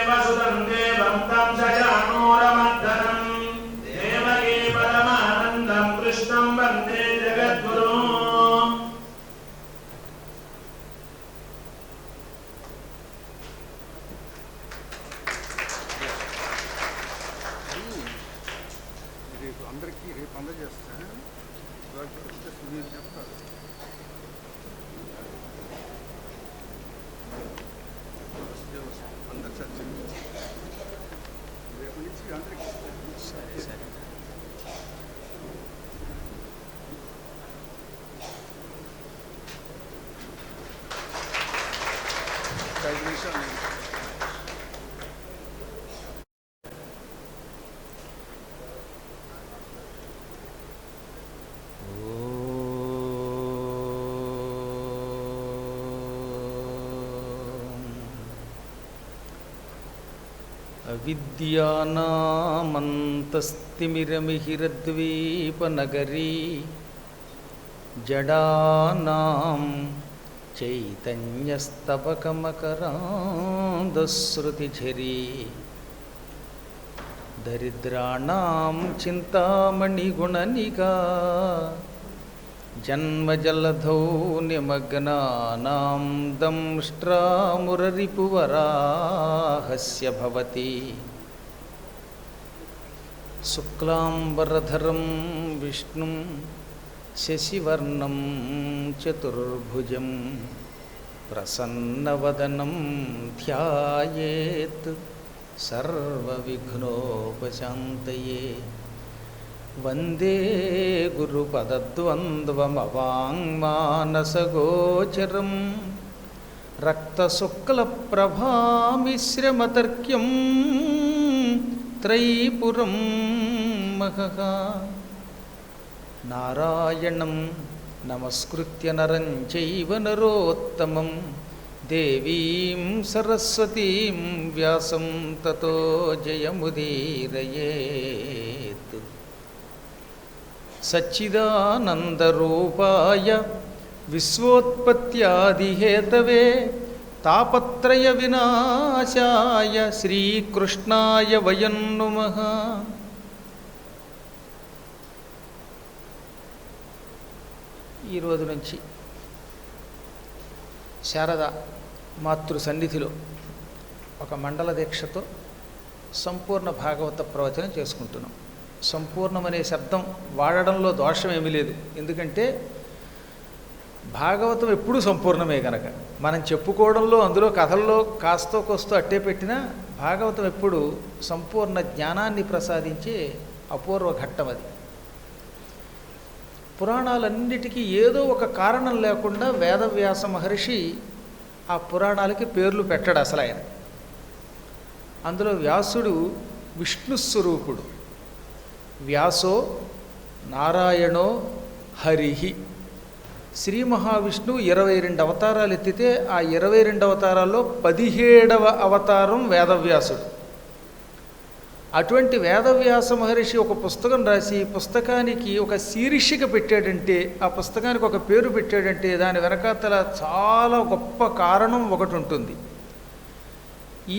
వసుదం దేవం తం శయానూరమర్దనం దేవకీ పరమానందం కృష్ణం వందే జగద్గురుం. అందరికీ రేపు అందజేస్తాను. మీరు చెప్తారు. అందరు చర్చ రేపు నుంచి అందరికీ. సరే సరే. 5 నిమిషాలు. అవిద్యానామంతస్తిమిరమిహిరద్వీపనగరీ జడానాం చైతన్యస్తబకమకరాంధశ్రుతిఝరీ దరిద్రాణాం చింతామణిగుణనికా జన్మజలధౌ నిమగ్నానాం దంష్ట్రామురరిపువరాహస్య భవతి. శుక్లాంబరధరం విష్ణుం శశివర్ణం చతుర్భుజం ప్రసన్నవదనం ధ్యాయేత్ సర్వవిఘ్నోపశాంతయే. వందే గురుపదద్వంద్వమవాంగ్మానసగోచరం రక్తశుక్లప్రభామిశ్రమతర్క్యం త్రైపురం మహః. నారాయణం నమస్కృత్య నరం చైవ నరోత్తమం దేవీం సరస్వతీం వ్యాసం తతో జయముదీరయేత్. సచ్చిదానందరూపాయ విశ్వోత్పత్యాదిహేతవే తాపత్రయ వినాశాయ శ్రీకృష్ణాయ వయం నమః. ఈరోజు నుంచి శారద మాతృ సన్నిధిలో ఒక మండల దీక్షతో సంపూర్ణ భాగవత ప్రవచనం చేసుకుంటున్నాం. సంపూర్ణమనే శబ్దం వాడడంలో దోషం ఏమీ లేదు. ఎందుకంటే భాగవతం ఎప్పుడూ సంపూర్ణమే కనుక మనం చెప్పుకోవడంలో అందులో కథల్లో కాస్తో కోస్తో అట్టే పెట్టినా భాగవతం ఎప్పుడు సంపూర్ణ జ్ఞానాన్ని ప్రసాదించే అపూర్వ ఘట్టం అది. పురాణాలన్నిటికీ ఏదో ఒక కారణం లేకుండా వేదవ్యాస మహర్షి ఆ పురాణాలకి పేర్లు పెట్టాడు అసలు ఆయన. అందులో వ్యాసుడు విష్ణుస్వరూపుడు. వ్యాసో నారాయణో హరిహి. శ్రీ మహావిష్ణువు 22 అవతారాలు ఎత్తితే ఆ 22 అవతారాల్లో 17వ అవతారం వేదవ్యాసుడు. అటువంటి వేదవ్యాస మహర్షి ఒక పుస్తకం రాసి పుస్తకానికి ఒక శీర్షిక పెట్టాడంటే, ఆ పుస్తకానికి ఒక పేరు పెట్టాడంటే దాని వెనకాతల చాలా గొప్ప కారణం ఒకటి ఉంటుంది.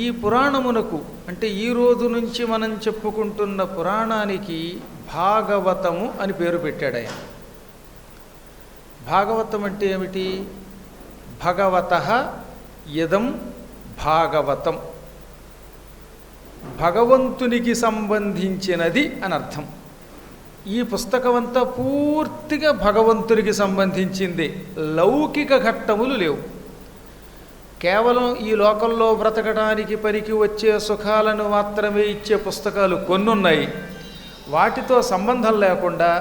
ఈ పురాణమునకు అంటే ఈ రోజు నుంచి మనం చెప్పుకుంటున్న పురాణానికి భాగవతము అని పేరు పెట్టాడు ఆయన. భాగవతం అంటే ఏమిటి? భగవతః ఇదం భాగవతం, భగవంతునికి సంబంధించినది అని అర్థం. ఈ పుస్తకమంతా పూర్తిగా భగవంతునికి సంబంధించింది. లౌకిక ఘట్టములు లేవు. కేవలం ఈ లోకంలో బ్రతకడానికి పనికి వచ్చే సుఖాలను మాత్రమే ఇచ్చే పుస్తకాలు కొన్నున్నాయి. వాటితో సంబంధం లేకుండా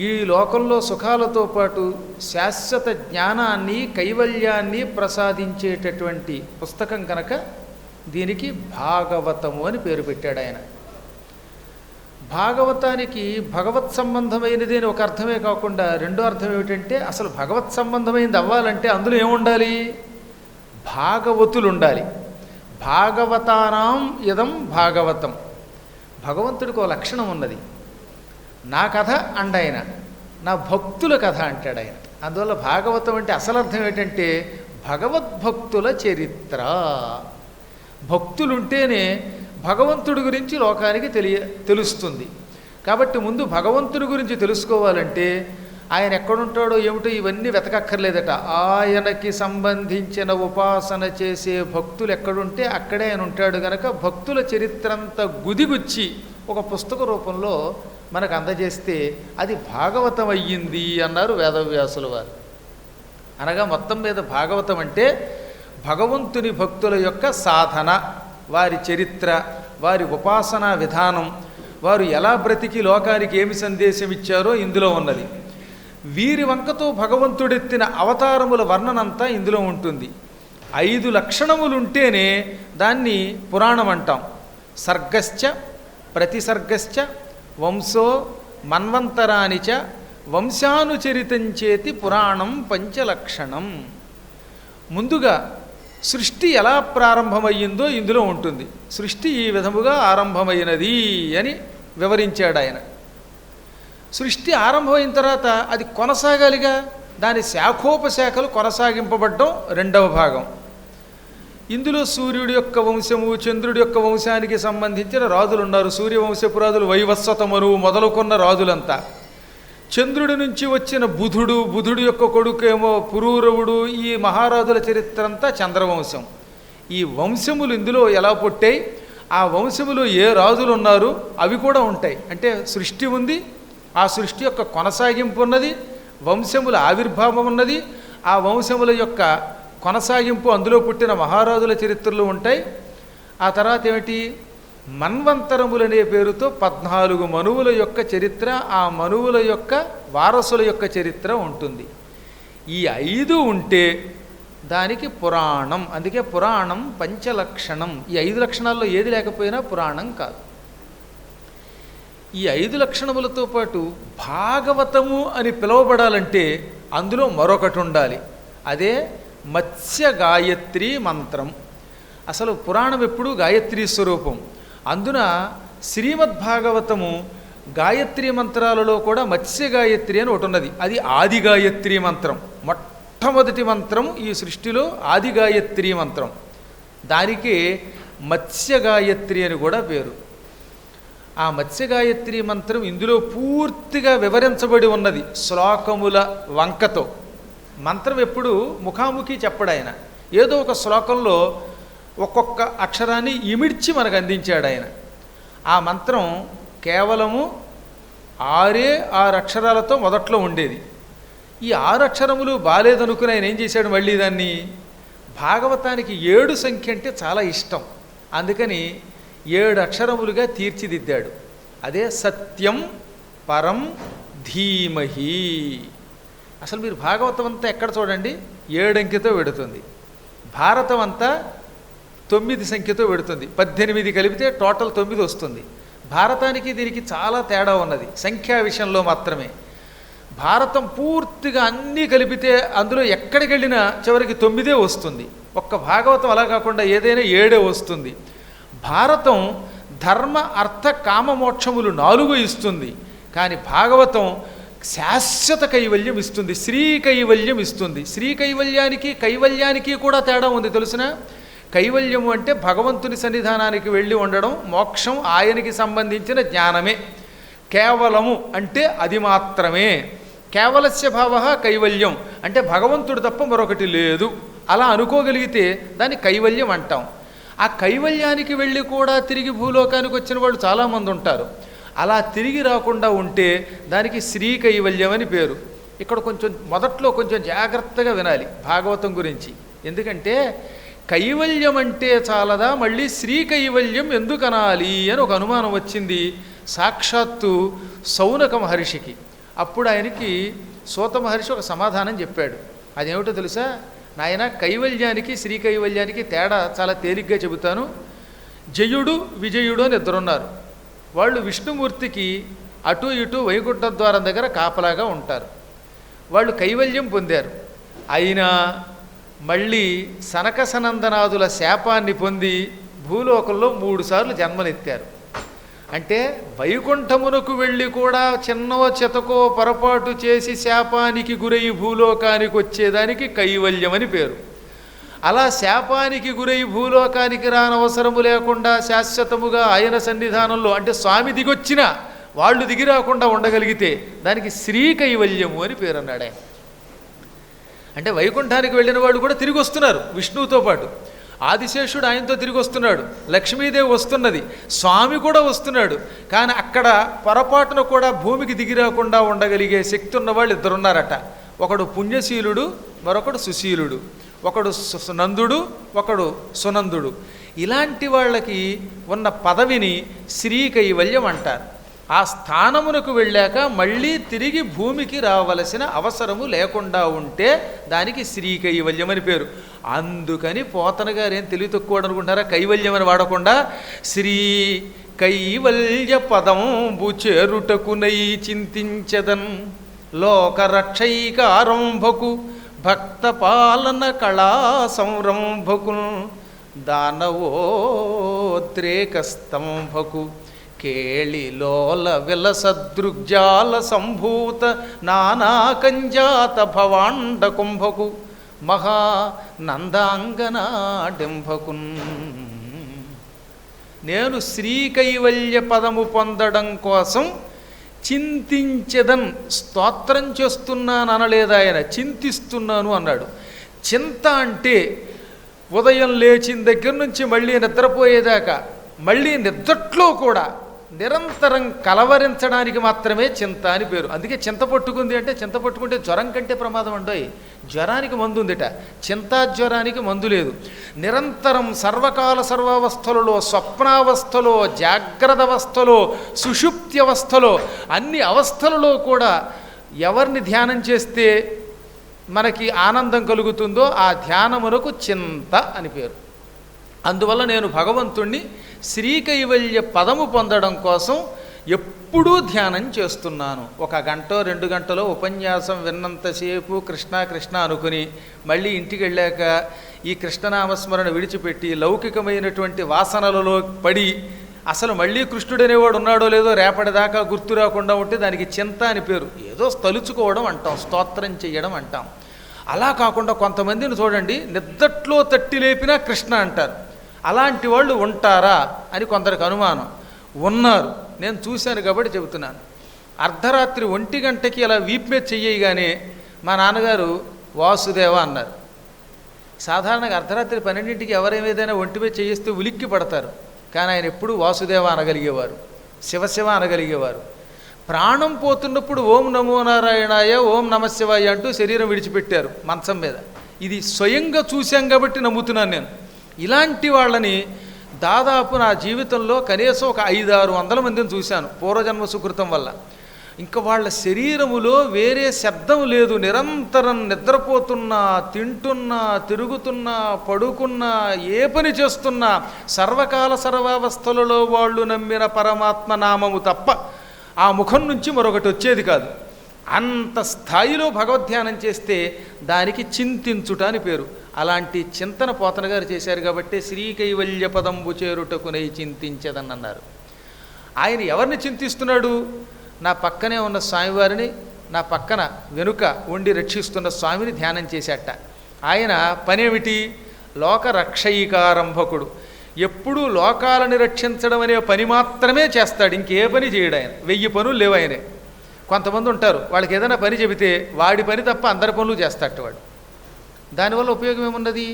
ఈ లోకంలో సుఖాలతో పాటు శాశ్వత జ్ఞానాన్ని కైవల్యాన్ని ప్రసాదించేటటువంటి పుస్తకం కనుక దీనికి భాగవతము అని పేరు పెట్టాడు ఆయన. భాగవతానికి భగవత్ సంబంధమైనది అని ఒక అర్థమే కాకుండా రెండో అర్థం ఏమిటంటే అసలు భగవత్ సంబంధమైనది అవ్వాలంటే అందులో ఏముండాలి? భాగవతులు ఉండాలి. భాగవతానాం ఇదం భాగవతం. భగవంతుడికి ఒక లక్షణం ఉన్నది. నా కథ అండాయన, నా భక్తుల కథ అంటాడు ఆయన. అందువల్ల భాగవతం అంటే అసలు అర్థం ఏంటంటే భగవద్భక్తుల చరిత్ర. భక్తులుంటేనే భగవంతుడి గురించి లోకానికి తెలుస్తుంది. కాబట్టి ముందు భగవంతుడి గురించి తెలుసుకోవాలంటే ఆయన ఎక్కడుంటాడో ఏమిటో ఇవన్నీ వెతకక్కర్లేదట. ఆయనకి సంబంధించిన ఉపాసన చేసే భక్తులు ఎక్కడుంటే అక్కడే ఆయన ఉంటాడు కనుక భక్తుల చరిత్ర అంతా గుదిగుచ్చి ఒక పుస్తక రూపంలో మనకు అందజేస్తే అది భాగవతం అయ్యింది అన్నారు వేదవ్యాసుల వారు. అనగా మొత్తం మీద భాగవతం అంటే భగవంతుని భక్తుల యొక్క సాధన, వారి చరిత్ర, వారి ఉపాసనా విధానం, వారు ఎలా బ్రతికి లోకానికి ఏమి సందేశం ఇచ్చారో ఇందులో ఉన్నది. వీరి వంకతో భగవంతుడెత్తిన అవతారముల వర్ణనంతా ఇందులో ఉంటుంది. 5 లక్షణములుంటేనే దాన్ని పురాణం అంటాం. సర్గశ్చ ప్రతిసర్గశ్చ వంశో మన్వంతరానిచ వంశానుచరితంచేతి పురాణం పంచలక్షణం. ముందుగా సృష్టి ఎలా ప్రారంభమయ్యిందో ఇందులో ఉంటుంది. సృష్టి ఈ విధముగా ఆరంభమైనది అని వివరించాడు ఆయన. సృష్టి ఆరంభమైన తర్వాత అది కొనసాగాలిగా, దాని శాఖోపశాఖలు కొనసాగింపబడ్డం రెండవ భాగం. ఇందులో సూర్యుడి యొక్క వంశము, చంద్రుడి యొక్క వంశానికి సంబంధించిన రాజులు ఉన్నారు. సూర్యవంశపు రాజులు వైవస్వతమను మొదలుకొన్న రాజులంతా. చంద్రుడి నుంచి వచ్చిన బుధుడు, బుధుడి యొక్క కొడుకేమో పురూరవుడు, ఈ మహారాజుల చరిత్ర అంతా చంద్రవంశం. ఈ వంశములు ఇందులో ఎలా పుట్టాయి, ఆ వంశములో ఏ రాజులు ఉన్నారు అవి కూడా ఉంటాయి. అంటే సృష్టి ఉంది, ఆ సృష్టి యొక్క కొనసాగింపు ఉన్నది, వంశముల ఆవిర్భావం ఉన్నది, ఆ వంశముల యొక్క కొనసాగింపు అందులో పుట్టిన మహారాజుల చరిత్రలు ఉంటాయి. ఆ తర్వాత ఏమిటి, మన్వంతరములనే పేరుతో 14 మనువుల యొక్క చరిత్ర, ఆ మనువుల యొక్క వారసుల యొక్క చరిత్ర ఉంటుంది. ఈ 5 ఉంటే దానికి పురాణం. అందుకే పురాణం పంచలక్షణం. ఈ 5 లక్షణాల్లో ఏది లేకపోయినా పురాణం కాదు. ఈ 5 లక్షణములతో పాటు భాగవతము అని పిలువబడాలంటే అందులో మరొకటి ఉండాలి. అదే మత్స్య గాయత్రి మంత్రం. అసలు పురాణం ఎప్పుడూ గాయత్రీ స్వరూపం. అందున శ్రీమద్భాగవతము గాయత్రీ మంత్రాలలో కూడా మత్స్య గాయత్రి అని ఒకటి ఉన్నది. అది ఆది గాయత్రీ మంత్రం. మొట్టమొదటి మంత్రం ఈ సృష్టిలో ఆది గాయత్రీ మంత్రం. దానికి మత్స్య గాయత్రి అని కూడా పేరు. ఆ మత్స్య గాయత్రి మంత్రం ఇందులో పూర్తిగా వివరించబడి ఉన్నది శ్లోకముల వంకతో. మంత్రం ఎప్పుడు ముఖాముఖి చెప్పడు ఆయన. ఏదో ఒక శ్లోకంలో ఒక్కొక్క అక్షరాన్ని ఇమిడ్చి మనకు అందించాడు ఆయన. ఆ మంత్రం కేవలము 6 అక్షరాలతో మొదట్లో ఉండేది. ఈ 6 అక్షరములు బాలేదనుకుని ఆయన ఏం చేశాడు, మళ్ళీ దాన్ని భాగవతానికి 7 సంఖ్య అంటే చాలా ఇష్టం. అందుకని 7 అక్షరములుగా తీర్చిదిద్దాడు. అదే సత్యం పరం ధీమహి. అసలు మీరు భాగవతం అంతా ఎక్కడ చూడండి 7 అంకెతో పెడుతుంది. భారతం అంతా 9 సంఖ్యతో పెడుతుంది. 18 కలిపితే టోటల్ 9 వస్తుంది. భారతానికి దీనికి చాలా తేడా ఉన్నది సంఖ్యా విషయంలో మాత్రమే. భారతం పూర్తిగా అన్నీ కలిపితే అందులో ఎక్కడికి వెళ్ళినా చివరికి 9 వస్తుంది. ఒక్క భాగవతం అలా కాకుండా ఏదైనా 7 వస్తుంది. భారతం ధర్మ అర్థ కామ మోక్షములు 4 ఇస్తుంది. కానీ భాగవతం శాశ్వత కైవల్యం ఇస్తుంది, శ్రీ కైవల్యం ఇస్తుంది. శ్రీ కైవల్యానికి కైవల్యానికి కూడా తేడా ఉంది తెలుసిన. కైవల్యము అంటే భగవంతుని సన్నిధానానికి వెళ్ళి ఉండడం, మోక్షం ఆయనకి సంబంధించిన జ్ఞానమే. కేవలము అంటే అది మాత్రమే. కేవలస్య భావ కైవల్యం అంటే భగవంతుడు తప్ప మరొకటి లేదు. అలా అనుకోగలిగితే దాన్ని కైవల్యం అంటాం. ఆ కైవల్యానికి వెళ్ళి కూడా తిరిగి భూలోకానికి వచ్చిన వాళ్ళు చాలామంది ఉంటారు. అలా తిరిగి రాకుండా ఉంటే దానికి శ్రీ కైవల్యం అని పేరు. ఇక్కడ కొంచెం మొదట్లో కొంచెం జాగ్రత్తగా వినాలి భాగవతం గురించి. ఎందుకంటే కైవల్యం అంటే చాలదా, మళ్ళీ శ్రీ కైవల్యం ఎందుకు అనాలి అని ఒక అనుమానం వచ్చింది సాక్షాత్తు సౌనక మహర్షికి. అప్పుడు ఆయనకి సూత మహర్షి ఒక సమాధానం చెప్పాడు. అదేమిటో తెలుసా, నాయన కైవల్యానికి శ్రీ కైవల్యానికి తేడా చాలా తేలిగ్గా చెబుతాను. జయుడు విజయుడు అని 2 ఉన్నారు. వాళ్ళు విష్ణుమూర్తికి అటు ఇటు వైకుంఠ ద్వారం దగ్గర కాపలాగా ఉంటారు. వాళ్ళు కైవల్యం పొందారు. అయినా మళ్ళీ సనక సనందనాదుల శాపాన్ని పొంది భూలోకంలో 3 సార్లు జన్మనెత్తారు. అంటే వైకుంఠమునకు వెళ్ళి కూడా చిన్నవ చితకో పొరపాటు చేసి శాపానికి గురై భూలోకానికి వచ్చేదానికి కైవల్యం అని పేరు. అలా శాపానికి గురై భూలోకానికి రానవసరము లేకుండా శాశ్వతముగా ఆయన సన్నిధానంలో అంటే స్వామి దిగొచ్చిన వాళ్ళు దిగి రాకుండా ఉండగలిగితే దానికి శ్రీకైవల్యము అని పేరు అన్నాడు ఆయన. అంటే వైకుంఠానికి వెళ్ళిన వాళ్ళు కూడా తిరిగి వస్తున్నారు విష్ణువుతో పాటు. ఆదిశేషుడు ఆయనతో తిరిగి వస్తున్నాడు, లక్ష్మీదేవి వస్తున్నది, స్వామి కూడా వస్తున్నాడు. కానీ అక్కడ పొరపాటున కూడా భూమికి దిగి రాకుండా ఉండగలిగే శక్తి ఉన్నవాళ్ళు ఇద్దరున్నారట. ఒకడు పుణ్యశీలుడు, మరొకడు సుశీలుడు. ఒకడు నందుడు, ఒకడు సునందుడు. ఇలాంటి వాళ్ళకి ఉన్న పదవిని శ్రీకైవల్యం అంటారు. ఆ స్థానమునకు వెళ్ళాక మళ్ళీ తిరిగి భూమికి రావలసిన అవసరము లేకుండా ఉంటే దానికి శ్రీకైవల్యం అని పేరు. అందుకని పోతన గారు ఏం తెలివి తక్కువ అనుకుంటారా, కైవల్యం అని వాడకుండా శ్రీ కైవల్య పదంబు చేరుటకునై చింతించదన్ లోకరక్షైకారంభకు భక్త పాలన కళా సంరంభకు దానవోద్రేకస్తంభకు కేళిలోల విలసదృగ్జాల సంభూత నానాకంజాత భవాండ కుంభకు మహానందాంగనాడింభకున్. నేను శ్రీకైవల్య పదము పొందడం కోసం చింతించదన్, స్తోత్రం చేస్తున్నాను అనలేదు ఆయన, చింతిస్తున్నాను అన్నాడు. చింత అంటే ఉదయం లేచిన దగ్గర నుంచి మళ్ళీ నిద్రపోయేదాకా, మళ్ళీ నిద్రట్లో కూడా నిరంతరం కలవరించడానికి మాత్రమే చింత అని పేరు. అందుకే చింత పట్టుకుంది అంటే, చింత పట్టుకుంటే జ్వరం కంటే ప్రమాదం ఉండోయి. జ్వరానికి మందు ఉందిట, చింతాజ్వరానికి మందు లేదు. నిరంతరం సర్వకాల సర్వావస్థలలో, స్వప్నావస్థలో, జాగ్రత్త అవస్థలో, సుషుప్తి అవస్థలో, అన్ని అవస్థలలో కూడా ఎవరిని ధ్యానం చేస్తే మనకి ఆనందం కలుగుతుందో ఆ ధ్యానమునకు చింత అని పేరు. అందువల్ల నేను భగవంతుణ్ణి శ్రీకైవల్య పదము పొందడం కోసం ఎప్పుడూ ధ్యానం చేస్తున్నాను. 1 గంట 2 గంటలో ఉపన్యాసం విన్నంతసేపు కృష్ణ కృష్ణ అనుకుని మళ్ళీ ఇంటికి వెళ్ళాక ఈ కృష్ణనామస్మరణ విడిచిపెట్టి లౌకికమైనటువంటి వాసనలలో పడి అసలు మళ్ళీ కృష్ణుడనేవాడు ఉన్నాడో లేదో రేపటిదాకా గుర్తు రాకుండా ఉంటే దానికి చింత అని పేరు. ఏదో తలుచుకోవడం అంటాం, స్తోత్రం చేయడం అంటాం. అలా కాకుండా కొంతమందిని చూడండి, నిద్దట్లో తట్టి లేపినా కృష్ణ అంటారు. అలాంటి వాళ్ళు ఉంటారా అని కొందరికి అనుమానం. ఉన్నారు, నేను చూశాను కాబట్టి చెబుతున్నాను. అర్ధరాత్రి 1 గంటకి అలా వీపు మీద చెయ్యగానే మా నాన్నగారు వాసుదేవ అన్నారు. సాధారణంగా అర్ధరాత్రి 12ంటికి ఎవరేమేదైనా ఒంటి మీద చేయిస్తే ఉలిక్కి పడతారు. కానీ ఆయన ఎప్పుడూ వాసుదేవ అనగలిగేవారు, శివశివ అనగలిగేవారు. ప్రాణం పోతున్నప్పుడు ఓం నమో నారాయణాయ, ఓం నమశివాయ అంటూ శరీరం విడిచిపెట్టారు మంచం మీద. ఇది స్వయంగా చూశాం కాబట్టి నమ్ముతున్నాను నేను. ఇలాంటి వాళ్ళని దాదాపు నా జీవితంలో కనీసం ఒక 500-600 మందిని చూశాను పూర్వజన్మ సుకృతం వల్ల. ఇంకా వాళ్ళ శరీరములో వేరే శబ్దం లేదు, నిరంతరం నిద్రపోతున్నా, తింటున్నా, తిరుగుతున్నా, పడుకున్నా, ఏ పని చేస్తున్నా సర్వకాల సర్వావస్థలలో వాళ్ళు నమ్మిన పరమాత్మ నామము తప్ప ఆ ముఖం నుంచి మరొకటి వచ్చేది కాదు. అంత స్థాయిలో భగవద్ధ్యానం చేస్తే దానికి చింతించుట అని పేరు. అలాంటి చింతన పోతన గారు చేశారు కాబట్టి శ్రీకైవల్య పదంబు చేరుటకునై చింతించదని అన్నారు. ఆయన ఎవరిని చింతిస్తున్నాడు? నా పక్కనే ఉన్న స్వామివారిని, నా పక్కన వెనుక ఉండి రక్షిస్తున్న స్వామిని ధ్యానం చేశాట. ఆయన పనేమిటి? లోక రక్షయికారంభకుడు. ఎప్పుడూ లోకాలని రక్షించడం అనే పని మాత్రమే చేస్తాడు, ఇంకే పని చేయడు ఆయన. 1000 పనులు లేవు ఆయనే. కొంతమంది ఉంటారు, వాళ్ళకి ఏదైనా పని చెబితే వాడి పని తప్ప అందరి పనులు చేస్తాడు వాడు. దానివల్ల ఉపయోగం ఏమున్నది?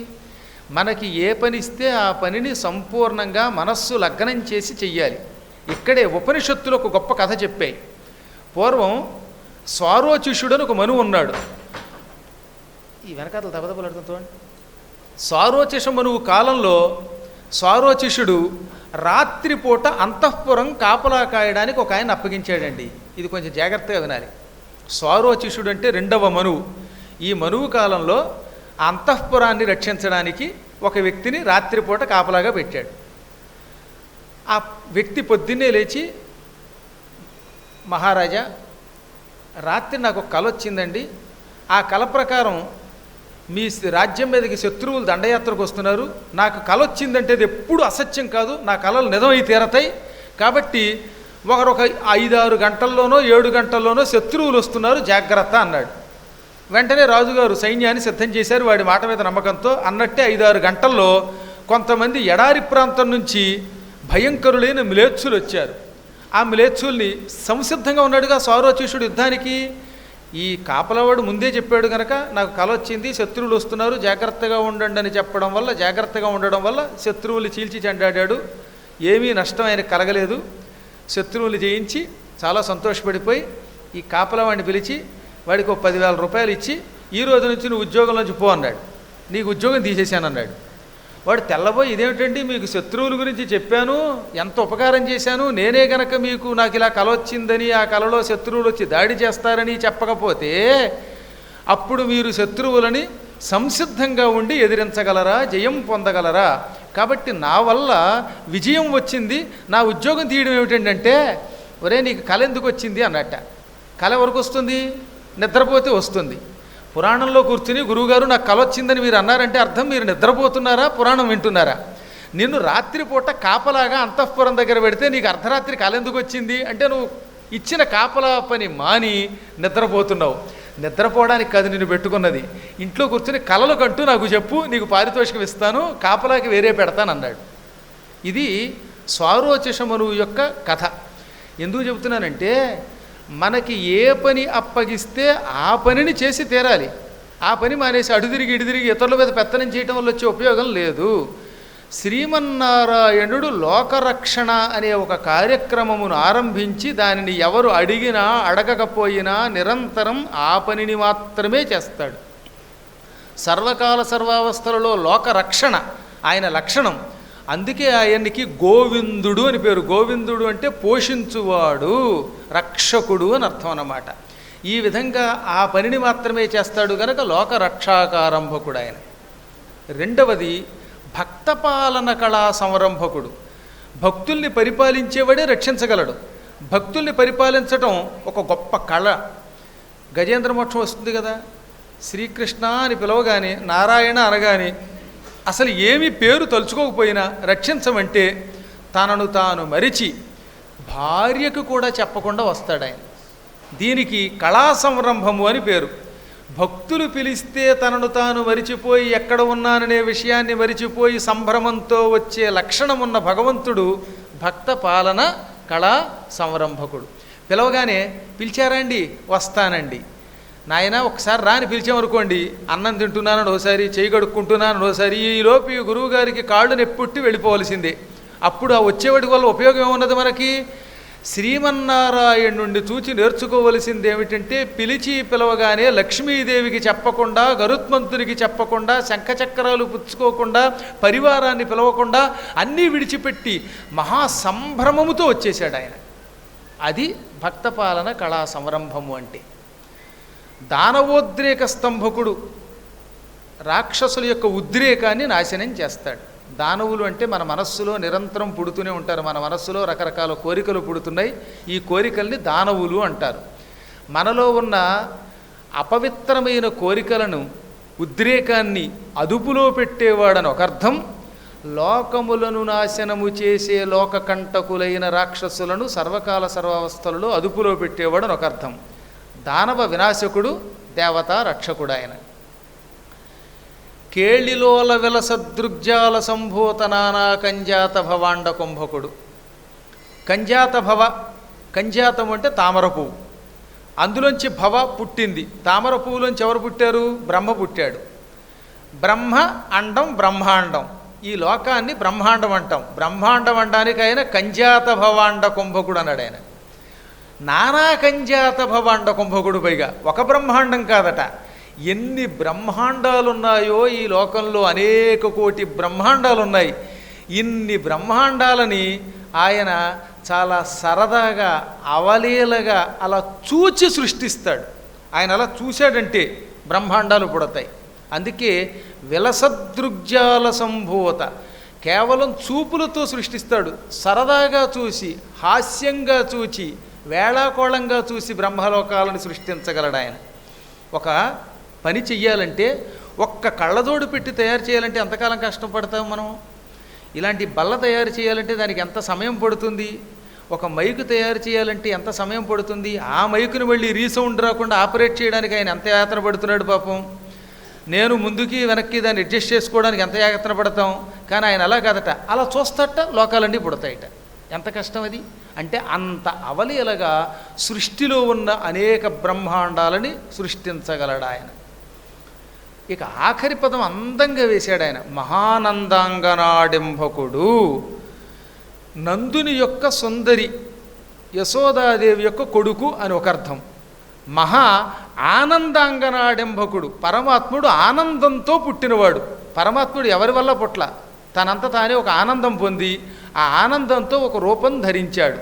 మనకి ఏ పని ఇస్తే ఆ పనిని సంపూర్ణంగా మనస్సు లగ్నం చేసి చెయ్యాలి. ఇక్కడే ఉపనిషత్తులు ఒక గొప్ప కథ చెప్పాయి. పూర్వం స్వారోచిషుడని ఒక మనువు ఉన్నాడు. ఈ వెనకాతలు దెబ్బదెబ్బలాడుతుంది చూడండి. స్వారోచిష మనువు కాలంలో స్వారోచిషుడు రాత్రిపూట అంతఃపురం కాపలా కాయడానికి ఒక ఆయన అప్పగించాడండి. ఇది కొంచెం జాగ్రత్తగా వినాలి. స్వారోచిషుడు అంటే 2వ మనువు. ఈ మనువు కాలంలో అంతఃపురాన్ని రక్షించడానికి ఒక వ్యక్తిని రాత్రిపూట కాపలాగా పెట్టాడు. ఆ వ్యక్తి పొద్దున్నే లేచి, మహారాజా, రాత్రి నాకు ఒక కల వచ్చిందండి. ఆ కల ప్రకారం మీ రాజ్యం మీదకి శత్రువులు దండయాత్రకు వస్తున్నారు. నాకు కల వచ్చిందంటే అది ఎప్పుడు అసత్యం కాదు, నా కలలు నిజమై తీరతాయి. కాబట్టి ఒక 5-6 గంటల్లోనో 7 గంటల్లోనో శత్రువులు వస్తున్నారు, జాగ్రత్త అన్నాడు. వెంటనే రాజుగారు సైన్యాన్ని సిద్ధం చేశారు వాడి మాట మీద నమ్మకంతో. అన్నట్టే 5-6 గంటల్లో కొంతమంది ఎడారి ప్రాంతం నుంచి భయంకరులైన మ్లేచ్చులు వచ్చారు. ఆ మ్లేచ్చుల్ని సంసిద్ధంగా ఉన్నాడుగా సారోచీషుడు యుద్ధానికి. ఈ కాపలవాడు ముందే చెప్పాడు కనుక నాకు కల వచ్చింది, శత్రువులు వస్తున్నారు, జాగ్రత్తగా ఉండండి అని చెప్పడం వల్ల, జాగ్రత్తగా ఉండడం వల్ల శత్రువులు చీల్చి చెండాడాడు. ఏమీ నష్టం ఆయనకు కలగలేదు. శత్రువులు జయించి చాలా సంతోషపడిపోయి ఈ కాపలవాడిని పిలిచి వాడికి ఒక 10,000 రూపాయలు ఇచ్చి ఈ రోజు నుంచి నువ్వు ఉద్యోగం నుంచి పో అన్నాడు. నీకు ఉద్యోగం తీసేశానన్నాడు. వాడు తెల్లబోయి ఇదేమిటండి మీకు శత్రువుల గురించి చెప్పాను, ఎంత ఉపకారం చేశాను, నేనే గనక మీకు నాకు ఇలా కల వచ్చిందని ఆ కలలో శత్రువులు వచ్చి దాడి చేస్తారని చెప్పకపోతే అప్పుడు మీరు శత్రువులని సంసిద్ధంగా ఉండి ఎదిరించగలరా, జయం పొందగలరా? కాబట్టి నా వల్ల విజయం వచ్చింది, నా ఉద్యోగం తీయడం ఏమిటంటే ఒరే నీకు కల ఎందుకు వచ్చింది అన్నట్ట. కల ఎవరికి వస్తుంది? నిద్రపోతే వస్తుంది. పురాణంలో కూర్చుని గురువుగారు నాకు కల వచ్చిందని మీరు అన్నారంటే అర్థం మీరు నిద్రపోతున్నారా, పురాణం వింటున్నారా? నిన్ను రాత్రిపూట కాపలాగా అంతఃపురం దగ్గర పెడితే నీకు అర్ధరాత్రి కల ఎందుకు వచ్చింది అంటే నువ్వు ఇచ్చిన కాపలా పని మాని నిద్రపోతున్నావు. నిద్రపోవడానికి కాదు నిన్ను పెట్టుకున్నది, ఇంట్లో కూర్చుని కలలు కంటూ నాకు చెప్పు, నీకు పారితోషికం ఇస్తాను, కాపలాకి వేరే పెడతాను అన్నాడు. ఇది సారోచిషమనువు యొక్క కథ. ఎందుకు చెబుతున్నానంటే మనకి ఏ పని అప్పగిస్తే ఆ పనిని చేసి తీరాలి. ఆ పని మానేసి అడుదిరిగి ఇడిదిరిగి ఇతరుల మీద పెత్తనం చేయటం వల్ల వచ్చే ఉపయోగం లేదు. శ్రీమన్నారాయణుడు లోకరక్షణ అనే ఒక కార్యక్రమమును ఆరంభించి దానిని ఎవరు అడిగినా అడగకపోయినా నిరంతరం ఆ పనిని మాత్రమే చేస్తాడు. సర్వకాల సర్వావస్థలలో లోకరక్షణ ఆయన లక్షణం. అందుకే ఆయనకి గోవిందుడు అని పేరు. గోవిందుడు అంటే పోషించువాడు, రక్షకుడు అని అర్థం అన్నమాట. ఈ విధంగా ఆ పనిని మాత్రమే చేస్తాడు కనుక లోకరక్షాకారంభకుడు ఆయన. రెండవది భక్తపాలన కళా సంరంభకుడు. భక్తుల్ని పరిపాలించేవాడే రక్షించగలడు. భక్తుల్ని పరిపాలించటం ఒక గొప్ప కళ. గజేంద్ర మోక్షం వస్తుంది కదా, శ్రీకృష్ణ అని పిలవగానే, నారాయణ అనగానే అసలు ఏమి పేరు తలుచుకోకపోయినా రక్షించమంటే తనను తాను మరిచి భార్యకు కూడా చెప్పకుండా వస్తాడు ఆయన. దీనికి కళా సంరంభము అని పేరు. భక్తులు పిలిస్తే తనను తాను మరిచిపోయి ఎక్కడ ఉన్నాననే విషయాన్ని మరిచిపోయి సంభ్రమంతో వచ్చే లక్షణం ఉన్న భగవంతుడు భక్త పాలన కళా సంరంభకుడు. పిలవగానే పిలిచారండి, వస్తానండి, నాయన ఒకసారి రాని పిలిచామనుకోండి, అన్నం తింటున్నానని ఒకసారి, చేయి కడుక్కుంటున్నానని ఒకసారి, ఈలోపు ఈ గురువు గారికి కాళ్ళు నెప్పుట్టి వెళ్ళిపోవలసిందే. అప్పుడు ఆ వచ్చేవాడి వల్ల ఉపయోగం ఏమున్నది మనకి? శ్రీమన్నారాయణుణ్ణి చూచి నేర్చుకోవలసింది ఏమిటంటే పిలిచి పిలవగానే లక్ష్మీదేవికి చెప్పకుండా, గరుత్మంతునికి చెప్పకుండా, శంఖచక్రాలు పుచ్చుకోకుండా, పరివారాన్ని పిలవకుండా అన్నీ విడిచిపెట్టి మహాసంభ్రమముతో వచ్చేశాడు ఆయన. అది భక్తపాలన కళా సంరంభము అంటే. దానవోద్రేక స్తంభకుడు రాక్షసుల యొక్క ఉద్రేకాన్ని నాశనం చేస్తాడు. దానవులు అంటే మన మనస్సులో నిరంతరం పుడుతూనే ఉంటారు. మన మనస్సులో రకరకాల కోరికలు పుడుతున్నాయి. ఈ కోరికల్ని దానవులు అంటారు. మనలో ఉన్న అపవిత్రమైన కోరికలను, ఉద్రేకాన్ని అదుపులో పెట్టేవాడని ఒక అర్థం. లోకములను నాశనము చేసే లోకకంటకులైన రాక్షసులను సర్వకాల సర్వావస్థలలో అదుపులో పెట్టేవాడని ఒక అర్థం. దానవ వినాశకుడు, దేవతా రక్షకుడు ఆయన. కేళిలోల విలసదృగ్జాల సంభూత నానా కంజాత భవాండ కుంభకుడు. కంజాత భవ, కంజాతం అంటే తామర పువ్వు, అందులోంచి భవ పుట్టింది. తామర పువ్వులోంచి ఎవరు పుట్టారు? బ్రహ్మ పుట్టాడు. బ్రహ్మ అండం, బ్రహ్మాండం. ఈ లోకాన్ని బ్రహ్మాండం అంటాం. బ్రహ్మాండం అనడానికి ఆయన కంజాత భవాండ కుంభకుడు అన్నాడు ఆయన. నానా కంజాత భవాండ కుంభకుడు. పైగా ఒక బ్రహ్మాండం కాదట, ఎన్ని బ్రహ్మాండాలున్నాయో ఈ లోకంలో, అనేక కోటి బ్రహ్మాండాలున్నాయి. ఇన్ని బ్రహ్మాండాలని ఆయన చాలా సరదాగా, అవలీలగా అలా చూచి సృష్టిస్తాడు. ఆయన అలా చూశాడంటే బ్రహ్మాండాలు పుడతాయి. అందుకే విలసదృగ్జాల సంభూత, కేవలం చూపులతో సృష్టిస్తాడు. సరదాగా చూసి, హాస్యంగా చూచి, వేళాకోళంగా చూసి బ్రహ్మలోకాలను సృష్టించగలడు ఆయన. ఒక పని చెయ్యాలంటే, ఒక్క కళ్ళజోడు పెట్టి తయారు చేయాలంటే ఎంతకాలం కష్టపడతాం మనం? ఇలాంటి బల్ల తయారు చేయాలంటే దానికి ఎంత సమయం పడుతుంది? ఒక మైకు తయారు చేయాలంటే ఎంత సమయం పడుతుంది, ఆ మైకుని మళ్ళీ రీసౌండ్ రాకుండా ఆపరేట్ చేయడానికి ఆయన ఎంత యాతన పడుతున్నాడు పాపం. నేను ముందుకి వెనక్కి దాన్ని అడ్జస్ట్ చేసుకోవడానికి ఎంత యాతన పడతాం, కానీ ఆయన అలా కాదట, అలా చూస్తట లోకాలన్నీ పుడతాయట. ఎంత కష్టం అది. అంటే అంత అవలీలగా సృష్టిలో ఉన్న అనేక బ్రహ్మాండాలని సృష్టించగలడు ఆయన. ఇక ఆఖరి పదం అందంగా వేశాడు ఆయన, మహానందాంగనాడింభకుడు. నందుని యొక్క సుందరి యశోదాదేవి యొక్క కొడుకు అని ఒక అర్థం. మహా ఆనందాంగనాడింభకుడు, పరమాత్ముడు ఆనందంతో పుట్టినవాడు. పరమాత్ముడు ఎవరి వల్ల పుట్ల, తనంత తానే ఒక ఆనందం పొంది ఆ ఆనందంతో ఒక రూపం ధరించాడు.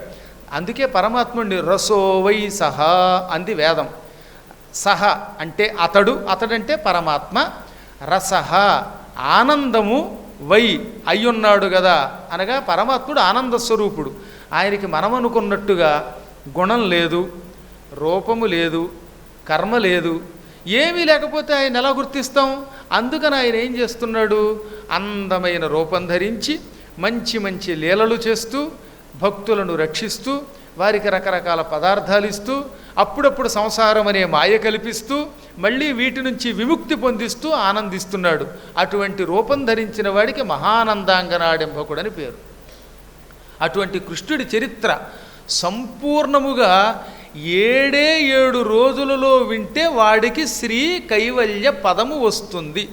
అందుకే పరమాత్ముడిని రసోవై సహా అంది వేదం. సహ అంటే అతడు, అతడంటే పరమాత్మ. రసహ ఆనందము, వై అయ్యున్నాడు కదా అనగా పరమాత్ముడు ఆనంద స్వరూపుడు. ఆయనకి మనం అనుకున్నట్టుగా గుణం లేదు, రూపము లేదు, కర్మ లేదు, ఏమీ లేకపోతే ఆయన ఎలా గుర్తిస్తాం? అందుకని ఆయన ఏం చేస్తున్నాడు, అందమైన రూపం ధరించి మంచి మంచి లీలలు చేస్తూ భక్తులను రక్షిస్తూ వారికి రకరకాల పదార్థాలు ఇస్తూ అప్పుడప్పుడు సంసారం అనే మాయ కల్పిస్తూ మళ్ళీ వీటి నుంచి విముక్తి పొందిస్తూ ఆనందిస్తున్నాడు. అటువంటి రూపం ధరించిన వాడికి మహానందాంగనాడింభకుడని పేరు. అటువంటి కృష్ణుడి చరిత్ర సంపూర్ణముగా 7 రోజులలో వింటే వాడికి శ్రీ కైవల్య పదము వస్తుంది.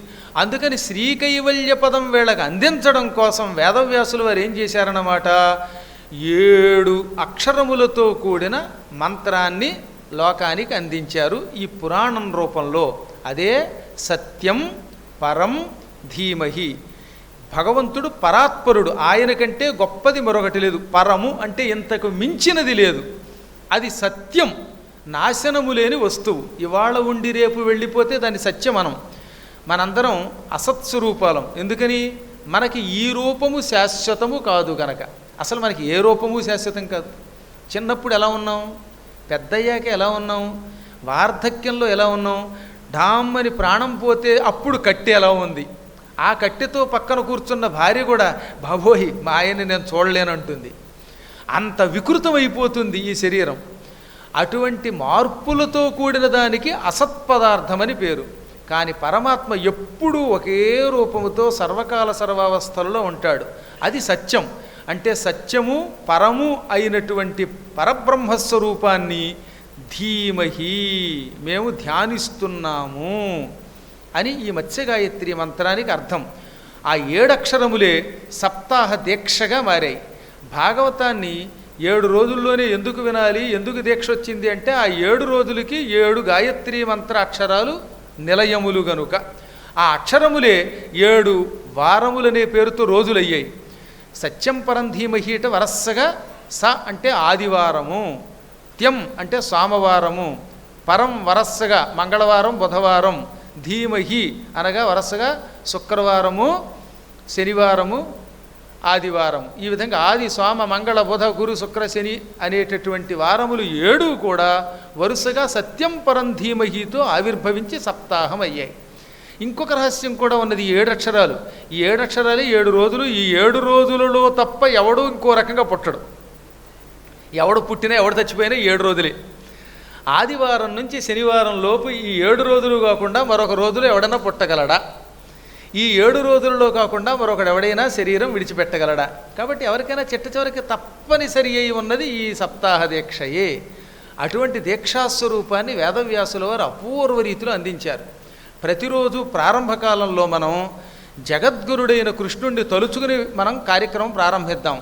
అందుకని శ్రీ కైవల్య పదం వీళ్ళకి అందించడం కోసం వేదవ్యాసులు వారు ఏం చేశారన్నమాట, 7 అక్షరములతో కూడిన మంత్రాన్ని లోకానికి అందించారు ఈ పురాణం రూపంలో. అదే సత్యం పరం ధీమహి. భగవంతుడు పరాత్పరుడు, ఆయన కంటే గొప్పది మరొకటి లేదు. పరము అంటే ఇంతకు మించినది లేదు. అది సత్యం, నాశనము లేని వస్తువు. ఇవాళ ఉండి రేపు వెళ్ళిపోతే దాన్ని సత్యమనం. మనందరం అసత్స్వరూపాలం. ఎందుకని? మనకి ఈ రూపము శాశ్వతము కాదు గనక. అసలు మనకి ఏ రూపము శాశ్వతం కాదు. చిన్నప్పుడు ఎలా ఉన్నాం, పెద్దయ్యాక ఎలా ఉన్నాం, వార్ధక్యంలో ఎలా ఉన్నాం, ఢామ్మని ప్రాణం పోతే అప్పుడు కట్టె ఎలా ఉంది. ఆ కట్టెతో పక్కన కూర్చున్న భార్య కూడా బాబోయ్ మా ఆయన్ని నేను చూడలేనంటుంది. అంత వికృతమైపోతుంది ఈ శరీరం. అటువంటి మార్పులతో కూడిన దానికి అసత్పదార్థమని పేరు. కానీ పరమాత్మ ఎప్పుడూ ఒకే రూపముతో సర్వకాల సర్వావస్థలలో ఉంటాడు. అది సత్యం. అంటే సత్యము పరము అయినటువంటి పరబ్రహ్మస్వరూపాన్ని ధీమహి మేము ధ్యానిస్తున్నాము అని ఈ మత్స్యగాయత్రి మంత్రానికి అర్థం. ఆ 7 అక్షరములే సప్తాహ దీక్షగా మారాయి. భాగవతాన్ని 7 రోజుల్లోనే ఎందుకు వినాలి, ఎందుకు దీక్ష వచ్చింది అంటే ఆ 7 రోజులకి 7 గాయత్రి మంత్ర అక్షరాలు నిలయములు గనుక. ఆ అక్షరములే 7 వారములనే పేరుతో రోజులయ్యాయి. సత్యం పరం ధీమహీట వరస్సగా స అంటే ఆదివారము, త్యం అంటే సోమవారము, పరం వరస్సగా మంగళవారం బుధవారం, ధీమహి అనగా వరసగా శుక్రవారము శనివారము ఆదివారం. ఈ విధంగా ఆది సోమ మంగళ బుధ గురు శుక్ర శని అనేటటువంటి వారములు 7 కూడా వరుసగా సత్యం పరం ధీమహితో ఆవిర్భవించి సప్తాహం అయ్యాయి. ఇంకొక రహస్యం కూడా ఉన్నది. 7 అక్షరాలు. ఈ 7 అక్షరాలే 7 రోజులు. ఈ 7 రోజులలో తప్ప ఎవడు ఇంకో రకంగా పుట్టడు. ఎవడు పుట్టినా ఎవడు చచ్చిపోయినా 7 రోజులే. ఆదివారం నుంచి శనివారం లోపు ఈ 7 రోజులు కాకుండా మరొక రోజులో ఎవడన్నా పుట్టగలడా? ఈ 7 రోజులలో కాకుండా మరొకడు ఎవడైనా శరీరం విడిచిపెట్టగలడా? కాబట్టి ఎవరికైనా చిట్ట చివరికి తప్పనిసరి అయి ఉన్నది ఈ సప్తాహ దీక్షయే. అటువంటి దీక్షాస్వరూపాన్ని వేదవ్యాసుల వారు అపూర్వ రీతిలో అందించారు. ప్రతిరోజు ప్రారంభకాలంలో మనం జగద్గురుడైన కృష్ణుణ్ణి తలుచుకుని మనం కార్యక్రమం ప్రారంభిద్దాం.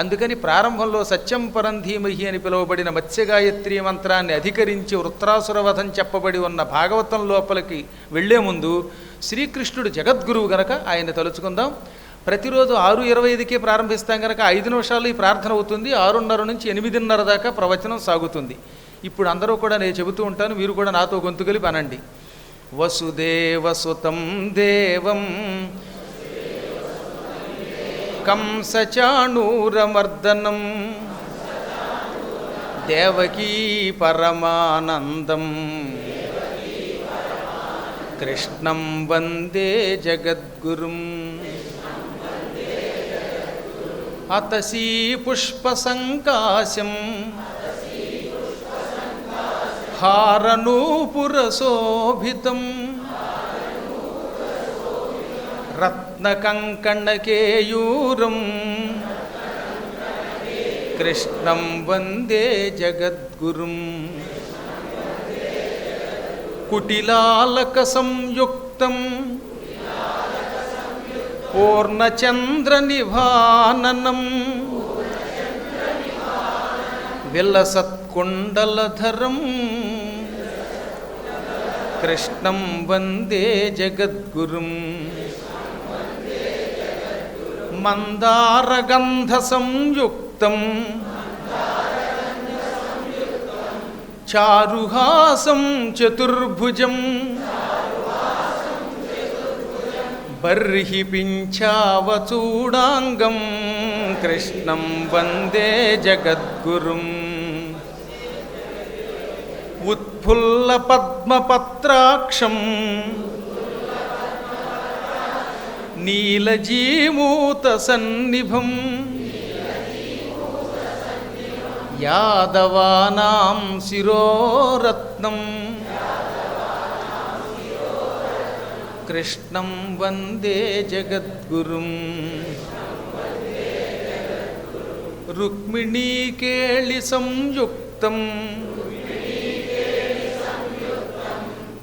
అందుకని ప్రారంభంలో సత్యం పరం ధీమహి అని పిలువబడిన మత్స్యగాయత్రి మంత్రాన్ని అధికరించి వృత్రాసుర వధం చెప్పబడి ఉన్న భాగవతం లోపలికి వెళ్లే ముందు శ్రీకృష్ణుడు జగద్గురువు గనక ఆయన తలుచుకుందాం. ప్రతిరోజు 6:25కే ప్రారంభిస్తాం కనుక 5 నిమిషాలు ఈ ప్రార్థన అవుతుంది. 6:30 నుంచి 8:30 దాకా ప్రవచనం సాగుతుంది. ఇప్పుడు అందరూ కూడా నేను చెబుతూ ఉంటాను, మీరు కూడా నాతో గొంతు కలిపి అనండి. వసుదేవసుతం దేవం కంసచాణూరమర్దనం దేవకీ పరమానందం కృష్ణం వందే జగద్గురుం. అతసీ పుష్పసంకాశం హారనూపురశోభితం రత్నకంకణకేయూరం కృష్ణం వందే జగద్గురుం కుటిలాలక సంయుక్తం పూర్ణచంద్రనిభాననం విలసత్కుండలధరం కృష్ణం వందే జగద్గురుం మందారగంధ సంయుక్తం చారుహాసం చతుర్భుజం బర్హి పింఛావచూడాంగం కృష్ణం వందే జగద్గురుం ఉత్ఫుల్ల పద్మపత్రాక్షం నీలజీమూత సన్నిభం యాదవానాం శిరోరత్నం కృష్ణం వందే జగద్గురుం రుక్మిణీకేళి సంయుక్తం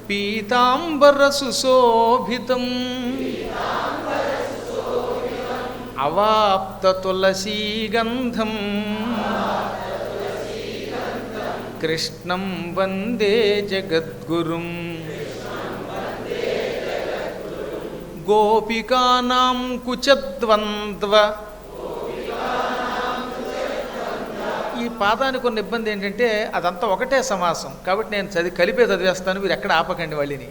పీతాంబర సుశోభితం అవాప్త తులసీగంధం కృష్ణం వందే జగద్గురుం గోపికానాం కుచద్వంద్వ ఈ పాదానికి కొన్ని ఇబ్బంది ఏంటంటే అదంతా ఒకటే సమాసం కాబట్టి నేను కలిపే చదివేస్తాను, మీరు ఎక్కడ ఆపకండి వాళ్ళని.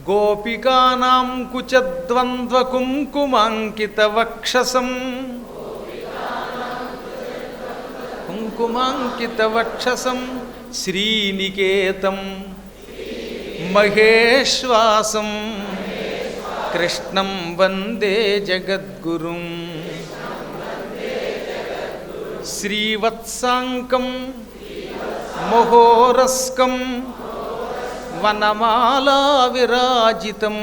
గోపికానాం కుచద్వంద్వ కుంకుమాంకిత వక్షసం కుంకుమాంకిత వక్షసం శ్రీనికేతం మహేశ్వాసం కృష్ణం వందే జగద్గురుం శ్రీవత్సాంకం మహోరస్కం వనమాలా విరాజితం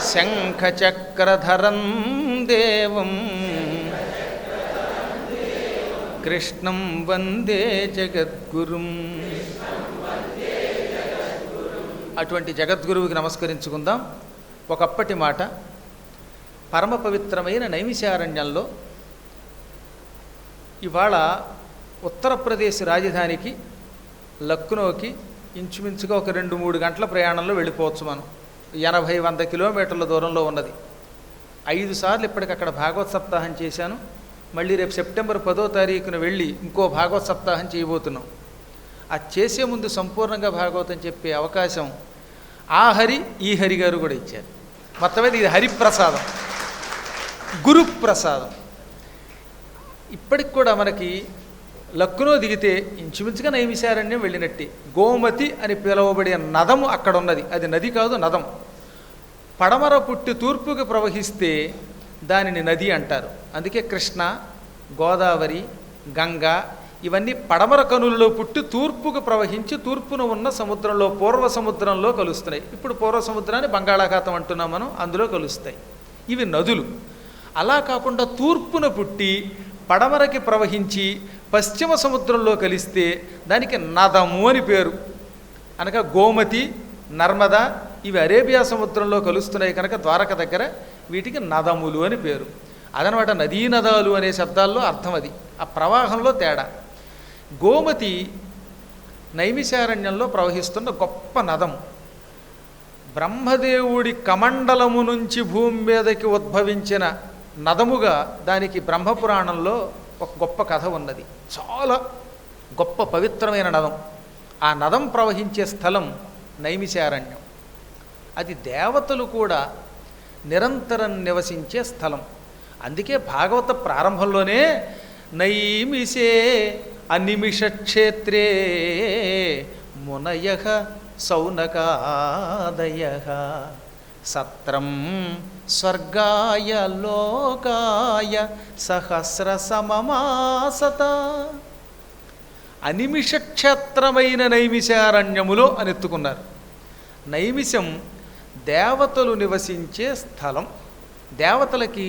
శంఖచక్రధరం దేవం కృష్ణం వందే జగద్గురుం. అటువంటి జగద్గురువుకి నమస్కరించుకుందాం. ఒకప్పటి మాట, పరమ పవిత్రమైన నైమిషారణ్యంలో ఇవాళ ఉత్తరప్రదేశ్ రాజధానికి లక్నోకి ఇంచుమించుగా ఒక 2-3 గంటల ప్రయాణంలో వెళ్ళిపోవచ్చు. మనం 80-100 కిలోమీటర్ల దూరంలో ఉన్నది. 5 సార్లు ఇప్పటికక్కడ భాగవత్ సప్తాహం చేశాను. మళ్ళీ రేపు సెప్టెంబర్ 10వ తారీఖున వెళ్ళి ఇంకో భాగవత్ సప్తాహం చేయబోతున్నాం. అది చేసే ముందు సంపూర్ణంగా భాగవతం చెప్పే అవకాశం ఆ హరి ఈ హరి గారు కూడా ఇచ్చారు. మొత్తం మీద ఇది హరిప్రసాదం, గురుప్రసాదం. ఇప్పటికి కూడా మనకి లక్నో దిగితే ఇంచుమించుగా నైమిషారణ్యం వెళ్ళినట్టే. గోమతి అని పిలువబడే నదము అక్కడ ఉన్నది. అది నది కాదు, నదం. పడమర పుట్టి తూర్పుకి ప్రవహిస్తే దానిని నది అంటారు. అందుకే కృష్ణ, గోదావరి, గంగా ఇవన్నీ పడమర కనులలో పుట్టి తూర్పుకు ప్రవహించి తూర్పున ఉన్న సముద్రంలో, పూర్వ సముద్రంలో కలుస్తున్నాయి. ఇప్పుడు పూర్వ సముద్రాన్ని బంగాళాఖాతం అంటున్నాం మనం, అందులో కలుస్తాయి. ఇవి నదులు. అలా కాకుండా తూర్పున పుట్టి పడమరకి ప్రవహించి పశ్చిమ సముద్రంలో కలిస్తే దానికి నదము అని పేరు. అనగా గోమతి, నర్మదా ఇవి అరేబియా సముద్రంలో కలుస్తున్నాయి కనుక ద్వారక దగ్గర వీటికి నదములు అని పేరు. అదనమాట నదీ నదాలు అనే శబ్దాల్లో అర్థం అది, ఆ ప్రవాహంలో తేడా. గోమతి నైమిషారణ్యంలో ప్రవహిస్తున్న గొప్ప నదం. బ్రహ్మదేవుడి కమండలము నుంచి భూమి మీదకి ఉద్భవించిన నదముగా దానికి బ్రహ్మపురాణంలో ఒక గొప్ప కథ ఉన్నది. చాలా గొప్ప పవిత్రమైన నదం. ఆ నదం ప్రవహించే స్థలం నైమిషారణ్యం. అది దేవతలు కూడా నిరంతరం నివసించే స్థలం. అందుకే భాగవత ప్రారంభంలోనే నైమిషే అనిమిషక్షేత్రే మునయ సౌనకాదయ సత్రం స్వర్గాయ లోకాయ సహస్ర సమమాసత. అనిమిష క్షేత్రమైన నైమిషారణ్యములో అని ఎత్తుకున్నారు. నైమిషం దేవతలు నివసించే స్థలం. దేవతలకి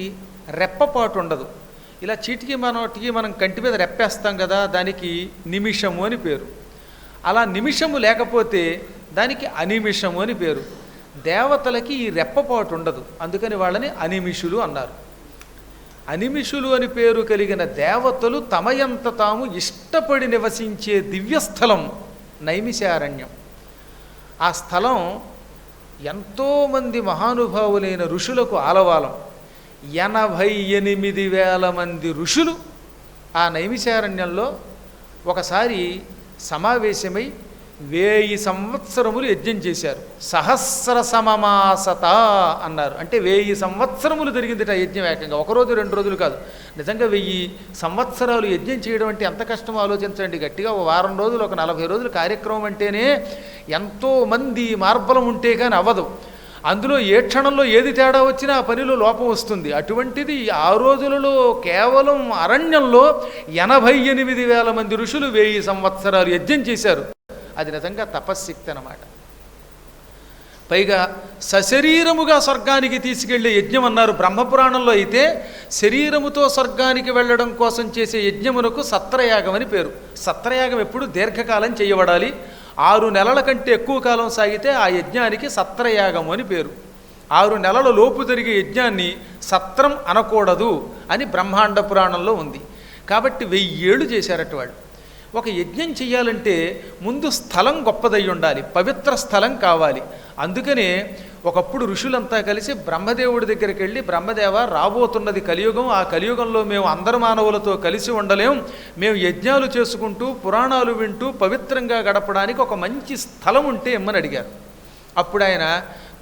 రెప్పపాటు ఉండదు. ఇలా చీటికి మనం కంటి మీద రెప్పేస్తాం కదా, దానికి నిమిషము అని పేరు. అలా నిమిషము లేకపోతే దానికి అనిమిషము అని పేరు. దేవతలకి ఈ రెప్పపాటు ఉండదు, అందుకని వాళ్ళని అనిమిషులు అన్నారు. అనిమిషులు అని పేరు కలిగిన దేవతలు తమయంత తాము ఇష్టపడి నివసించే దివ్యస్థలం నైమిషారణ్యం. ఆ స్థలం ఎంతోమంది మహానుభావులైన ఋషులకు ఆలవాలం. 88,000 మంది ఋషులు ఆ నైమిషారణ్యంలో ఒకసారి సమావేశమై 1000 సంవత్సరములు యజ్ఞం చేశారు. సహస్ర సమమాసత అన్నారు. అంటే 1000 సంవత్సరములు జరిగిందిట యజ్ఞం. ఏకంగా ఒకరోజు 2 రోజులు కాదు, నిజంగా 1000 సంవత్సరాలు యజ్ఞం చేయడం అంటే ఎంత కష్టమో ఆలోచించండి. గట్టిగా ఒక వారం రోజులు, ఒక 40 రోజుల కార్యక్రమం అంటేనే ఎంతోమంది మార్బలం ఉంటే కానీ అవ్వదు. అందులో ఏ క్షణంలో ఏది తేడా వచ్చినా ఆ పనిలో లోపం వస్తుంది. అటువంటిది ఆ రోజులలో కేవలం అరణ్యంలో 88,000 మంది ఋషులు 1000 సంవత్సరాలు యజ్ఞం చేశారు. అది నిజంగా తపశ్శక్తి అన్నమాట. పైగా సశరీరముగా స్వర్గానికి తీసుకెళ్లే యజ్ఞం అన్నారు. బ్రహ్మపురాణంలో అయితే శరీరముతో స్వర్గానికి వెళ్ళడం కోసం చేసే యజ్ఞమునకు సత్రయాగం అని పేరు. సత్రయాగం ఎప్పుడు దీర్ఘకాలం చేయబడాలి. 6 నెలల కంటే ఎక్కువ కాలం సాగితే ఆ యజ్ఞానికి సత్రయాగం అని పేరు. 6 నెలల లోపు జరిగే యజ్ఞాన్ని సత్రం అనకూడదు అని బ్రహ్మాండ పురాణంలో ఉంది. కాబట్టి 1000 ఏళ్ళు చేశారట వాళ్ళు. ఒక యజ్ఞం చెయ్యాలంటే ముందు స్థలం గొప్పదై ఉండాలి, పవిత్ర స్థలం కావాలి. అందుకనే ఒకప్పుడు ఋషులంతా కలిసి బ్రహ్మదేవుడి దగ్గరికి వెళ్ళి, బ్రహ్మదేవ, రాబోతున్నది కలియుగం, ఆ కలియుగంలో మేము అందరు మానవులతో కలిసి ఉండలేం, మేము యజ్ఞాలు చేసుకుంటూ పురాణాలు వింటూ పవిత్రంగా గడపడానికి ఒక మంచి స్థలం ఉంటే ఇమ్మని అడిగారు. అప్పుడు ఆయన,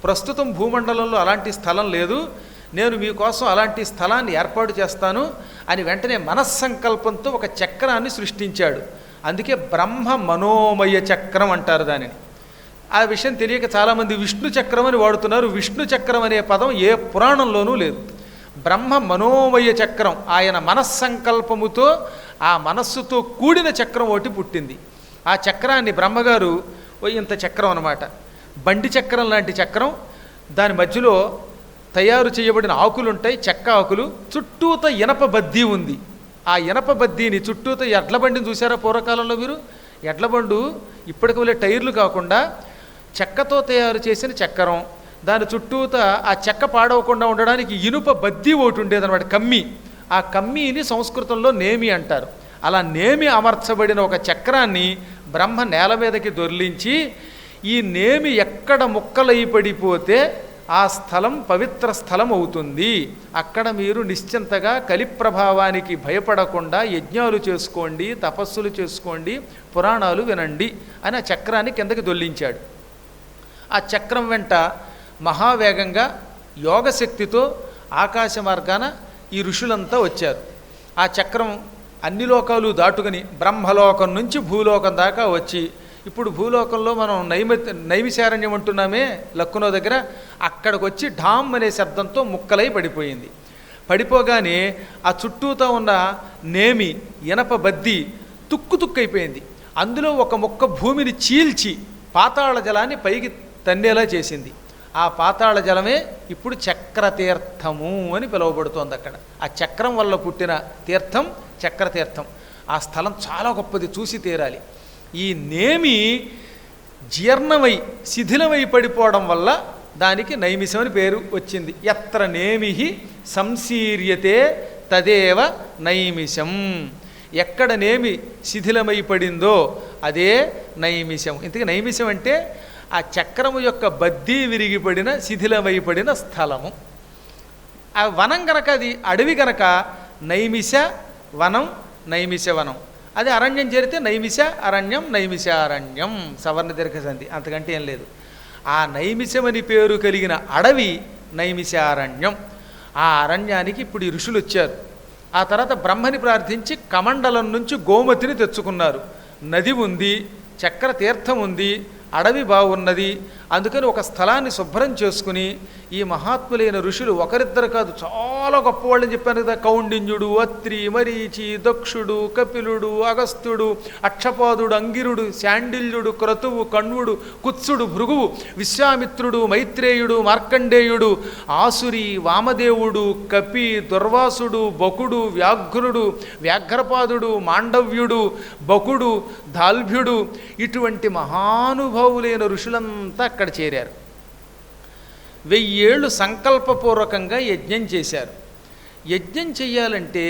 ప్రస్తుతం భూమండలంలో అలాంటి స్థలం లేదు, నేను మీకోసం అలాంటి స్థలాన్ని ఏర్పాటు చేస్తాను అని వెంటనే మనస్సంకల్పంతో ఒక చక్రాన్ని సృష్టించాడు. అందుకే బ్రహ్మ మనోమయ చక్రం అంటారు దానిని. ఆ విషయం తెలియక చాలామంది విష్ణు చక్రం అని వాడుతున్నారు. విష్ణు చక్రం అనే పదం ఏ పురాణంలోనూ లేదు. బ్రహ్మ మనోమయ చక్రం, ఆయన మనస్సంకల్పముతో ఆ మనస్సుతో కూడిన చక్రం ఒకటి పుట్టింది. ఆ చక్రాన్ని బ్రహ్మగారు ఇంత చక్రం అన్నమాట, బండి చక్రం లాంటి చక్రం, దాని మధ్యలో తయారు చేయబడిన ఆకులు ఉంటాయి, చెక్క ఆకులు, చుట్టూత ఇనప బద్దీ ఉంది. ఆ ఇనప బద్దీని చుట్టూత ఎడ్ల బండిని చూసారా పూర్వకాలంలో మీరు? ఎడ్ల బండు ఇప్పటికి వెళ్ళే టైర్లు కాకుండా చెక్కతో తయారు చేసిన చక్రం, దాని చుట్టూత ఆ చెక్క పాడవకుండా ఉండడానికి ఇనుప బద్దీ ఒకటి ఉండేదన్నమాట, కమ్మి. ఆ కమ్మీని సంస్కృతంలో నేమి అంటారు. అలా నేమి అమర్చబడిన ఒక చక్రాన్ని బ్రహ్మ నేల మీదకి దొర్లించి, ఈ నేమి ఎక్కడ ముక్కలై పడిపోతే ఆ స్థలం పవిత్ర స్థలం అవుతుంది, అక్కడ మీరు నిశ్చింతగా కలిప్రభావానికి భయపడకుండా యజ్ఞాలు చేసుకోండి, తపస్సులు చేసుకోండి, పురాణాలు వినండి అని ఆ చక్రాన్ని కిందకి దొల్లించాడు. ఆ చక్రం వెంట మహావేగంగా యోగశక్తితో ఆకాశ మార్గాన ఈ ఋషులంతా వచ్చారు. ఆ చక్రం అన్ని లోకాలు దాటుకుని బ్రహ్మలోకం నుంచి భూలోకం దాకా వచ్చి, ఇప్పుడు భూలోకంలో మనం నైమిషారణ్యం అంటున్నామే లక్కునో దగ్గర, అక్కడికి వచ్చి ఢామ్ అనే శబ్దంతో ముక్కలై పడిపోయింది. పడిపోగానే ఆ చుట్టూతో ఉన్న నేమి ఇనప బద్ది తుక్కుతుక్కైపోయింది. అందులో ఒక ముక్క భూమిని చీల్చి పాతాళ జలాన్ని పైకి తన్నేలా చేసింది. ఆ పాతాళ జలమే ఇప్పుడు చక్రతీర్థము అని పిలువబడుతోంది. అక్కడ ఆ చక్రం వల్ల పుట్టిన తీర్థం చక్రతీర్థం. ఆ స్థలం చాలా గొప్పది, చూసి తీరాలి. ఈ నేమి జీర్ణమై శిథిలమై పడిపోవడం వల్ల దానికి నైమిషం అని పేరు వచ్చింది. ఎత్ర నేమిహి సంశీర్యతే తదేవ నైమిషం. ఎక్కడ నేమి శిథిలమై పడిందో అదే నైమిషం. ఇంతకీ నైమిషం అంటే ఆ చక్రము యొక్క బద్దీ విరిగిపడిన శిథిలమైపడిన స్థలము. ఆ వనం గనక, అది అడవి గనక నైమిష వనం, నైమిష వనం. అది అరణ్యం చేరితే నైమిష అరణ్యం, నైమిషారణ్యం, సవర్ణ దీర్ఘసంధి, అంతకంటే ఏం లేదు. ఆ నైమిషమని పేరు కలిగిన అడవి నైమిషారణ్యం. ఆ అరణ్యానికి ఇప్పుడు ఈ ఋషులు వచ్చారు. ఆ తర్వాత బ్రహ్మని ప్రార్థించి కమండలం నుంచి గోమతిని తెచ్చుకున్నారు. నది ఉంది, చక్ర తీర్థం ఉంది, అడవి బాగున్నది, అందుకని ఒక స్థలాన్ని శుభ్రం చేసుకుని ఈ మహాత్ములైన ఋషులు ఒకరిద్దరు కాదు, చాలా గొప్పవాళ్ళని చెప్పాను కదా. కౌండిన్యుడు, అత్రి, మరీచి, దక్షుడు, కపిలుడు, అగస్త్యుడు, అక్షపాదుడు, అంగిరుడు, శాండిల్యుడు, క్రతువు, కణ్వుడు, కుత్సుడు, భృగువు, విశ్వామిత్రుడు, మైత్రేయుడు, మార్కండేయుడు, ఆసురి, వామదేవుడు, కపి, దుర్వాసుడు, బకుడు, వ్యాఘ్రుడు, వ్యాఘ్రపాదుడు, మాండవ్యుడు, బకుడు, దాల్భ్యుడు, ఇటువంటి మహానుభావులైన ఋషులంతా అక్కడ చేరారు. 1000 ఏళ్ళు సంకల్పపూర్వకంగా యజ్ఞం చేశారు. యజ్ఞం చెయ్యాలంటే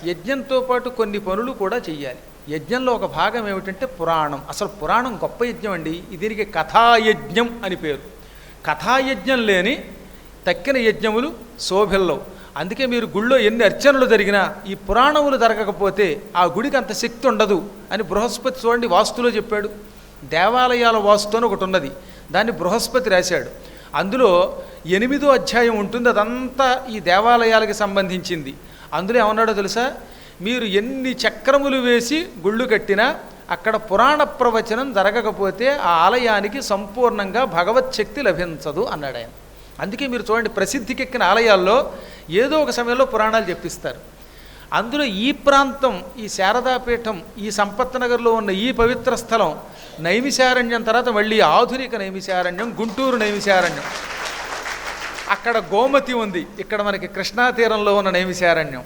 యజ్ఞంతో పాటు కొన్ని పనులు కూడా చెయ్యాలి. యజ్ఞంలో ఒక భాగం ఏమిటంటే పురాణం. అసలు పురాణం గొప్ప యజ్ఞం అండి. దీనికి కథాయజ్ఞం అని పేరు. కథాయజ్ఞం లేని తక్కిన యజ్ఞములు శోభిల్లవు. అందుకే మీరు గుళ్ళో ఎన్ని అర్చనలు జరిగినా ఈ పురాణములు జరగకపోతే ఆ గుడికి అంత శక్తి ఉండదు అని బృహస్పతి చూడండి వాస్తులో చెప్పాడు. దేవాలయాల వాస్తు అని ఒకటి ఉన్నది, దాన్ని బృహస్పతి రాశాడు. అందులో 8వ అధ్యాయం ఉంటుంది, అదంతా ఈ దేవాలయాలకి సంబంధించింది. అందులో ఏమన్నాడో తెలుసా, మీరు ఎన్ని చక్రములు వేసి గుళ్ళు కట్టినా అక్కడ పురాణ ప్రవచనం జరగకపోతే ఆ ఆలయానికి సంపూర్ణంగా భగవత్ శక్తి లభించదు అన్నాడు ఆయన. అందుకే మీరు చూడండి, ప్రసిద్ధికెక్కిన ఆలయాల్లో ఏదో ఒక సమయంలో పురాణాలు చెప్పిస్తారు. అందులో ఈ ప్రాంతం, ఈ శారదాపీఠం, ఈ సంపత్నగర్లో ఉన్న ఈ పవిత్ర స్థలం నైమిషారణ్యం తర్వాత మళ్ళీ ఆధునిక నైమిషారణ్యం, గుంటూరు నైమిషారణ్యం. అక్కడ గోమతి ఉంది, ఇక్కడ మనకి కృష్ణా తీరంలో ఉన్న నైమిషారణ్యం.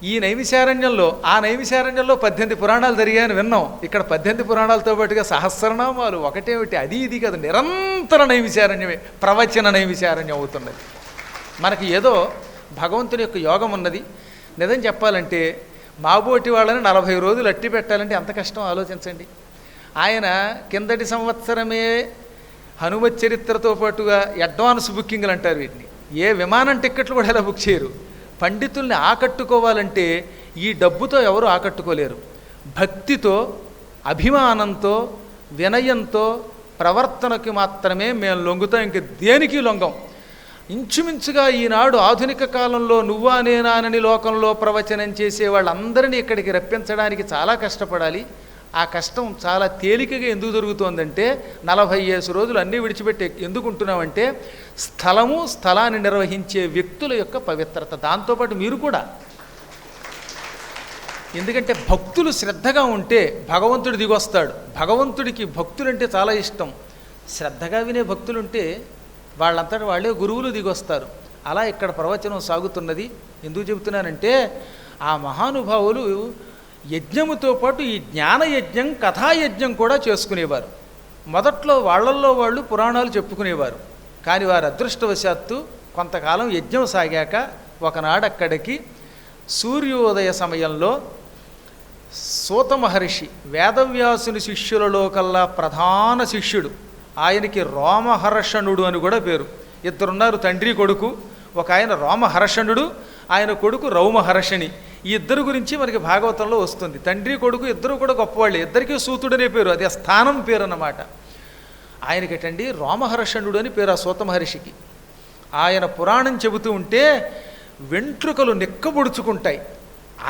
ఈ నైమిషారణ్యంలో, ఆ నైమిషారణ్యంలో 18 పురాణాలు జరిగాయని విన్నాం. ఇక్కడ 18 పురాణాలతో పాటుగా సహస్రనామాలు, ఒకటేమిటి అది ఇది కదా, నిరంతర నైమిషారణ్యమే, ప్రవచన నైమిషారణ్యం అవుతున్నది. మనకి ఏదో భగవంతుని యొక్క యోగం ఉన్నది. నిజం చెప్పాలంటే మాబోటి వాళ్ళని 40 రోజులు అట్టి పెట్టాలంటే ఎంత కష్టం ఆలోచించండి. ఆయన కిందటి సంవత్సరమే హనుమత్ చరిత్రతో పాటుగా అడ్వాన్స్ బుకింగ్లు అంటారు వీటిని. ఏ విమానం టిక్కెట్లు కూడా ఇలా బుక్ చేయరు. పండితుల్ని ఆకట్టుకోవాలంటే ఈ డబ్బుతో ఎవరు ఆకట్టుకోలేరు. భక్తితో, అభిమానంతో, వినయంతో, ప్రవర్తనకి మాత్రమే మేము లొంగుతాం, ఇంక దేనికి లొంగం. ఇంచుమించుగా ఈనాడు ఆధునిక కాలంలో నువ్వా నేనానని లోకంలో ప్రవచనం చేసే వాళ్ళందరినీ ఇక్కడికి రప్పించడానికి చాలా కష్టపడాలి. ఆ కష్టం చాలా తేలికగా ఎందుకు జరుగుతోందంటే 40 రోజులు అన్నీ విడిచిపెట్టి ఎందుకు ఉంటున్నామంటే స్థలము, స్థలాన్ని నిర్వహించే వ్యక్తుల యొక్క పవిత్రత, దాంతోపాటు మీరు కూడా. ఎందుకంటే భక్తులు శ్రద్ధగా ఉంటే భగవంతుడు దిగొస్తాడు. భగవంతుడికి భక్తులంటే చాలా ఇష్టం. శ్రద్ధగా వినే భక్తులుంటే వాళ్ళంతటా వాళ్ళే గురువులు దిగొస్తారు. అలా ఇక్కడ ప్రవచనం సాగుతున్నది. ఎందుకు చెబుతున్నానంటే ఆ మహానుభావులు యజ్ఞముతో పాటు ఈ జ్ఞానయజ్ఞం, కథాయజ్ఞం కూడా చేసుకునేవారు. మొదట్లో వాళ్ళల్లో వాళ్ళు పురాణాలు చెప్పుకునేవారు. కానీ వారు అదృష్టవశాత్తు కొంతకాలం యజ్ఞం సాగాక ఒకనాడు అక్కడికి సూర్యోదయ సమయంలో సూత మహర్షి, వేదవ్యాసుని శిష్యులలో కల్లా ప్రధాన శిష్యుడు, ఆయనకి రోమహర్షణుడు అని కూడా పేరు. ఇద్దరున్నారు, తండ్రి కొడుకు. ఒక ఆయన రోమహర్షణుడు, ఆయన కొడుకు రౌమహర్షణి. ఈ ఇద్దరు గురించి మనకి భాగవతంలో వస్తుంది. తండ్రి కొడుకు ఇద్దరు కూడా గొప్పవాళ్ళే, ఇద్దరికీ సూతుడనే పేరు, అది ఆ స్థానం పేరు అన్నమాట. ఆయనకేటండి రోమహర్షణుడు అని పేరు ఆ సూత మహర్షికి. ఆయన పురాణం చెబుతూ ఉంటే వెంట్రుకలు నిక్కబొడుచుకుంటాయి,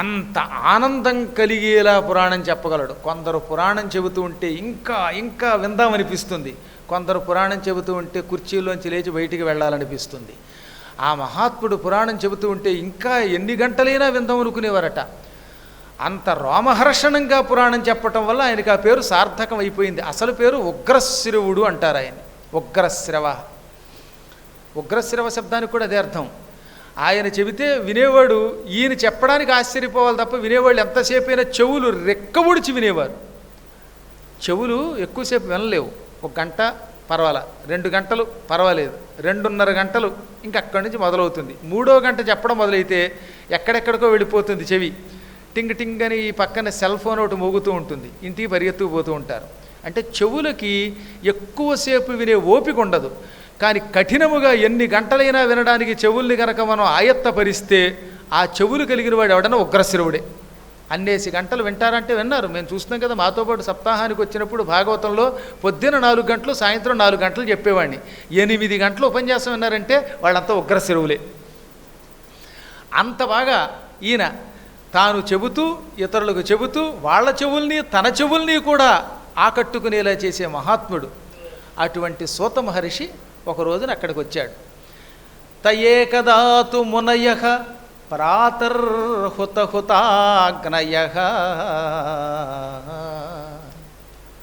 అంత ఆనందం కలిగేలా పురాణం చెప్పగలడు. కొందరు పురాణం చెబుతూ ఉంటే ఇంకా ఇంకా విందామనిపిస్తుంది, కొందరు పురాణం చెబుతూ ఉంటే కుర్చీలోంచి లేచి బయటికి వెళ్ళాలనిపిస్తుంది. ఆ మహాత్ముడు పురాణం చెబుతూ ఉంటే ఇంకా ఎన్ని గంటలైనా విందాం అనుకునేవారట. అంత రోమహర్షణంగా పురాణం చెప్పటం వల్ల ఆయనకి ఆ పేరు సార్థకం అయిపోయింది. అసలు పేరు ఉగ్రశ్రవుడు అంటారు ఆయన. ఉగ్రశ్రవ, ఉగ్రశ్రవ శబ్దానికి కూడా అదే అర్థం. ఆయన చెబితే వినేవాడు, ఈయన చెప్పడానికి ఆశ్చర్యపోవాలి తప్ప వినేవాళ్ళు ఎంతసేపు అయినా చెవులు రెక్కబుడిచి వినేవారు. చెవులు ఎక్కువసేపు వినలేవు. 1 గంట పర్వాలా, 2 గంటలు పర్వాలేదు, 2.5 గంటలు ఇంకా అక్కడి నుంచి మొదలవుతుంది. 3వ గంట చెప్పడం మొదలైతే ఎక్కడెక్కడికో వెళ్ళిపోతుంది చెవి. టింగ్ టింగ్ అని ఈ పక్కన సెల్ ఫోన్ ఒకటి మోగుతూ ఉంటుంది, ఇంటికి పరిగెత్తుకుపోతూ ఉంటారు. అంటే చెవులకి ఎక్కువసేపు వినే ఓపిక ఉండదు. కానీ కఠినముగా ఎన్ని గంటలైనా వినడానికి చెవుల్ని కనుక మనం ఆయత్తపరిస్తే ఆ చెవులు కలిగిన వాడు ఎవడన్నా ఉగ్రశ్రవుడే. అన్నేసి గంటలు వింటారంటే విన్నారు, మేము చూస్తున్నాం కదా. మాతో పాటు సప్తాహానికి వచ్చినప్పుడు భాగవతంలో పొద్దున 4 గంటలు, సాయంత్రం 4 గంటలు చెప్పేవాడిని. 8 గంటలు ఉపన్యాసం విన్నారంటే వాళ్ళంతా ఉగ్రశ్రవులే. అంత బాగా ఈయన తాను చెబుతూ ఇతరులకు చెబుతూ వాళ్ళ చెవుల్ని తన చెవుల్ని కూడా ఆకట్టుకునేలా చేసే మహాత్ముడు. అటువంటి సూత మహర్షి ఒక రోజున అక్కడికి వచ్చాడు. తయేకదాతు మునయః ప్రాతర్హుతహుతాగ్నయః.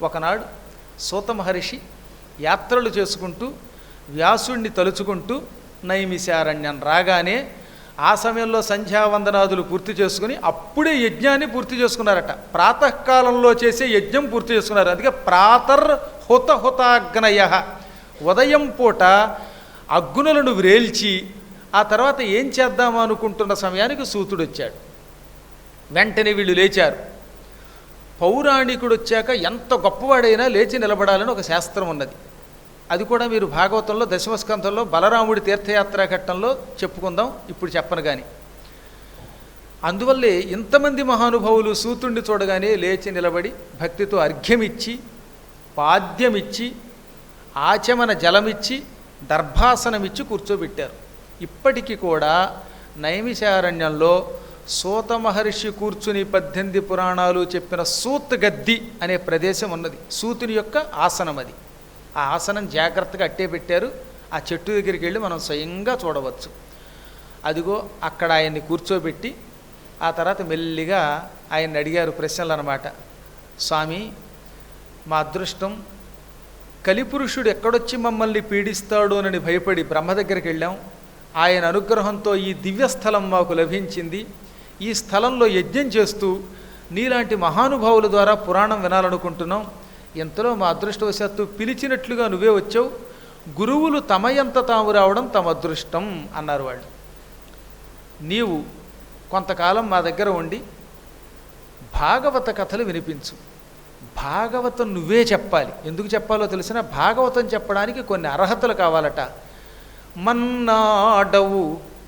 ఒకనాడు సూత మహర్షి యాత్రలు చేసుకుంటూ వ్యాసుణ్ణి తలుచుకుంటూ నైమిషారణ్యం రాగానే ఆ సమయంలో సంధ్యావందనాదులు పూర్తి చేసుకుని అప్పుడే యజ్ఞాన్ని పూర్తి చేసుకున్నారట. ప్రాతకాలంలో చేసే యజ్ఞం పూర్తి చేసుకున్నారు. అందుకే ప్రాతర్హుతహుతాగ్నయ. ఉదయం పూట అగ్నులను వ్రేల్చి ఆ తర్వాత ఏం చేద్దామా అనుకుంటున్న సమయానికి సూతుడు వచ్చాడు. వెంటనే వీళ్ళు లేచారు. పౌరాణికుడు వచ్చాక ఎంత గొప్పవాడైనా లేచి నిలబడాలని ఒక శాస్త్రం ఉన్నది. అది కూడా మీరు భాగవతంలో దశమస్కంధంలో బలరాముడి తీర్థయాత్రా ఘట్టంలో చెప్పుకుందాం, ఇప్పుడు చెప్పను కానీ. అందువల్లే ఇంతమంది మహానుభావులు సూతుడిని చూడగానే లేచి నిలబడి భక్తితో అర్ఘ్యమిచ్చి పాద్యమిచ్చి ఆచమన జలమిచ్చి దర్భాసనమిచ్చి కూర్చోబెట్టారు. ఇప్పటికీ కూడా నైమిషారణ్యంలో సూత మహర్షి కూర్చుని 18 పురాణాలు చెప్పిన సూత్ గద్ది అనే ప్రదేశం ఉన్నది. సూతుని యొక్క ఆసనం అది. ఆ ఆసనం జాగ్రత్తగా అట్టే పెట్టారు. ఆ చెట్టు దగ్గరికి వెళ్ళి మనం స్వయంగా చూడవచ్చు. అదిగో అక్కడ ఆయన్ని కూర్చోబెట్టి ఆ తర్వాత మెల్లిగా ఆయన్ని అడిగారు ప్రశ్నలు అన్నమాట. స్వామి, మా అదృష్టం కలిపురుషుడు ఎక్కడొచ్చి మమ్మల్ని పీడిస్తాడు అని భయపడి బ్రహ్మ దగ్గరికి వెళ్ళాం. ఆయన అనుగ్రహంతో ఈ దివ్యస్థలం మాకు లభించింది. ఈ స్థలంలో యజ్ఞం చేస్తూ నీలాంటి మహానుభావుల ద్వారా పురాణం వినాలనుకుంటున్నాం. ఎంతలో మా అదృష్టవశాత్తు పిలిచినట్లుగా నువ్వే వచ్చావు. గురువులు తమయంత తాము రావడం తమ అదృష్టం అన్నారు వాళ్ళు. నీవు కొంతకాలం మా దగ్గర ఉండి భాగవత కథలు వినిపించు. భాగవతం నువ్వే చెప్పాలి. ఎందుకు చెప్పాలో తెలిసిన, భాగవతం చెప్పడానికి కొన్ని అర్హతలు కావాలట. మన్నాడవు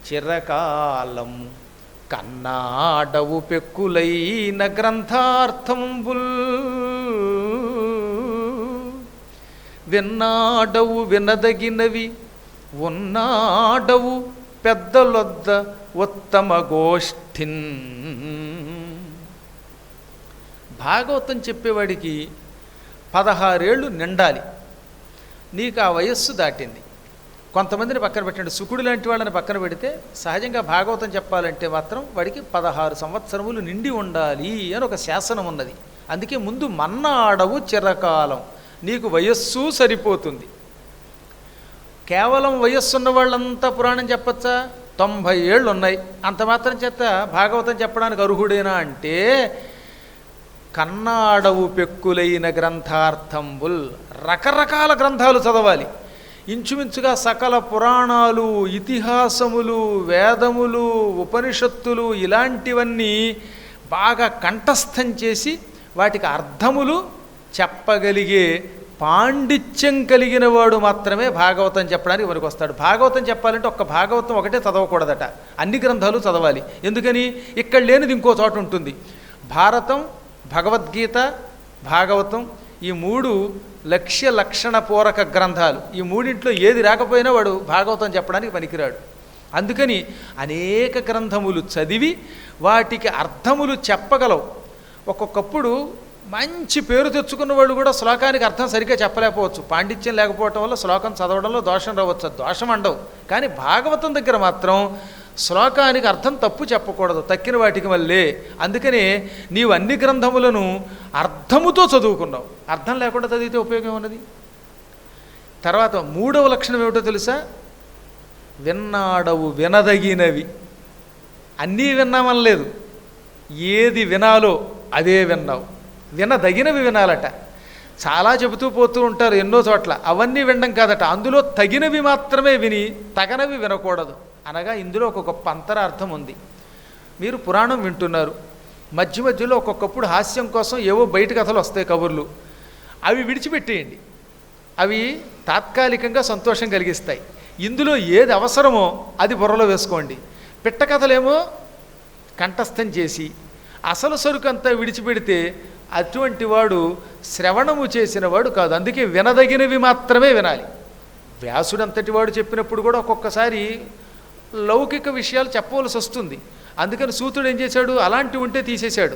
చిరకాలం కన్నాడవు పెక్కులైన గ్రంథార్థంబుల్ విన్నాడవు వినదగినవి ఉన్నాడవు పెద్దలొద్ద ఉత్తమ గోష్ఠిన్. భాగవతం చెప్పేవాడికి 16 ఏళ్ళు నిండాలి. నీకు ఆ వయస్సు దాటింది. కొంతమందిని పక్కన పెట్టండి, శుకుడు లాంటి వాళ్ళని పక్కన పెడితే సహజంగా భాగవతం చెప్పాలంటే మాత్రం వాడికి 16 సంవత్సరములు నిండి ఉండాలి అని ఒక శాసనం ఉన్నది. అందుకే ముందు మన్నాడవు చిరకాలం, నీకు వయస్సు సరిపోతుంది. కేవలం వయస్సున్న వాళ్ళంతా పురాణం చెప్పచ్చా? 90 ఏళ్ళు ఉన్నాయి. అంత మాత్రం చేత భాగవతం చెప్పడానికి అర్హుడేనా అంటే, కన్నాడవు పెక్కులైన గ్రంథార్థంబుల్, రకరకాల గ్రంథాలు చదవాలి. ఇంచుమించుగా సకల పురాణాలు, ఇతిహాసములు, వేదములు, ఉపనిషత్తులు ఇలాంటివన్నీ బాగా కంఠస్థం చేసి వాటికి అర్థములు చెప్పగలిగే పాండిత్యం కలిగిన వాడు మాత్రమే భాగవతం చెప్పడానికి మనకు వస్తాడు. భాగవతం చెప్పాలంటే ఒక్క భాగవతం ఒకటే చదవకూడదట, అన్ని గ్రంథాలు చదవాలి. ఎందుకని? ఇక్కడ లేనిది ఇంకో చోట ఉంటుంది. భారతం, భగవద్గీత, భాగవతం ఈ 3 లక్ష్య లక్షణ పూరక గ్రంథాలు. ఈ మూడింట్లో ఏది రాకపోయినా వాడు భాగవతం చెప్పడానికి పనికిరాడు. అందుకని అనేక గ్రంథములు చదివి వాటికి అర్థములు చెప్పగలవు. ఒక్కొక్కప్పుడు మంచి పేరు తెచ్చుకున్న వాళ్ళు కూడా శ్లోకానికి అర్థం సరిగ్గా చెప్పలేకపోవచ్చు. పాండిత్యం లేకపోవటం వల్ల శ్లోకం చదవడంలో దోషం రావచ్చు. దోషం అండవు. కానీ భాగవతం దగ్గర మాత్రం శ్లోకానికి అర్థం తప్పు చెప్పకూడదు, తక్కిన వాటికి వల్లే. అందుకనే నీవు అన్ని గ్రంథములను అర్థముతో చదువుకున్నావు. అర్థం లేకుండా చదివితే ఉపయోగం ఉన్నది. తర్వాత 3వ లక్షణం ఏమిటో తెలుసా? విన్నాడవు వినదగినవి. అన్నీ విన్నామని లేదు, ఏది వినాలో అదే విన్నావు. వినదగినవి వినాలట. చాలా చెబుతూ పోతూ ఉంటారు ఎన్నో చోట్ల, అవన్నీ వినడం కాదట. అందులో తగినవి మాత్రమే విని తగనవి వినకూడదు. అనగా ఇందులో ఒక గొప్ప అంతరార్థం ఉంది. మీరు పురాణం వింటున్నారు, మధ్య మధ్యలో ఒక్కొక్కప్పుడు హాస్యం కోసం ఏవో బయట కథలు వస్తాయి, కబుర్లు. అవి విడిచిపెట్టేయండి. అవి తాత్కాలికంగా సంతోషం కలిగిస్తాయి. ఇందులో ఏది అవసరమో అది బుర్రలో వేసుకోండి. పిట్ట కథలేమో కంఠస్థం చేసి అసలు సరుకంతా విడిచిపెడితే అటువంటి వాడు శ్రవణము చేసిన వాడు కాదు. అందుకే వినదగినవి మాత్రమే వినాలి. వ్యాసుడంతటి వాడు చెప్పినప్పుడు కూడా ఒక్కొక్కసారి లౌకిక విషయాలు చెప్పవలసి వస్తుంది. అందుకని సూతుడు ఏం చేశాడు? అలాంటివి ఉంటే తీసేశాడు.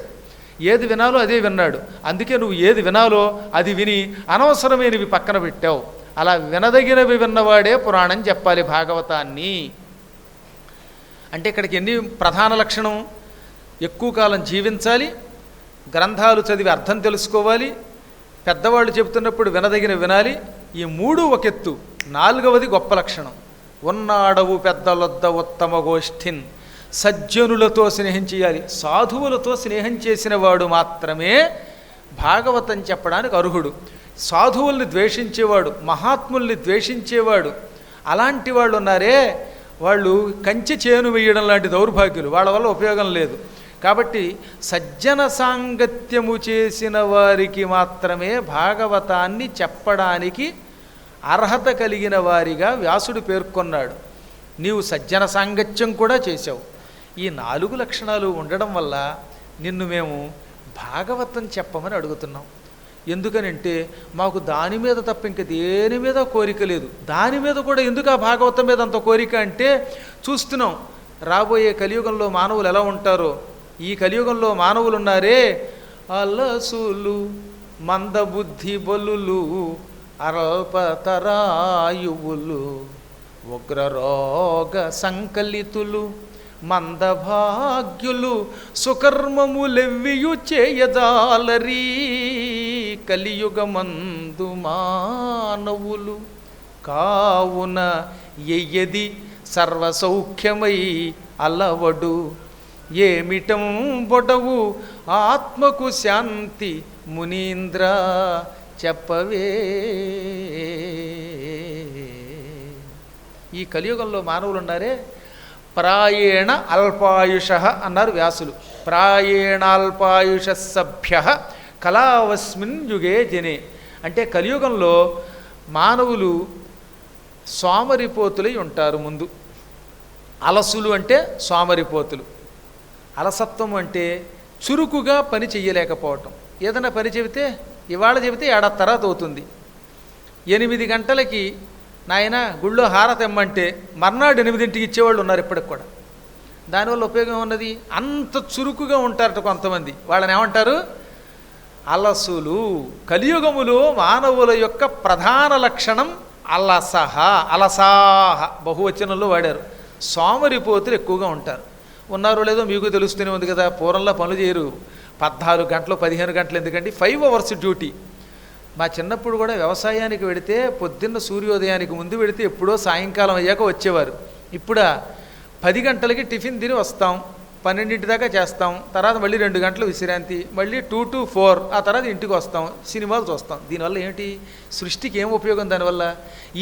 ఏది వినాలో అదే విన్నాడు. అందుకే నువ్వు ఏది వినాలో అది విని అనవసరమైనవి పక్కన పెట్టావు. అలా వినదగినవి విన్నవాడే పురాణం చెప్పాలి భాగవతాన్ని. అంటే ఇక్కడికి ఎన్ని ప్రధాన లక్షణం? ఎక్కువ కాలం జీవించాలి, గ్రంథాలు చదివి అర్థం తెలుసుకోవాలి, పెద్దవాళ్ళు చెబుతున్నప్పుడు వినదగిన వినాలి. ఈ మూడు ఒక ఎత్తు. నాలుగవది గొప్ప లక్షణం, ఉన్నాడవు పెద్దలొద్ద ఉత్తమ గోష్ఠిన్, సజ్జనులతో స్నేహం చేయాలి. సాధువులతో స్నేహం చేసిన వాడు మాత్రమే భాగవతం చెప్పడానికి అర్హుడు. సాధువుల్ని ద్వేషించేవాడు, మహాత్ముల్ని ద్వేషించేవాడు, అలాంటి వాళ్ళు ఉన్నారే, వాళ్ళు కంచె చేను వేయడం లాంటి దౌర్భాగ్యులు, వాళ్ళ వల్ల ఉపయోగం లేదు. కాబట్టి సజ్జన సాంగత్యము చేసిన వారికి మాత్రమే భాగవతాన్ని చెప్పడానికి అర్హత కలిగిన వారిగా వ్యాసుడు పేర్కొన్నాడు. నీవు సజ్జన సాంగత్యం కూడా చేశావు. ఈ 4 లక్షణాలు ఉండడం వల్ల నిన్ను మేము భాగవతం చెప్పమని అడుగుతున్నాం. ఎందుకనంటే మాకు దాని మీద తప్ప ఇంక దేని మీద కోరిక లేదు. దాని మీద కూడా ఎందుకు ఆ భాగవతం మీద అంత కోరిక అంటే, చూస్తున్నాం రాబోయే కలియుగంలో మానవులు ఎలా ఉంటారో. ఈ కలియుగంలో మానవులు ఉన్నారే, అలసులు మందబుద్ధి బలులు అల్పతరాయువులు ఉగ్రరోగ సంకలితులు మందభాగ్యులు సుకర్మములెవ్వియు చేయజాలరీ కలియుగమందు మానవులు కావున ఎయ్యది సర్వసౌఖ్యమై అలవడు ఏమిటం బొడవు ఆత్మకు శాంతి మునీంద్ర చెప్పవే. ఈ కలియుగంలో మానవులు ఉన్నారే, ప్రాయేణ అల్పాయుష అన్నారు వ్యాసులు. ప్రాయేణాల్పాయుష సభ్య కళావస్మిన్ యుగే జనే. అంటే కలియుగంలో మానవులు సోమరిపోతులై ఉంటారు. ముందు అలసులు అంటే సోమరిపోతులు, అలసత్వం అంటే చురుకుగా పని చెయ్యలేకపోవటం. ఏదైనా పని చెబితే ఇవాళ చెబితే ఏడాది తర్వాత అవుతుంది. 8 గంటలకి నాయన గుళ్ళో హారతెమ్మంటే మర్నాడు 8ంటికి ఇచ్చేవాళ్ళు ఉన్నారు ఇప్పటికి కూడా. దానివల్ల ఉపయోగం ఉన్నది, అంత చురుకుగా ఉంటారట కొంతమంది. వాళ్ళని ఏమంటారు? అలసులు. కలియుగములో మానవుల యొక్క ప్రధాన లక్షణం అలసహ. అలసాహ బహువచనంలో వాడారు. సోమరిపోతులు ఎక్కువగా ఉంటారు. ఉన్నారో లేదో మీకు తెలుస్తూనే ఉంది కదా. పూర్వంలో పనులు చేయరు. 14 గంటలు 15 గంటలు ఎందుకండి, 5 అవర్స్ డ్యూటీ. మా చిన్నప్పుడు కూడా వ్యవసాయానికి వెడితే పొద్దున్న సూర్యోదయానికి ముందు వెడితే ఎప్పుడో సాయంకాలం అయ్యాక వచ్చేవారు. ఇప్పుడు 10 గంటలకి టిఫిన్ తిని వస్తాం, 12 దాకా చేస్తాం, తర్వాత మళ్ళీ 2 గంటలు విశ్రాంతి, మళ్ళీ 2 to 4, ఆ తర్వాత ఇంటికి వస్తాం, సినిమాలు చూస్తాం. దీనివల్ల ఏమిటి? సృష్టికి ఏం ఉపయోగం దానివల్ల?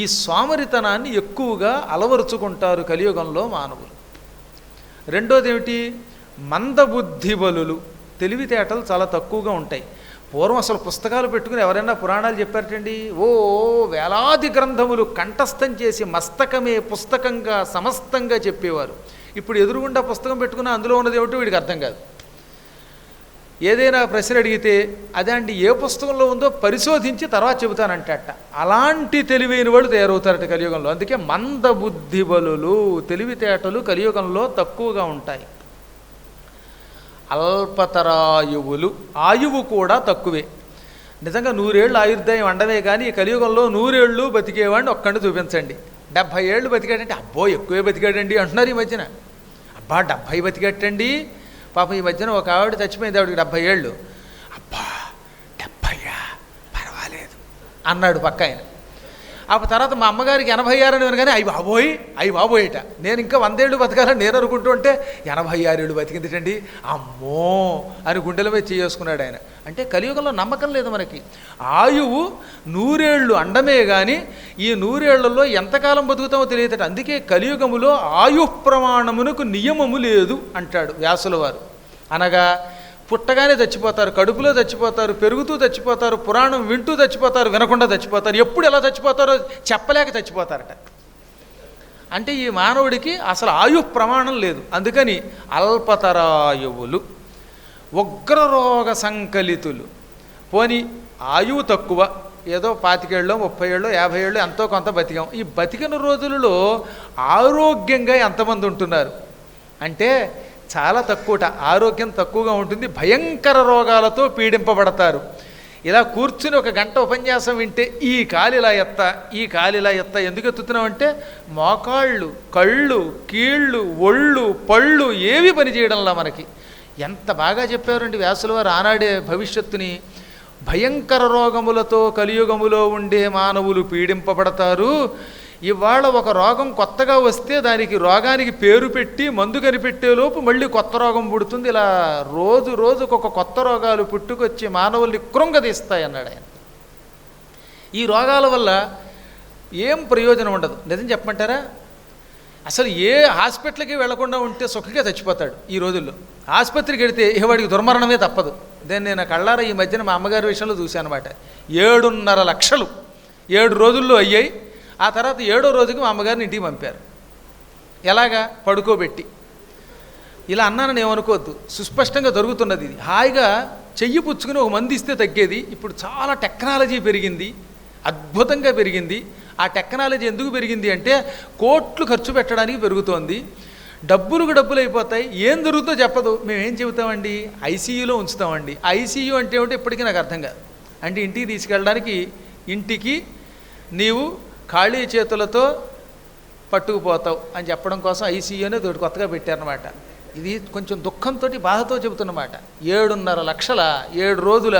ఈ సోమరితనాన్ని ఎక్కువగా అలవరుచుకుంటారు కలియుగంలో మానవులు. రెండోది ఏమిటి? మందబుద్ధి బలులు. తెలివితేటలు చాలా తక్కువగా ఉంటాయి. పూర్వం అసలు పుస్తకాలు పెట్టుకుని ఎవరైనా పురాణాలు చెప్పారటండి, వేలాది గ్రంథములు కంఠస్థం చేసి మస్తకమే పుస్తకంగా సమస్తంగా చెప్పేవారు. ఇప్పుడు ఎదురుగుండా పుస్తకం పెట్టుకున్న అందులో ఉన్నది ఏమిటో వీడికి అర్థం కాదు. ఏదైనా ప్రశ్న అడిగితే అదే అండి ఏ పుస్తకంలో ఉందో పరిశోధించి తర్వాత చెబుతానంటట. అలాంటి తెలివైన వాళ్ళు తయారవుతారట కలియుగంలో. అందుకే మందబుద్ధి బలులు, తెలివితేటలు కలియుగంలో తక్కువగా ఉంటాయి. అల్పతరాయువులు, ఆయువు కూడా తక్కువే. నిజంగా 100 ఏళ్ళు ఆయుర్దాయం అండమే కానీ ఈ కలియుగంలో 100 ఏళ్ళు బతికేవాడిని ఒక్కడిని చూపించండి. 70 ఏళ్ళు బతికాడంటే అబ్బో ఎక్కువే బతికాడండి అంటున్నారు ఈ మధ్యన. అబ్బా 70 బతికేటండి. పాపం ఈ మధ్యన ఒక ఆవిడ చచ్చిపోయింది, ఆవిడకి 70 ఏళ్ళు. అబ్బా 70 పర్వాలేదు అన్నాడు పక్క ఆయన. ఆ తర్వాత మా అమ్మగారికి 86 అని వినగానే అయ్యి బాబోయేట నేను ఇంకా 100 ఏళ్ళు బతకాలని నేను అనుకుంటూ ఉంటే 86 ఏళ్ళు బతికిందిటండి అమ్మో అని గుండెల మీద చేసుకున్నాడు ఆయన. అంటే కలియుగంలో నమ్మకం లేదు మనకి. ఆయువు 100 ఏళ్ళు అండమే కానీ ఈ 100 ఏళ్లలో ఎంతకాలం బతుకుతామో తెలియదట. అందుకే కలియుగములో ఆయు ప్రమాణమునకు నియమము లేదు అంటాడు వ్యాసుల వారు. అనగా పుట్టగానే చచ్చిపోతారు, కడుపులో చచ్చిపోతారు, పెరుగుతూ చచ్చిపోతారు, పురాణం వింటూ చచ్చిపోతారు, వినకుండా చచ్చిపోతారు, ఎప్పుడు ఎలా చచ్చిపోతారో చెప్పలేక చచ్చిపోతారట. అంటే ఈ మానవుడికి అసలు ఆయు ప్రమాణం లేదు. అందుకని అల్పతరాయువులు, ఉగ్రరోగ సంకలితులు. పోని ఆయువు తక్కువ, ఏదో 25 ఏళ్ళో 30 ఏళ్ళో 50 ఏళ్ళో ఎంతో కొంత బతికాం. ఈ బతికిన రోజులలో ఆరోగ్యంగా ఎంతమంది ఉంటున్నారు అంటే చాలా తక్కువట. ఆరోగ్యం తక్కువగా ఉంటుంది, భయంకర రోగాలతో పీడింపబడతారు. ఇలా కూర్చుని ఒక గంట ఉపన్యాసం వింటే ఈ కాలిలా ఎత్త ఈ కాలిలా ఎత్త ఎందుకు ఎత్తుతున్నామంటే మోకాళ్ళు కళ్ళు కీళ్ళు ఒళ్ళు పళ్ళు ఏవి పని చేయడంలా మనకి. ఎంత బాగా చెప్పారండి వ్యాసుల వారు ఆనాడే భవిష్యత్తుని. భయంకర రోగములతో కలియుగములో ఉండే మానవులు పీడింపబడతారు. ఇవాళ ఒక రోగం కొత్తగా వస్తే దానికి రోగానికి పేరు పెట్టి మందు కనిపెట్టేలోపు మళ్ళీ కొత్త రోగం పుడుతుంది. ఇలా రోజు రోజుకు ఒక కొత్త రోగాలు పుట్టుకొచ్చి మానవుల్ని కృంగదీస్తాయి అన్నాడు ఆయన. ఈ రోగాల వల్ల ఏం ప్రయోజనం ఉండదు. నిజం చెప్పమంటారా? అసలు ఏ హాస్పిటల్కి వెళ్లకుండా ఉంటే సుఖంగా చచ్చిపోతాడు ఈ రోజుల్లో. ఆసుపత్రికి వెడితే ఇక వాడికి దుర్మరణమే తప్పదు. నేను నేను కళ్ళారా ఈ మధ్యన మా అమ్మగారి విషయంలో చూశాను అనమాట. 7.5 లక్షలు 7 రోజుల్లో అయ్యాయి. ఆ తర్వాత 7వ రోజుకి మా అమ్మగారిని ఇంటికి పంపారు. ఎలాగా? పడుకోబెట్టి. ఇలా అన్నానని ఏమనుకోవద్దు, సుస్పష్టంగా జరుగుతున్నది ఇది. హాయిగా చెయ్యి పుచ్చుకుని ఒక మంది ఇస్తే తగ్గేది. ఇప్పుడు చాలా టెక్నాలజీ పెరిగింది, అద్భుతంగా పెరిగింది. ఆ టెక్నాలజీ ఎందుకు పెరిగింది అంటే కోట్లు ఖర్చు పెట్టడానికి పెరుగుతోంది. డబ్బులకు డబ్బులు అయిపోతాయి. ఏం జరుగుతుందో చెప్పదు. మేమేం చెబుతామండి, ఐసీయూలో ఉంచుతామండి. ఐసీయూ అంటే ఏమిటో ఇప్పటికీ నాకు అర్థం కాదు. అంటే ఇంటికి తీసుకెళ్ళడానికి ఇంటికి నీవు ఖాళీ చేతులతో పట్టుకుపోతావు అని చెప్పడం కోసం ఐసీయూ అనేది ఒకటి కొత్తగా పెట్టారనమాట. ఇది కొంచెం దుఃఖంతో బాధతో చెబుతున్నమాట. 7.5 లక్షల 7 రోజుల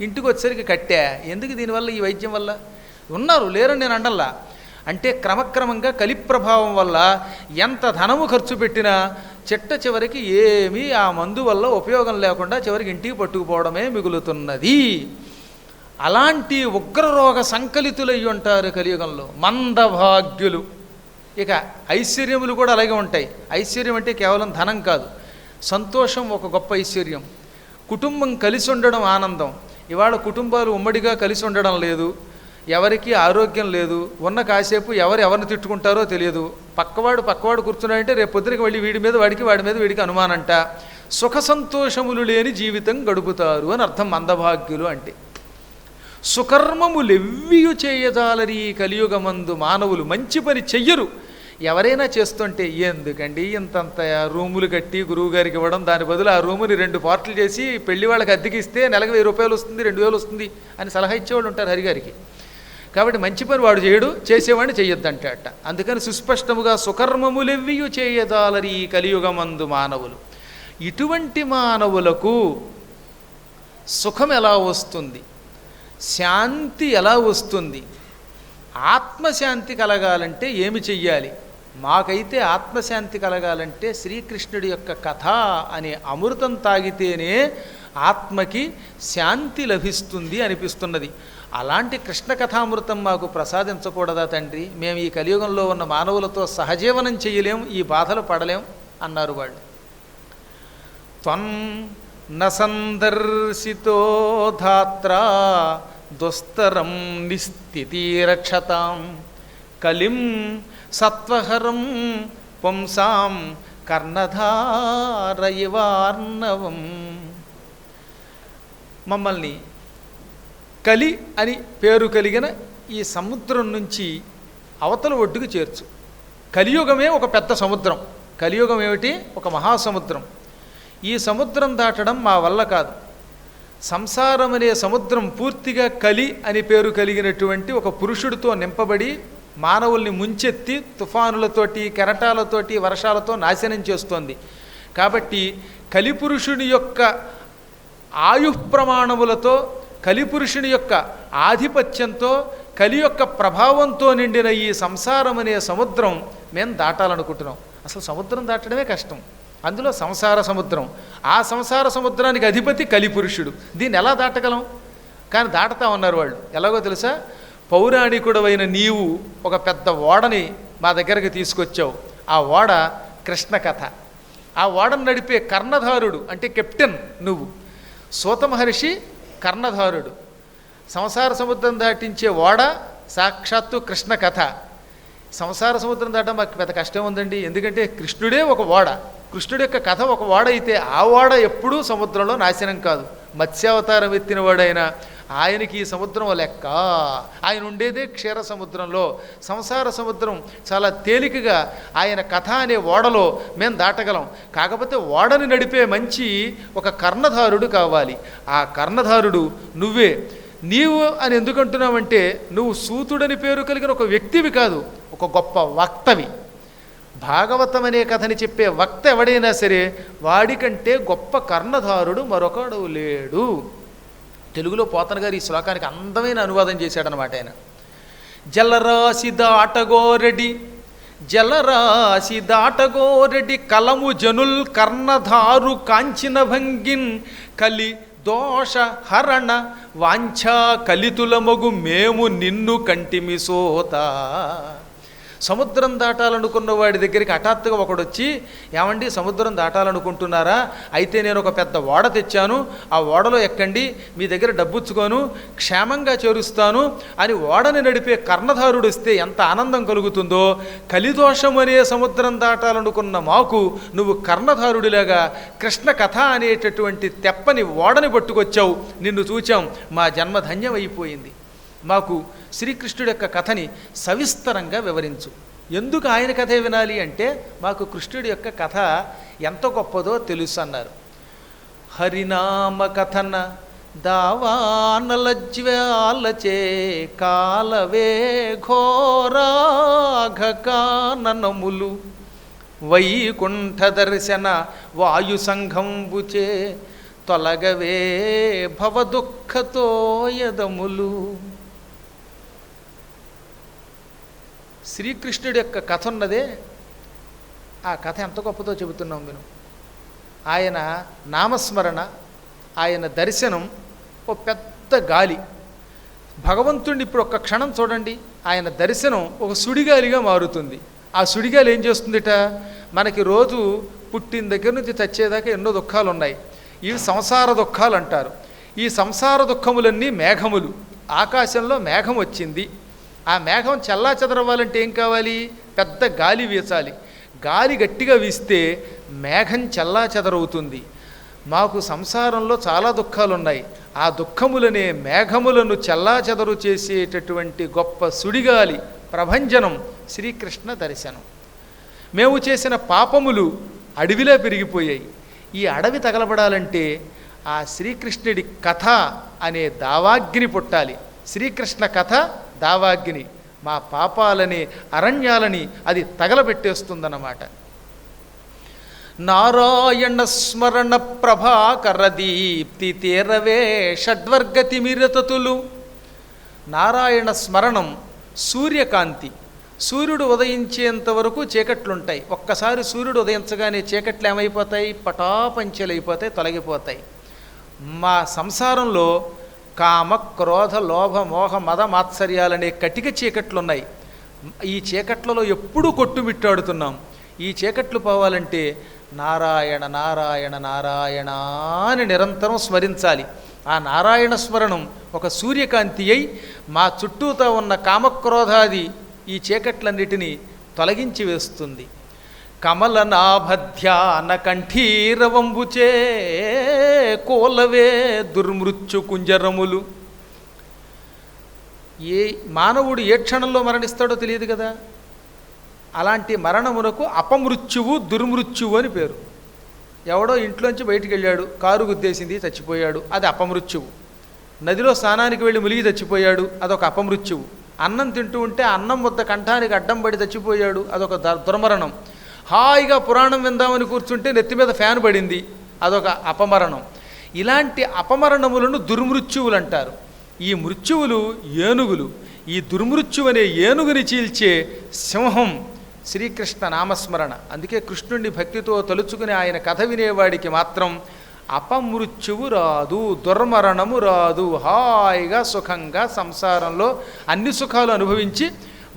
ఇంటికి వచ్చేసరికి కట్టా. ఎందుకు దీనివల్ల ఈ వైద్యం వల్ల? ఉన్నారు లేరని నేను అండల్లా. అంటే క్రమక్రమంగా కలి ప్రభావం వల్ల ఎంత ధనము ఖర్చు పెట్టినా చిట్ట చివరికి ఏమీ ఆ మందు వల్ల ఉపయోగం లేకుండా చివరికి ఇంటికి పట్టుకుపోవడమే మిగులుతున్నది. అలాంటి ఉగ్రరోగ సంకలితులయ్యి ఉంటారు కలియుగంలో మందభాగ్యులు. ఇక ఐశ్వర్యములు కూడా అలాగే ఉంటాయి. ఐశ్వర్యం అంటే కేవలం ధనం కాదు, సంతోషం ఒక గొప్ప ఐశ్వర్యం. కుటుంబం కలిసి ఉండడం ఆనందం. ఇవాళ కుటుంబాలు ఉమ్మడిగా కలిసి ఉండడం లేదు. ఎవరికి ఆరోగ్యం లేదు. ఉన్న కాసేపు ఎవరిని తిట్టుకుంటారో తెలియదు. పక్కవాడు కూర్చున్నాడంటే రేపు పొద్దునకి వెళ్ళి వీడి మీద వాడి మీద వీడికి అనుమానంట. సుఖ సంతోషములు లేని జీవితం గడుపుతారు అని అర్థం మందభాగ్యులు అంటే. సుకర్మములెవ్వియు చేయజాలరి కలియుగమందు మానవులు మంచి పని చెయ్యరు. ఎవరైనా చేస్తుంటే ఎందుకండి ఇంతంత రూములు కట్టి గురువుగారికి ఇవ్వడం, దాని బదులు ఆ రూముని 2 పార్ట్లు చేసి పెళ్లి వాళ్ళకి అద్దెకిస్తే నెలకు 1000 రూపాయలు వస్తుంది, 2000 వస్తుంది అని సలహా ఇచ్చేవాళ్ళు ఉంటారు హరిగారికి. కాబట్టి మంచి పని వాడు చేయడు, చేసేవాడిని చెయ్యొద్దంట. అందుకని సుస్పష్టముగా సుకర్మములెవ్వియు చేయజాలరి కలియుగమందు మానవులు. ఇటువంటి మానవులకు సుఖం ఎలా వస్తుంది, శాంతి ఎలా వస్తుంది, ఆత్మశాంతి కలగాలంటే ఏమి చెయ్యాలి? మాకైతే ఆత్మశాంతి కలగాలంటే శ్రీకృష్ణుడి యొక్క కథ అనే అమృతం తాగితేనే ఆత్మకి శాంతి లభిస్తుంది అనిపిస్తున్నది. అలాంటి కృష్ణ కథామృతం మాకు ప్రసాదించకూడదా తండ్రి? మేము ఈ కలియుగంలో ఉన్న మానవులతో సహజీవనం చేయలేం, ఈ బాధలు పడలేం అన్నారు వాళ్ళు. త్వం నసందర్శితో ధాత్రా దుస్తరం నిస్థితిరక్షతాం కలిం సత్వహరం పుంసాం కర్ణధారయివార్ణవం. మమ్మల్ని కలి అని పేరు కలిగిన ఈ సముద్రం నుంచి అవతల ఒడ్డుకు చేర్చు. కలియుగమే ఒక పెద్ద సముద్రం. కలియుగం ఏమిటి? ఒక మహాసముద్రం. ఈ సముద్రం దాటడం మా వల్ల కాదు. సంసారం అనే సముద్రం పూర్తిగా కలి అని పేరు కలిగినటువంటి ఒక పురుషుడితో నింపబడి మానవుల్ని ముంచెత్తి తుఫానులతోటి కెరటాలతోటి వర్షాలతో నాశనం చేస్తోంది. కాబట్టి కలిపురుషుని యొక్క ఆయుఃప్రమాణములతో, కలిపురుషుని యొక్క ఆధిపత్యంతో, కలి యొక్క ప్రభావంతో నిండిన ఈ సంసారం అనే సముద్రం మేము దాటాలనుకుంటున్నాం. అసలు సముద్రం దాటడమే కష్టం, అందులో సంసార సముద్రం. ఆ సంసార సముద్రానికి అధిపతి కలిపురుషుడు. దీన్ని ఎలా దాటగలం? కానీ దాటుతా ఉన్నారు వాళ్ళు. ఎలాగో తెలుసా? పౌరాణికుడవైన నీవు ఒక పెద్ద ఓడని మా దగ్గరకు తీసుకొచ్చావు. ఆ ఓడ కృష్ణ కథ. ఆ ఓడను నడిపే కర్ణధారుడు అంటే కెప్టెన్ నువ్వు. సూత మహర్షి కర్ణధారుడు. సంసార సముద్రం దాటించే ఓడ సాక్షాత్తు కృష్ణ కథ. సంసార సముద్రం దాటం మాకు పెద్ద కష్టం ఉందండి. ఎందుకంటే కృష్ణుడే ఒక ఓడ. కృష్ణుడి యొక్క కథ ఒక ఓడ అయితే ఆ ఓడ ఎప్పుడూ సముద్రంలో నాశనం కాదు. మత్స్యావతారం ఎత్తిన వాడైనా ఆయనకి ఈ సముద్రం లెక్క. ఆయన ఉండేదే క్షీర సముద్రంలో. సంసార సముద్రం చాలా తేలికగా ఆయన కథ అనే ఓడలో మేము దాటగలం. కాకపోతే ఓడని నడిపే మంచి ఒక కర్ణధారుడు కావాలి. ఆ కర్ణధారుడు నువ్వే. నీవు అని ఎందుకంటున్నావంటే నువ్వు సూతుడని పేరు కలిగిన ఒక వ్యక్తివి కాదు, ఒక గొప్ప వక్తవి. భాగవతం అనే కథని చెప్పే వక్త ఎవడైనా సరే వాడికంటే గొప్ప కర్ణధారుడు మరొకడు లేడు. తెలుగులో పోతన గారు ఈ శ్లోకానికి అందమైన అనువాదం చేశాడనమాట. ఆయన జలరాశి దాటగోరెడి జలరాశి దాటగోరెడి కలము జనుల్ కర్ణధారు కాంచిన భంగిన్ కలి దోష హరణ వాంఛా కలితుల మగు మేము నిన్ను కంటిమి సోత. సముద్రం దాటాలనుకున్న వాడి దగ్గరికి హఠాత్తుగా ఒకడు వచ్చి, ఏమండి సముద్రం దాటాలనుకుంటున్నారా? అయితే నేను ఒక పెద్ద ఓడ తెచ్చాను, ఆ ఓడలో ఎక్కండి, మీ దగ్గర డబ్బుచ్చుకోను, క్షేమంగా చేరుస్తాను అని ఓడని నడిపే కర్ణధారుడు వస్తే ఎంత ఆనందం కలుగుతుందో. కలిదోషం అనే సముద్రం దాటాలనుకున్న మాకు నువ్వు కర్ణధారుడిలాగా కృష్ణ కథ అనేటటువంటి తెప్పని ఓడని పట్టుకొచ్చావు. నిన్ను చూచాం, మా జన్మ ధన్యమైపోయింది. మాకు శ్రీకృష్ణుడి యొక్క కథని సవిస్తరంగా వివరించు. ఎందుకు ఆయన కథే వినాలి అంటే మాకు కృష్ణుడి యొక్క కథ ఎంత గొప్పదో తెలుసు అన్నారు. హరినామ కథన దావానలజ్వాలచే కాలవే ఘోరాఘకాననములు వైకుంఠ దర్శన వాయు సంఘంబుచే తొలగవే భవదుఃఖతో యదములు. శ్రీకృష్ణుడి యొక్క కథ ఉన్నదే, ఆ కథ ఎంత గొప్పదో చెబుతున్నాం విను. ఆయన నామస్మరణ, ఆయన దర్శనం ఓ పెద్ద గాలి. భగవంతుడిని ఇప్పుడు ఒక్క క్షణం చూడండి, ఆయన దర్శనం ఒక సుడిగాలిగా మారుతుంది. ఆ సుడిగాలి ఏం చేస్తుందిట? మనకి రోజు పుట్టిన దగ్గర నుంచి చచ్చేదాకా ఎన్నో దుఃఖాలు ఉన్నాయి. ఇవి సంసార దుఃఖాలు అంటారు. ఈ సంసార దుఃఖములన్నీ మేఘములు. ఆకాశంలో మేఘం వచ్చింది, ఆ మేఘం చల్లా చెదరవ్వాలంటే ఏం కావాలి? పెద్ద గాలి వీచాలి. గాలి గట్టిగా వీస్తే మేఘం చల్లా చెదరవుతుంది. మాకు సంసారంలో చాలా దుఃఖాలు ఉన్నాయి. ఆ దుఃఖములనే మేఘములను చల్లా చెదరు చేసేటటువంటి గొప్ప సుడిగాలి ప్రభంజనం శ్రీకృష్ణ దర్శనం. మేము చేసిన పాపములు అడవిలో పెరిగిపోయాయి. ఈ అడవి తగలబడాలంటే ఆ శ్రీకృష్ణుడి కథ అనే దావాగ్ని పుట్టాలి. శ్రీకృష్ణ కథ దావాగ్ని మా పాపాలని అరణ్యాలని అది తగలబెట్టేస్తుందన్నమాట. నారాయణ స్మరణ ప్రభాకర దీప్తి తీరవే షడ్వర్గతి మిరతతులు. నారాయణ స్మరణం సూర్యకాంతి. సూర్యుడు ఉదయించేంత వరకు చీకట్లుంటాయి. ఒక్కసారి సూర్యుడు ఉదయించగానే చీకట్లు ఏమైపోతాయి? పటాపంచలైపోతాయి, తొలగిపోతాయి. మా సంసారంలో కామ క్రోధ లోభ మోహ మద మాత్సర్యాలనే కటిక చీకట్లున్నాయి. ఈ చీకట్లలో ఎప్పుడూ కొట్టుమిట్టాడుతున్నాం. ఈ చీకట్లు పోవాలంటే నారాయణ నారాయణ నారాయణ అని నిరంతరం స్మరించాలి. ఆ నారాయణ స్మరణం ఒక సూర్యకాంతి అయి మా చుట్టూతో ఉన్న కామక్రోధాది ఈ చీకట్లన్నిటినీ తొలగించి వేస్తుంది. కమలనాభధ్యాన కంఠీరవంబుచే కోలవే దుర్మృత్యు కుంజరములు. ఏ మానవుడు ఏ క్షణంలో మరణిస్తాడో తెలియదు కదా. అలాంటి మరణమునకు అపమృత్యువు దుర్మృత్యువు అని పేరు. ఎవడో ఇంట్లోంచి బయటికి వెళ్ళాడు, కారు గుద్దేసింది, చచ్చిపోయాడు, అది అపమృత్యువు. నదిలో స్నానానికి వెళ్ళి ములిగి చచ్చిపోయాడు, అదొక అపమృత్యువు. అన్నం తింటూ ఉంటే అన్నం ముద్ద కంఠానికి అడ్డం పడి చచ్చిపోయాడు, అదొక దుర్మరణం. హాయిగా పురాణం విందామని కూర్చుంటే నెత్తి మీద ఫ్యాన్ పడింది, అదొక అపమరణం. ఇలాంటి అపమరణములను దుర్మృత్యువులు అంటారు. ఈ మృత్యువులు ఏనుగులు. ఈ దుర్మృత్యువు అనే ఏనుగుని చీల్చే సింహం శ్రీకృష్ణ నామస్మరణ. అందుకే కృష్ణుడిని భక్తితో తలుచుకుని ఆయన కథ వినేవాడికి మాత్రం అపమృత్యువు రాదు, దుర్మరణము రాదు. హాయిగా సుఖంగా సంసారంలో అన్ని సుఖాలు అనుభవించి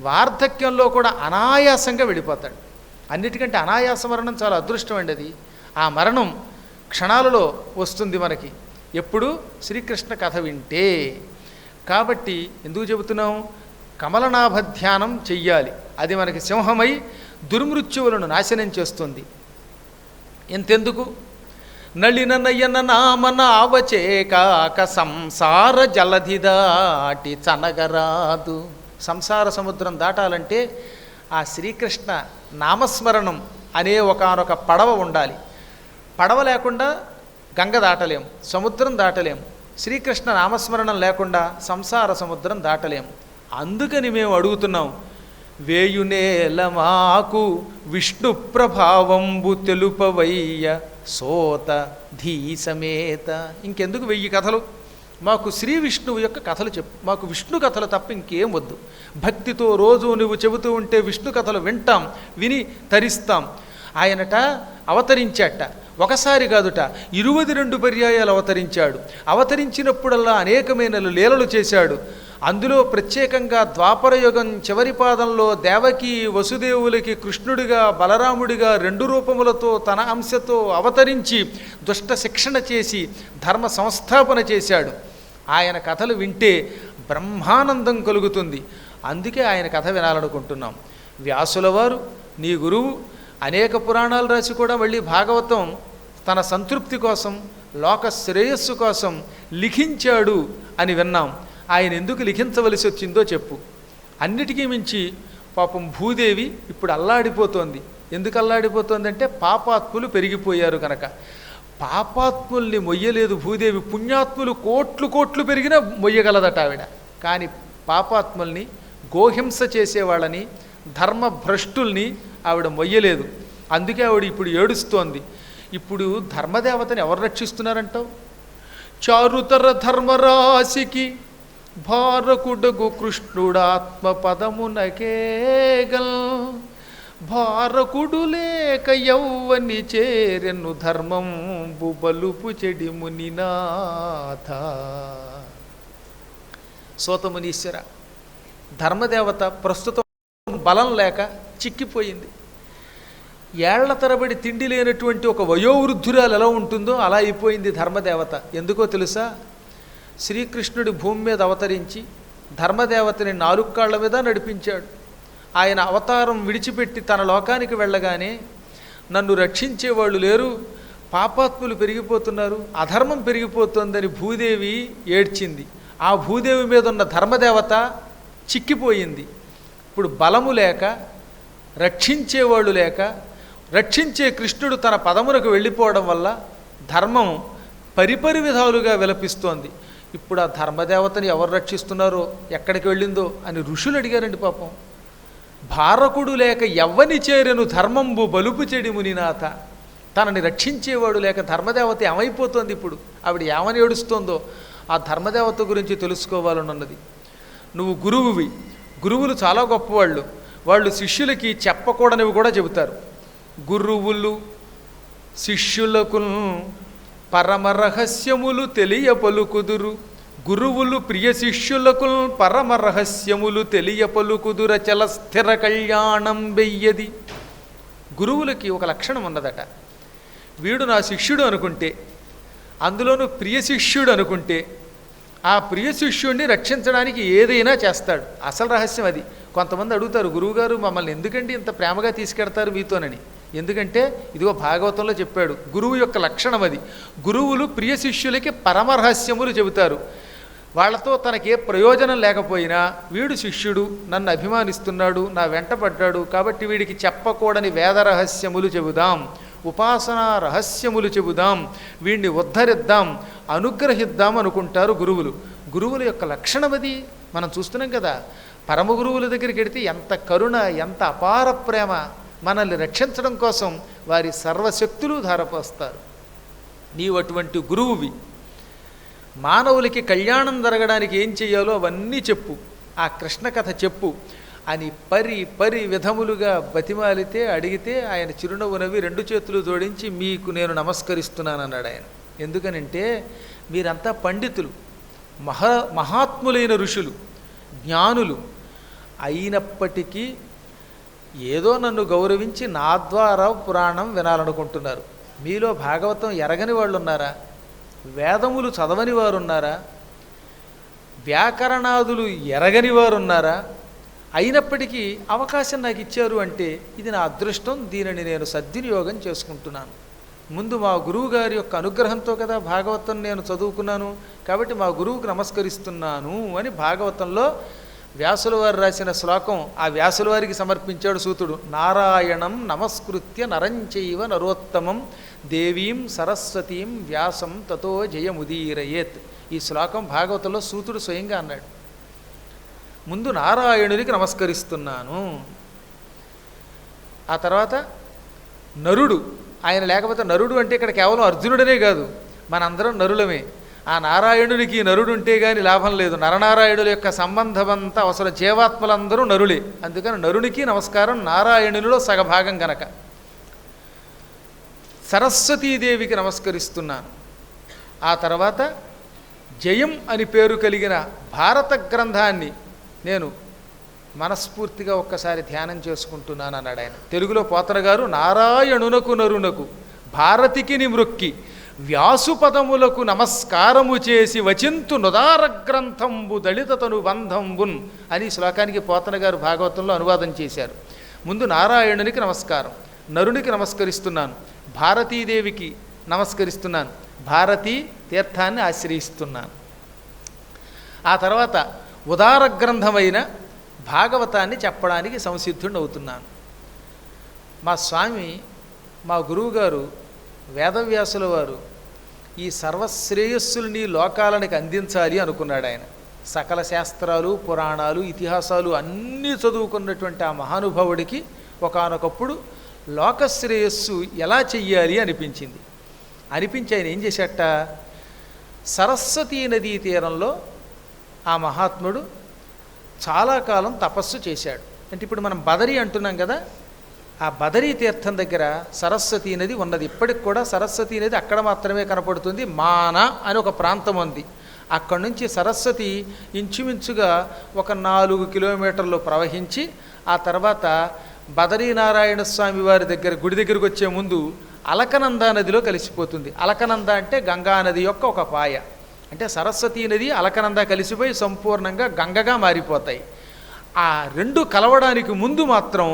వార్ధక్యంలో కూడా అనాయాసంగా వెళ్ళిపోతాడు. అన్నిటికంటే అనాయాస మరణం చాలా అదృష్టం అండి. అది ఆ మరణం క్షణాలలో వస్తుంది మనకి, ఎప్పుడు శ్రీకృష్ణ కథ వింటే. కాబట్టి ఎందుకు చెబుతున్నాం? కమలనాభ ధ్యానం చెయ్యాలి. అది మనకి సింహమై దుర్మృత్యువులను నాశనం చేస్తుంది. ఎంతెందుకు, నళిన నయన నామన అవచేకాక సంసార జలధి దాటి చనగరాదు. సంసార సముద్రం దాటాలంటే ఆ శ్రీకృష్ణ నామస్మరణం అనే ఒకానొక పడవ ఉండాలి. పడవ లేకుండా గంగ దాటలేం, సముద్రం దాటలేం. శ్రీకృష్ణ నామస్మరణం లేకుండా సంసార సముద్రం దాటలేం. అందుకని మేము అడుగుతున్నాం, వేయునేల మాకు విష్ణు ప్రభావంబు తెలుపవయ్య సోత ధీ సమేత. ఇంకెందుకు 1000 కథలు, మాకు శ్రీ విష్ణువు యొక్క కథలు చెప్పు, మాకు విష్ణు కథలు తప్ప ఇంకేం వద్దు. భక్తితో రోజు నువ్వు చెబుతూ ఉంటే విష్ణు కథలు వింటాం, విని తరిస్తాం. ఆయనట అవతరించాట, ఒకసారి కాదుట 22 పర్యాయాలు అవతరించాడు. అవతరించినప్పుడల్లా అనేకమైన లీలలు చేశాడు. అందులో ప్రత్యేకంగా ద్వాపరయుగం చివరి పాదంలో దేవకి వసుదేవులకి కృష్ణుడిగా బలరాముడిగా 2 రూపములతో తన అంశతో అవతరించి దుష్ట శిక్షణ చేసి ధర్మ సంస్థాపన చేశాడు. ఆయన కథలు వింటే బ్రహ్మానందం కలుగుతుంది. అందుకే ఆయన కథ వినాలనుకుంటున్నాం. వ్యాసుల వారు నీ గురువు అనేక పురాణాలు రాసి కూడా మళ్ళీ భాగవతం తన సంతృప్తి కోసం లోక శ్రేయస్సు కోసం లిఖించాడు అని విన్నాం. ఆయన ఎందుకు లిఖించవలసి వచ్చిందో చెప్పు. అన్నిటికీ మించి పాపం భూదేవి ఇప్పుడు అల్లాడిపోతోంది. ఎందుకు అల్లాడిపోతోందంటే పాపాత్ములు పెరిగిపోయారు కనుక. పాపాత్ముల్ని మొయ్యలేదు భూదేవి. పుణ్యాత్ములు కోట్లు కోట్లు పెరిగినా మొయ్యగలదట ఆవిడ. కానీ పాపాత్ముల్ని, గోహింస చేసేవాళ్ళని, ధర్మభ్రష్టుల్ని ఆవిడ మొయ్యలేదు. అందుకే ఆవిడ ఇప్పుడు ఏడుస్తోంది. ఇప్పుడు ధర్మదేవతని ఎవరు రక్షిస్తున్నారంటావు? చారుతర ధర్మరాశికి భారకుడగు కృష్ణుడాత్మ పదమునకేగల్ భారకుడు లేక యౌవని చేరెను ధర్మం బలుపు చెడి మునినాథ. సోతమునీశ్వర, ధర్మదేవత ప్రస్తుతం బలం లేక చిక్కిపోయింది. ఏళ్ల తరబడి తిండి లేనటువంటి ఒక వయోవృద్ధురాలు ఎలా ఉంటుందో అలా అయిపోయింది ధర్మదేవత. ఎందుకో తెలుసా? శ్రీకృష్ణుడి భూమి మీద అవతరించి ధర్మదేవతని 4 కాళ్ల మీద నడిపించాడు. ఆయన అవతారం విడిచిపెట్టి తన లోకానికి వెళ్ళగానే నన్ను రక్షించేవాళ్ళు లేరు, పాపాత్ములు పెరిగిపోతున్నారు, అధర్మం పెరిగిపోతుందని భూదేవి ఏడ్చింది. ఆ భూదేవి మీద ఉన్న ధర్మదేవత చిక్కిపోయింది. ఇప్పుడు బలము లేక, రక్షించేవాళ్ళు లేక, రక్షించే కృష్ణుడు తన పదమునకు వెళ్ళిపోవడం వల్ల ధర్మం పరిపరి విధాలుగా విలపిస్తోంది. ఇప్పుడు ఆ ధర్మదేవతని ఎవరు రక్షిస్తున్నారో, ఎక్కడికి వెళ్ళిందో అని ఋషులు అడిగారండి పాపం. భారకుడు లేక ఎవ్వని చేరెను ధర్మంబు బలుపు చెడి మునినాథ. తనని రక్షించేవాడు లేక ధర్మదేవత ఏమైపోతోంది. ఇప్పుడు ఆవిడ ఏమని ఏడుస్తోందో ఆ ధర్మదేవత గురించి తెలుసుకోవాలనున్నది. నువ్వు గురువువి, గురువులు చాలా గొప్పవాళ్ళు. వాళ్ళు శిష్యులకి చెప్పకూడనివి కూడా చెబుతారు. గురువులు శిష్యులకు పరమ రహస్యములు తెలియ పలుకుదురు. గురువులు ప్రియ శిష్యులకు పరమ రహస్యములు తెలియ పలుకుదుర చల స్థిర కళ్యాణం వెయ్యది. గురువులకి ఒక లక్షణం ఉన్నదట. వీడు నా శిష్యుడు అనుకుంటే, అందులోనూ ప్రియ శిష్యుడు అనుకుంటే, ఆ ప్రియ శిష్యుడిని రక్షించడానికి ఏదైనా చేస్తాడు. అసలు రహస్యం అది. కొంతమంది అడుగుతారు, గురువుగారు మమ్మల్ని ఎందుకంటే ఇంత ప్రేమగా తీసుకెడతారు మీతోనని. ఎందుకంటే ఇదిగో భాగవతంలో చెప్పాడు, గురువు యొక్క లక్షణం అది. గురువులు ప్రియ శిష్యులకి పరమరహస్యములు చెబుతారు. వాళ్ళతో తనకే ప్రయోజనం లేకపోయినా వీడు శిష్యుడు, నన్ను అభిమానిస్తున్నాడు, నా వెంట పడ్డాడు, కాబట్టి వీడికి చెప్పకూడని వేద రహస్యములు చెబుదాం, ఉపాసనా రహస్యములు చెబుదాం, వీడిని ఉద్ధరిద్దాం, అనుగ్రహిద్దాం అనుకుంటారు గురువులు. గురువుల యొక్క లక్షణం అది. మనం చూస్తున్నాం కదా, పరమ గురువుల దగ్గరికి వెడితే ఎంత కరుణ, ఎంత అపార ప్రేమ. మనల్ని రక్షించడం కోసం వారి సర్వశక్తులు ధారపోస్తారు. నీవు అటువంటి గురువువి. మానవులకి కళ్యాణం జరగడానికి ఏం చెయ్యాలో అవన్నీ చెప్పు, ఆ కృష్ణ కథ చెప్పు అని పరి విధములుగా బతిమాలితే, అడిగితే ఆయన చిరునవ్వు నవ్వి 2 చేతులు జోడించి మీకు నేను నమస్కరిస్తున్నాను అన్నాడు ఆయన. ఎందుకనంటే మీరంతా పండితులు, మహాత్ములైన ఋషులు, జ్ఞానులు అయినప్పటికీ ఏదో నన్ను గౌరవించి నా ద్వారా పురాణం వినాలనుకుంటున్నారు. మీలో భాగవతం ఎరగని వాళ్ళు ఉన్నారా? వేదములు చదవని వారు ఉన్నారా? వ్యాకరణాదులు ఎరగని వారు ఉన్నారా? అయినప్పటికీ అవకాశం నాకు ఇచ్చారు అంటే ఇది నా అదృష్టం, దీనిని నేను సద్వినియోగం చేసుకుంటున్నాను. ముందు మా గురువు గారి యొక్క అనుగ్రహంతో కదా భాగవతం నేను చదువుకున్నాను, కాబట్టి మా గురువుకు నమస్కరిస్తున్నాను అని భాగవతంలో వ్యాసుల వారు రాసిన శ్లోకం ఆ వ్యాసుల వారికి సమర్పించాడు సూతుడు. నారాయణం నమస్కృత్య నరంచైవ నరోత్తమం దేవీం సరస్వతీం వ్యాసం తతో జయముదీరయేత్. ఈ శ్లోకం భాగవతంలో సూతుడు స్వయంగా అన్నాడు. ముందు నారాయణునికి నమస్కరిస్తున్నాను. ఆ తర్వాత నరుడు, ఆయన లేకపోతే నరుడు అంటే ఇక్కడ కేవలం అర్జునుడనే కాదు, మనందరం నరులమే. ఆ నారాయణునికి నరుడు ఉంటే కానీ లాభం లేదు. నరనారాయణుల యొక్క సంబంధమంతా అవసరం. జీవాత్మలందరూ నరులే. అందుకని నరునికి నమస్కారం, నారాయణునిలో సగభాగం గనక. సరస్వతీదేవికి నమస్కరిస్తున్నాను. ఆ తర్వాత జయం అని పేరు కలిగిన భారత గ్రంథాన్ని నేను మనస్ఫూర్తిగా ఒక్కసారి ధ్యానం చేసుకుంటున్నాను అన్నాడు ఆయన. తెలుగులో పోతన గారు నారాయణునకు నరునకు భారతికి నిమృక్కి వ్యాసుపదములకు నమస్కారము చేసి వచింతు నుదార గ్రంథంబు దళితతను బంధంబున్ అని శ్లోకానికి పోతన గారు భాగవతంలో అనువాదం చేశారు. ముందు నారాయణునికి నమస్కారం, నరునికి నమస్కరిస్తున్నాను, భారతీదేవికి నమస్కరిస్తున్నాను, భారతీ తీర్థాన్ని ఆశ్రయిస్తున్నాను. ఆ తర్వాత ఉదార గ్రంథమైన భాగవతాన్ని చెప్పడానికి సంసిద్ధుడిని అవుతున్నాను. మా స్వామి, మా గురువుగారు వేదవ్యాసుల వారు ఈ సర్వశ్రేయస్సుల్ని లోకాలనికి అందించాలి అనుకున్నాడు ఆయన. సకల శాస్త్రాలు, పురాణాలు, ఇతిహాసాలు అన్నీ చదువుకున్నటువంటి ఆ మహానుభావుడికి ఒకానొకప్పుడు లోకశ్రేయస్సు ఎలా చెయ్యాలి అనిపించింది. అనిపించి ఆయన ఏం చేశాట, సరస్వతీ నదీ తీరంలో ఆ మహాత్ముడు చాలా కాలం తపస్సు చేశాడు. అంటే ఇప్పుడు మనం బదరీ అంటున్నాం కదా, ఆ బదరీ తీర్థం దగ్గర సరస్వతీ నది ఉన్నది. ఇప్పటికి కూడా సరస్వతీ నది అక్కడ మాత్రమే కనపడుతుంది. మాన అని ఒక ప్రాంతం ఉంది. అక్కడి నుంచి సరస్వతి ఇంచుమించుగా ఒక 4 కిలోమీటర్లు ప్రవహించి ఆ తర్వాత బదరీనారాయణ స్వామి వారి దగ్గర గుడి దగ్గరికి వచ్చే ముందు అలకనంద నదిలో కలిసిపోతుంది. అలకనంద అంటే గంగా నది యొక్క ఒక పాయ. అంటే సరస్వతీ నది అలకనంద కలిసిపోయి సంపూర్ణంగా గంగగా మారిపోతాయి. ఆ రెండు కలవడానికి ముందు మాత్రం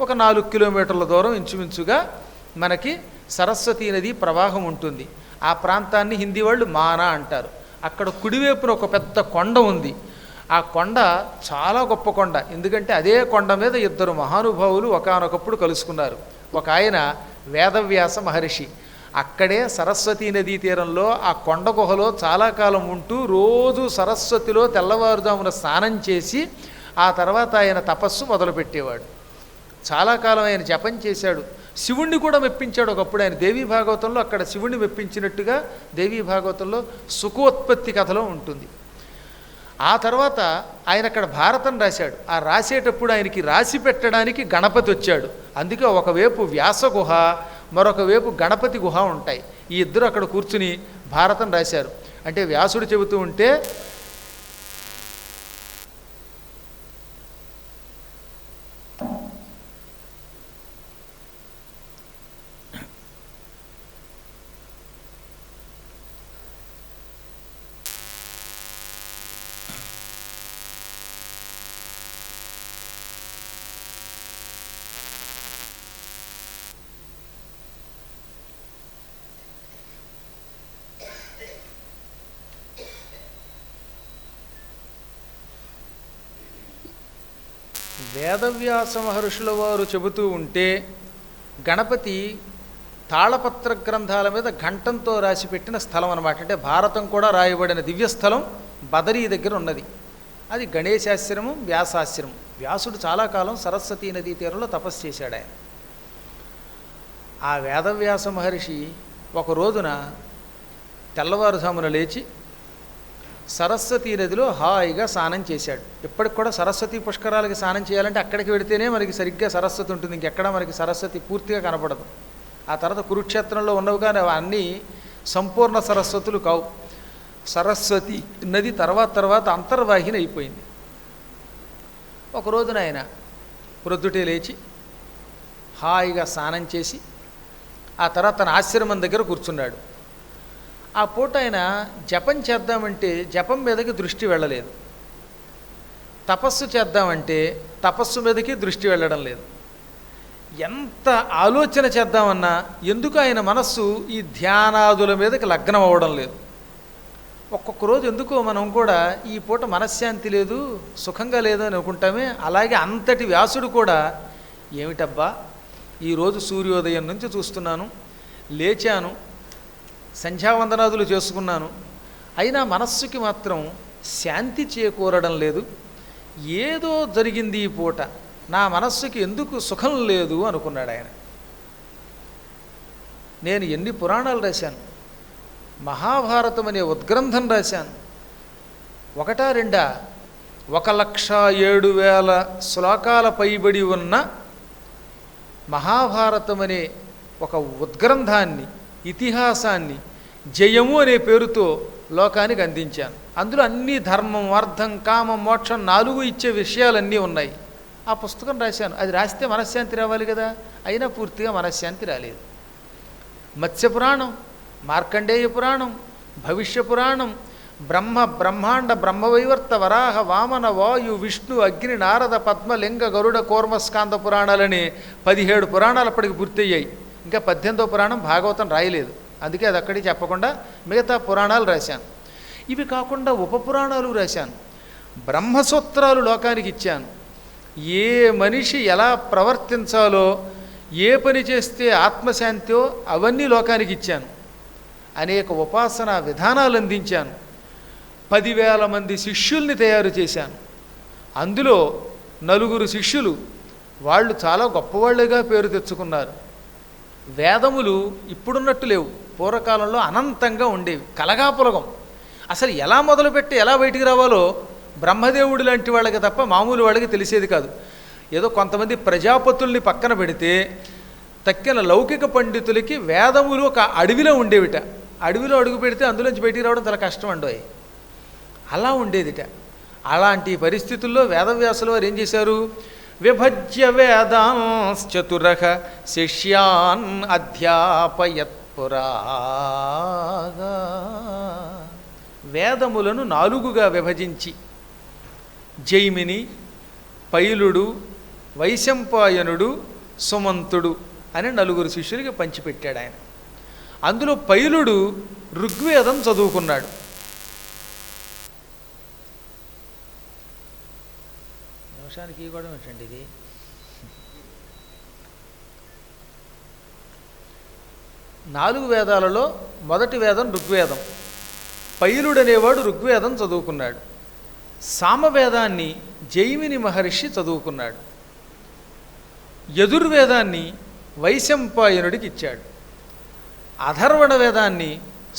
ఒక 4 కిలోమీటర్ల దూరం ఇంచుమించుగా మనకి సరస్వతీ నది ప్రవాహం ఉంటుంది. ఆ ప్రాంతాన్ని హిందీ వాళ్ళు మానా అంటారు. అక్కడ కుడివైపున ఒక పెద్ద కొండ ఉంది. ఆ కొండ చాలా గొప్ప కొండ. ఎందుకంటే అదే కొండ మీద 2 మహానుభావులు ఒకానొకప్పుడు కలుసుకున్నారు. ఒక ఆయన వేదవ్యాస మహర్షి. అక్కడే సరస్వతీ నదీ తీరంలో ఆ కొండ గుహలో చాలా కాలం ఉంటూ రోజు సరస్వతిలో తెల్లవారుజామున స్నానం చేసి ఆ తర్వాత ఆయన తపస్సు మొదలుపెట్టేవాడు. చాలా కాలం ఆయన జపం చేశాడు. శివుణ్ణి కూడా మెప్పించాడు ఒకప్పుడు ఆయన. దేవీ భాగవతంలో అక్కడ శివుణ్ణి మెప్పించినట్టుగా దేవీ భాగవతంలో సుఖోత్పత్తి కథలో ఉంటుంది. ఆ తర్వాత ఆయన అక్కడ భారతం రాశాడు. ఆ రాసేటప్పుడు ఆయనకి రాసి పెట్టడానికి గణపతి వచ్చాడు. అందుకే ఒకవైపు వ్యాస గుహ, మరొక వైపు గణపతి గుహ ఉంటాయి. ఈ ఇద్దరు అక్కడ కూర్చుని భారతం రాశారు. అంటే వ్యాసుడు చెబుతూ ఉంటే వేదవ్యాస మహర్షుల వారు చెబుతూ ఉంటే గణపతి తాళపత్ర గ్రంథాల మీద ఘంటంతో రాసిపెట్టిన స్థలం అన్నమాట. అంటే భారతం కూడా రాయబడిన దివ్యస్థలం బదరీ దగ్గర ఉన్నది. అది గణేశాశ్రమం, వ్యాసాశ్రమం. వ్యాసుడు చాలా కాలం సరస్వతీ నదీ తీరంలో తపస్సు చేశాడు ఆయన. ఆ వేదవ్యాస మహర్షి ఒక రోజున తెల్లవారుజామున లేచి సరస్వతీ నదిలో హాయిగా స్నానం చేశాడు. ఇప్పటికి కూడా సరస్వతి పుష్కరాలకి స్నానం చేయాలంటే అక్కడికి వెడితేనే మనకి సరిగ్గా సరస్వతి ఉంటుంది. ఇంకెక్కడా మనకి సరస్వతి పూర్తిగా కనపడదు. ఆ తర్వాత కురుక్షేత్రంలో ఉన్నవి కానీ అన్నీ సంపూర్ణ సరస్వతులు కావు. సరస్వతి నది తర్వాత అంతర్వాహిని అయిపోయింది. ఒక రోజున ఆయన ప్రొద్దుటే లేచి హాయిగా స్నానం చేసి ఆ తర్వాత తన ఆశ్రమం దగ్గర కూర్చున్నాడు. ఆ పూట ఆయన జపం చేద్దామంటే జపం మీదకి దృష్టి వెళ్ళలేదు. తపస్సు చేద్దామంటే తపస్సు మీదకి దృష్టి వెళ్ళడం లేదు. ఎంత ఆలోచన చేద్దామన్నా ఎందుకు ఆయన మనస్సు ఈ ధ్యానాదుల మీదకి లగ్నం అవ్వడం లేదు. ఒక్కొక్క రోజు ఎందుకో మనం కూడా ఈ పూట మనశ్శాంతి లేదు, సుఖంగా లేదు అని అనుకుంటామే. అలాగే అంతటి వ్యాసుడు కూడా ఏమిటబ్బా ఈరోజు సూర్యోదయం నుంచి చూస్తున్నాను, లేచాను, సంధ్యావందనాదులు చేసుకున్నాను, అయినా మనస్సుకి మాత్రం శాంతి చేకూరడం లేదు. ఏదో జరిగింది ఈ పూట, నా మనస్సుకి ఎందుకు సుఖం లేదు అనుకున్నాడు ఆయన. నేను ఎన్ని పురాణాలు రాశాను, మహాభారతం అనే ఉద్గ్రంథం రాశాను, 1-2 1,07,000 శ్లోకాల పైబడి ఉన్న మహాభారతం అనే ఒక ఉద్గ్రంథాన్ని, ఇతిహాసాన్ని జయము అనే పేరుతో లోకానికి అందించాను. అందులో అన్ని ధర్మం, అర్థం, కామం, మోక్షం 4 ఇచ్చే విషయాలన్నీ ఉన్నాయి. ఆ పుస్తకం రాశాను. అది రాస్తే మనశ్శాంతి రావాలి కదా, అయినా పూర్తిగా మనశ్శాంతి రాలేదు. మత్స్యపురాణం, మార్కండేయ పురాణం, భవిష్య పురాణం, బ్రహ్మాండ బ్రహ్మవైవర్త వరాహ వామన వాయు విష్ణు అగ్ని నారద పద్మలింగ గరుడ కూర్మస్కాంద పురాణాలని 17 పురాణాలు అప్పటికి పూర్తయ్యాయి. ఇంకా 18వ పురాణం భాగవతం రాయలేదు. అందుకే అది అక్కడికి చెప్పకుండా మిగతా పురాణాలు రాశాను. ఇవి కాకుండా ఉపపురాణాలు రాశాను. బ్రహ్మసూత్రాలు లోకానికి ఇచ్చాను. ఏ మనిషి ఎలా ప్రవర్తించాలో, ఏ పని చేస్తే ఆత్మశాంతో అవన్నీ లోకానికి ఇచ్చాను. అనేక ఉపాసనా విధానాలు అందించాను. 10,000 మంది శిష్యుల్ని తయారు చేశాను. అందులో 4 శిష్యులు వాళ్ళు చాలా గొప్పవాళ్ళుగా పేరు తెచ్చుకున్నారు. వేదములు ఇప్పుడున్నట్టు లేవు, పూర్వకాలంలో అనంతంగా ఉండేవి, కలగాపులగం. అసలు ఎలా మొదలుపెట్టి ఎలా బయటికి రావాలో బ్రహ్మదేవుడు లాంటి వాళ్ళకి తప్ప మామూలు వాళ్ళకి తెలిసేది కాదు. ఏదో కొంతమంది ప్రజాపతుల్ని పక్కన పెడితే తక్కిన లౌకిక పండితులకి వేదములు ఒక అడవిలో ఉండేవిట. అడవిలో అడుగు పెడితే అందులోంచి బయటికి రావడం చాలా కష్టం అండోయ్. అలా ఉండేదిట. అలాంటి పరిస్థితుల్లో వేదవ్యాసుల వారు ఏం చేశారు? విభజ్య వేదాంశ్చతురః శిష్యాన్ అధ్యాపయత్పురా. వేదములను 4గా విభజించి జైమిని, పైలుడు, వైశంపాయనుడు, సుమంతుడు అని 4 శిష్యులకి పంచిపెట్టాడు ఆయన. అందులో పైలుడు ఋగ్వేదం చదువుకున్నాడు. నిమిషానికి ఈ కూడా ఏంటండి ఇది? నాలుగు వేదాలలో మొదటి వేదం ఋగ్వేదం. పైలుడు అనేవాడు ఋగ్వేదం చదువుకున్నాడు. సామవేదాన్ని జైమిని మహర్షి చదువుకున్నాడు. యజుర్వేదాన్ని వైశంపాయనుడికి ఇచ్చాడు. అథర్వణ వేదాన్ని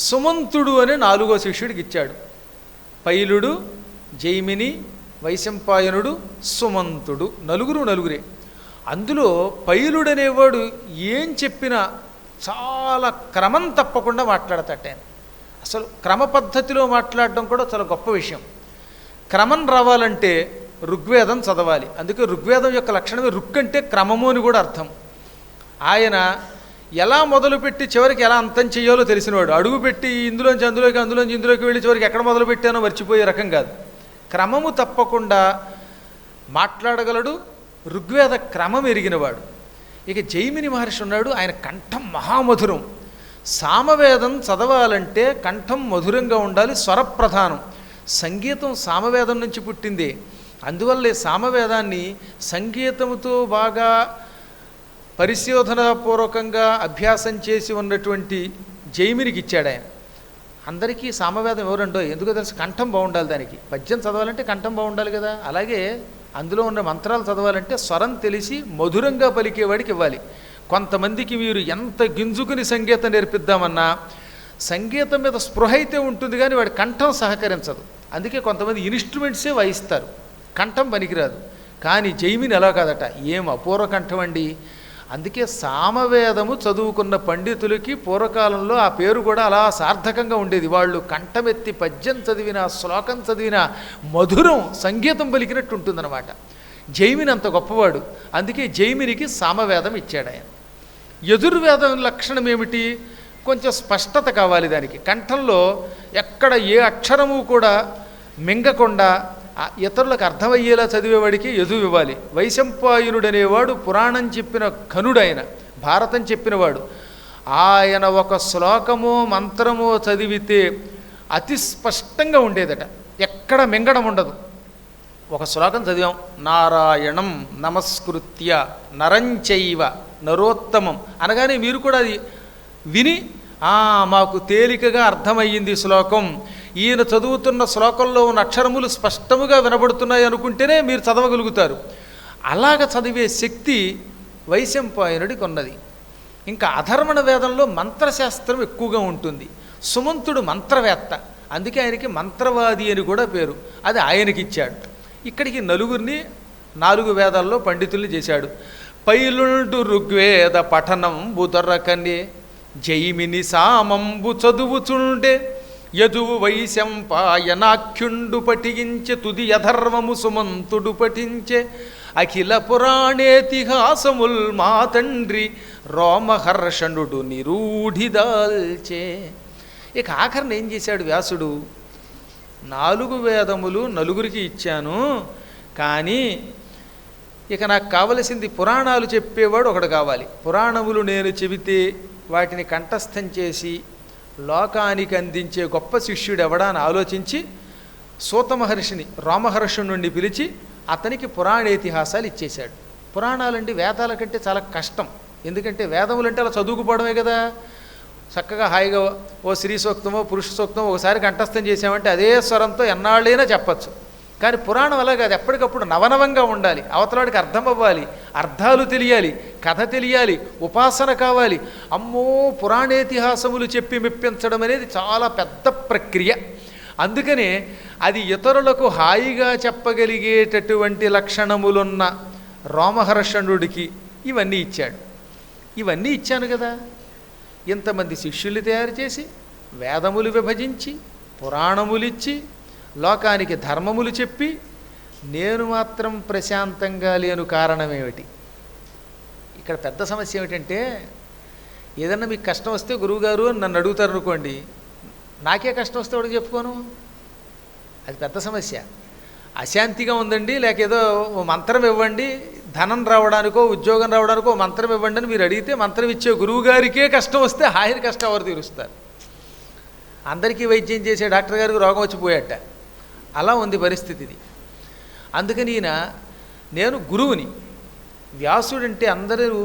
సుమంతుడు అనే 4వ శిష్యుడికి ఇచ్చాడు. పైలుడు, జైమిని, వైశంపాయనుడు, సుమంతుడు, నలుగురే. అందులో పైలుడు అనేవాడు ఏం చెప్పినా చాలా క్రమం తప్పకుండా మాట్లాడతాట. అసలు క్రమ పద్ధతిలో మాట్లాడడం కూడా చాలా గొప్ప విషయం. క్రమం రావాలంటే ఋగ్వేదం చదవాలి. అందుకే ఋగ్వేదం యొక్క లక్షణమే రుక్ అంటే క్రమము అని కూడా అర్థం. ఆయన ఎలా మొదలుపెట్టి చివరికి ఎలా అంతం చేయాలో తెలిసినవాడు. అడుగుపెట్టి ఇందులోంచి అందులోకి వెళ్ళి చివరికి ఎక్కడ మొదలుపెట్టానో మర్చిపోయే రకం కాదు. క్రమము తప్పకుండా మాట్లాడగలడు. ఋగ్వేద క్రమం ఎరిగినవాడు. ఇక జైమిని మహర్షి ఉన్నాడు. ఆయన కంఠం మహామధురం. సామవేదం చదవాలంటే కంఠం మధురంగా ఉండాలి, స్వరప్రధానం. సంగీతం సామవేదం నుంచి పుట్టిందే. అందువల్లే సామవేదాన్ని సంగీతముతో బాగా పరిశోధనాపూర్వకంగా అభ్యాసం చేసి ఉన్నటువంటి జైమినికి ఇచ్చాడు ఆయన. అందరికీ సామవేదం ఎవరంటో ఎందుకో తెలుసు, కంఠం బాగుండాలి. దానికి పద్యం చదవాలంటే కంఠం బాగుండాలి కదా. అలాగే అందులో ఉన్న మంత్రాలు చదవాలంటే స్వరం తెలిసి మధురంగా పలికేవాడికి ఇవ్వాలి. కొంతమందికి మీరు ఎంత గింజుకుని సంగీతం నేర్పిద్దామన్నా సంగీతం మీద స్పృహ అయితే ఉంటుంది కానీ వాడి కంఠం సహకరించదు. అందుకే కొంతమంది ఇన్స్ట్రుమెంట్సే వాయిస్తారు, కంఠం పనికిరాదు. కానీ జైమిని ఎలా కాదట, ఏం అపూర్వ కంఠం అండి. అందుకే సామవేదము చదువుకున్న పండితులకి పూర్వకాలంలో ఆ పేరు కూడా అలా సార్థకంగా ఉండేది. వాళ్ళు కంఠమెత్తి పద్యం చదివినా శ్లోకం చదివినా మధురం సంగీతం పలికినట్టు ఉంటుందన్నమాట. జైమిని అంత గొప్పవాడు. అందుకే జైమినికి సామవేదం ఇచ్చాడు ఆయన. యజుర్వేదం లక్షణం ఏమిటి? కొంచెం స్పష్టత కావాలి దానికి. కంఠంలో ఎక్కడ ఏ అక్షరము కూడా మింగకుండా ఇతరులకు అర్థమయ్యేలా చదివేవాడికి యజువు ఇవ్వాలి. వైశంపాయనుడనేవాడు పురాణం చెప్పిన ఘనుడైన, భారతం చెప్పినవాడు. ఆయన ఒక శ్లోకమో మంత్రమో చదివితే అతి స్పష్టంగా ఉండేదట, ఎక్కడ మింగడం ఉండదు. ఒక శ్లోకం చదివాం, నారాయణం నమస్కృత్య నరంచైవ నరోత్తమం అనగానే మీరు కూడా అది విని మాకు తేలికగా అర్థమయ్యింది శ్లోకం, ఈయన చదువుతున్న శ్లోకంలో ఉన్న అక్షరములు స్పష్టముగా వినబడుతున్నాయి అనుకుంటేనే మీరు చదవగలుగుతారు. అలాగ చదివే శక్తి వైశంపాయనుడికి ఉన్నది. ఇంకా అధర్వణ వేదంలో మంత్రశాస్త్రం ఎక్కువగా ఉంటుంది. సుమంతుడు మంత్రవేత్త, అందుకే ఆయనకి మంత్రవాది అని కూడా పేరు. అది ఆయనకి ఇచ్చాడు. ఇక్కడికి నలుగురిని 4 వేదాల్లో పండితుల్ని చేశాడు. పైలుండు ఋగ్వేద పఠనం బుదరకనే జైమిని సామంబు చదువుచుండే యదువు వైశంపాయనాఖ్యుండు పఠించే తుది అధర్వము సుమంతుడు పఠించే అఖిల పురాణేతిహాసముల్ మా తండ్రి రోమహర్షణుడు నిరూఢిదాల్చే. ఇక ఆఖరిని ఏం చేశాడు వ్యాసుడు, 4 వేదములు నలుగురికి ఇచ్చాను, కానీ ఇక నాకు కావలసింది పురాణాలు చెప్పేవాడు ఒకడు కావాలి. పురాణములు నేను చెబితే వాటిని కంఠస్థం చేసి లోకానికి అందించే గొప్ప శిష్యుడు ఎవడా అని ఆలోచించి సూత మహర్షిని రామహర్షుణ్ణి పిలిచి అతనికి పురాణేతిహాసాలు ఇచ్చేశాడు. పురాణాలండి వేదాల కంటే చాలా కష్టం. ఎందుకంటే వేదములంటే అలా చదువుకుపోవడమే కదా, చక్కగా హాయిగా ఓ స్త్రీ సూక్తమో పురుష సూక్తమో ఒకసారి కంఠస్థం చేసామంటే అదే స్వరంతో ఎన్నాళ్ళైనా చెప్పచ్చు. కానీ పురాణం అలాగే, అది ఎప్పటికప్పుడు నవనవంగా ఉండాలి, అవతలాడికి అర్థం అవ్వాలి, అర్థాలు తెలియాలి, కథ తెలియాలి, ఉపాసన కావాలి. అమ్మో, పురాణేతిహాసములు చెప్పి మెప్పించడం అనేది చాలా పెద్ద ప్రక్రియ. అందుకనే అది ఇతరులకు హాయిగా చెప్పగలిగేటటువంటి లక్షణములున్న రోమహర్షణుడికి ఇవన్నీ ఇచ్చాడు. ఇవన్నీ ఇచ్చాను కదా, ఇంతమంది శిష్యుల్ని తయారు చేసి వేదములు విభజించి పురాణములిచ్చి లోకానికి ధర్మములు చెప్పి నేను మాత్రం ప్రశాంతంగా లేను. కారణం ఏమిటి? ఇక్కడ పెద్ద సమస్య ఏమిటంటే, ఏదన్నా మీకు కష్టం వస్తే గురువుగారు అని నన్ను అడుగుతారు అనుకోండి, నాకే కష్టం వస్తే వాడికి చెప్పుకోను, అది పెద్ద సమస్య. అశాంతిగా ఉందండి, లేక ఏదో మంత్రం ఇవ్వండి, ధనం రావడానికో ఉద్యోగం రావడానికో మంత్రం ఇవ్వండి అని మీరు అడిగితే మంత్రం ఇచ్చే గురువుగారికే కష్టం వస్తే ఆయన కష్టం ఎవరు తీరుస్తారు? అందరికీ వైద్యం చేసే డాక్టర్ గారికి రోగం వచ్చిపోయాట. అలా ఉంది పరిస్థితి ఇది. అందుకని నేను గురువుని, వ్యాసుడంటే అందరూ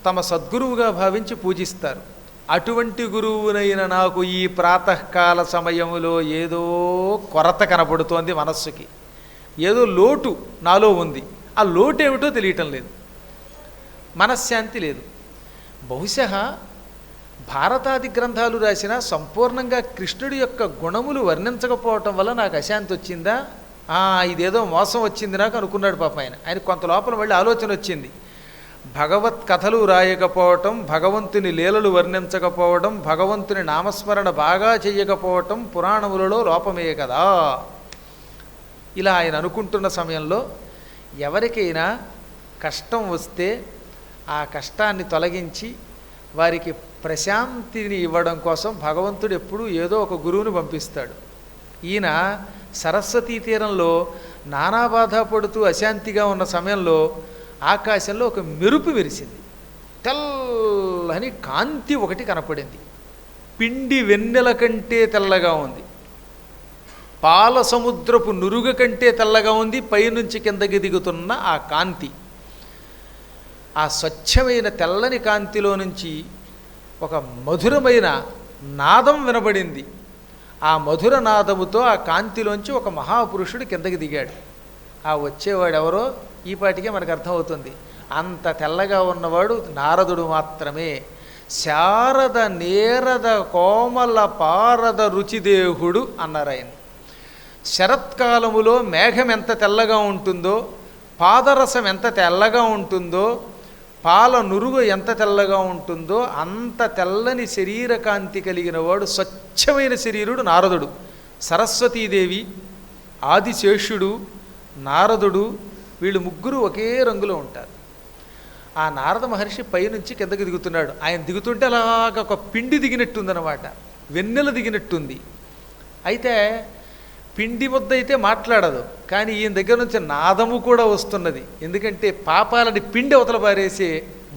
తమ సద్గురువుగా భావించి పూజిస్తారు. అటువంటి గురువునైన నాకు ఈ ప్రాతకాల సమయంలో ఏదో కొరత కనపడుతోంది, మనస్సుకి ఏదో లోటు నాలో ఉంది. ఆ లోటు ఏమిటో తెలియటం లేదు, మనశ్శాంతి లేదు. బహుశా భారతాది గ్రంథాలు రాసినా సంపూర్ణంగా కృష్ణుడి యొక్క గుణములు వర్ణించకపోవటం వల్ల నాకు అశాంతి వచ్చిందా, ఇదేదో మోసం వచ్చింది నాకు అనుకున్నాడు పాప ఆయన. ఆయన కొంత లోపల మళ్ళీ ఆలోచన వచ్చింది. భగవత్ కథలు రాయకపోవటం, భగవంతుని లీలలు వర్ణించకపోవడం, భగవంతుని నామస్మరణ బాగా చెయ్యకపోవటం పురాణములలో లోపమే కదా. ఇలా ఆయన అనుకుంటున్న సమయంలో ఎవరికైనా కష్టం వస్తే ఆ కష్టాన్ని తొలగించి వారికి ప్రశాంతిని ఇవ్వడం కోసం భగవంతుడు ఎప్పుడూ ఏదో ఒక గురువుని పంపిస్తాడు. ఈయన సరస్వతీ తీరంలో నానా బాధ పడుతూ అశాంతిగా ఉన్న సమయంలో ఆకాశంలో ఒక మెరుపు మెరిసింది. తెల్లని కాంతి ఒకటి కనపడింది. పిండి వెన్నెల కంటే తెల్లగా ఉంది, పాల సముద్రపు నురుగ కంటే తెల్లగా ఉంది. పైనుంచి కిందకి దిగుతున్న ఆ కాంతి, ఆ స్వచ్ఛమైన తెల్లని కాంతిలో నుంచి ఒక మధురమైన నాదం వినబడింది. ఆ మధుర నాదముతో ఆ కాంతిలోంచి ఒక మహాపురుషుడు కిందకి దిగాడు. ఆ వచ్చేవాడు ఎవరో ఈ పాటికే మనకు అర్థమవుతుంది. అంత తెల్లగా ఉన్నవాడు నారదుడు మాత్రమే. శారద నేరద కోమల పారద రుచిదేహుడు అన్నారు ఆయన. శరత్కాలములో మేఘం ఎంత తెల్లగా ఉంటుందో, పాదరసం ఎంత తెల్లగా ఉంటుందో, పాల నురుగు ఎంత తెల్లగా ఉంటుందో అంత తెల్లని శరీర కాంతి కలిగిన వాడు స్వచ్ఛమైన శరీరుడు నారదుడు. సరస్వతీదేవి, ఆదిశేషుడు, నారదుడు వీళ్ళు ముగ్గురు ఒకే రంగులో ఉంటారు. ఆ నారద మహర్షి పైనుంచి కిందకి దిగుతున్నాడు. ఆయన దిగుతుంటే అలాగ ఒక పిండి దిగినట్టుందన్నమాట, వెన్నెల దిగినట్టుంది. అయితే పిండి ముద్ద అయితే మాట్లాడదు, కానీ ఈయన దగ్గర నుంచి నాదము కూడా వస్తున్నది. ఎందుకంటే పాపాలని పిండి అవతల పారేసే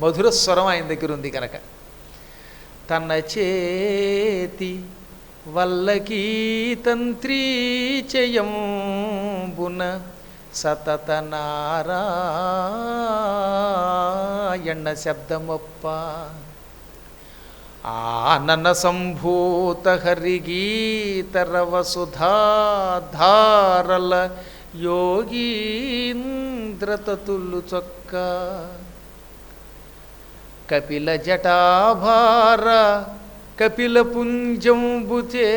మధుర స్వరం ఆయన దగ్గర ఉంది కనుక. తన చేతి వల్లకీ తంత్రీ చయంబున సతత నారాయణ శబ్దమొప్ప ఆనన సంభూత హరిగీతరవ సుధాధారల యోగీంద్రతతులు చొక్క కపిల జటాభార కపిల పుంజంబుచే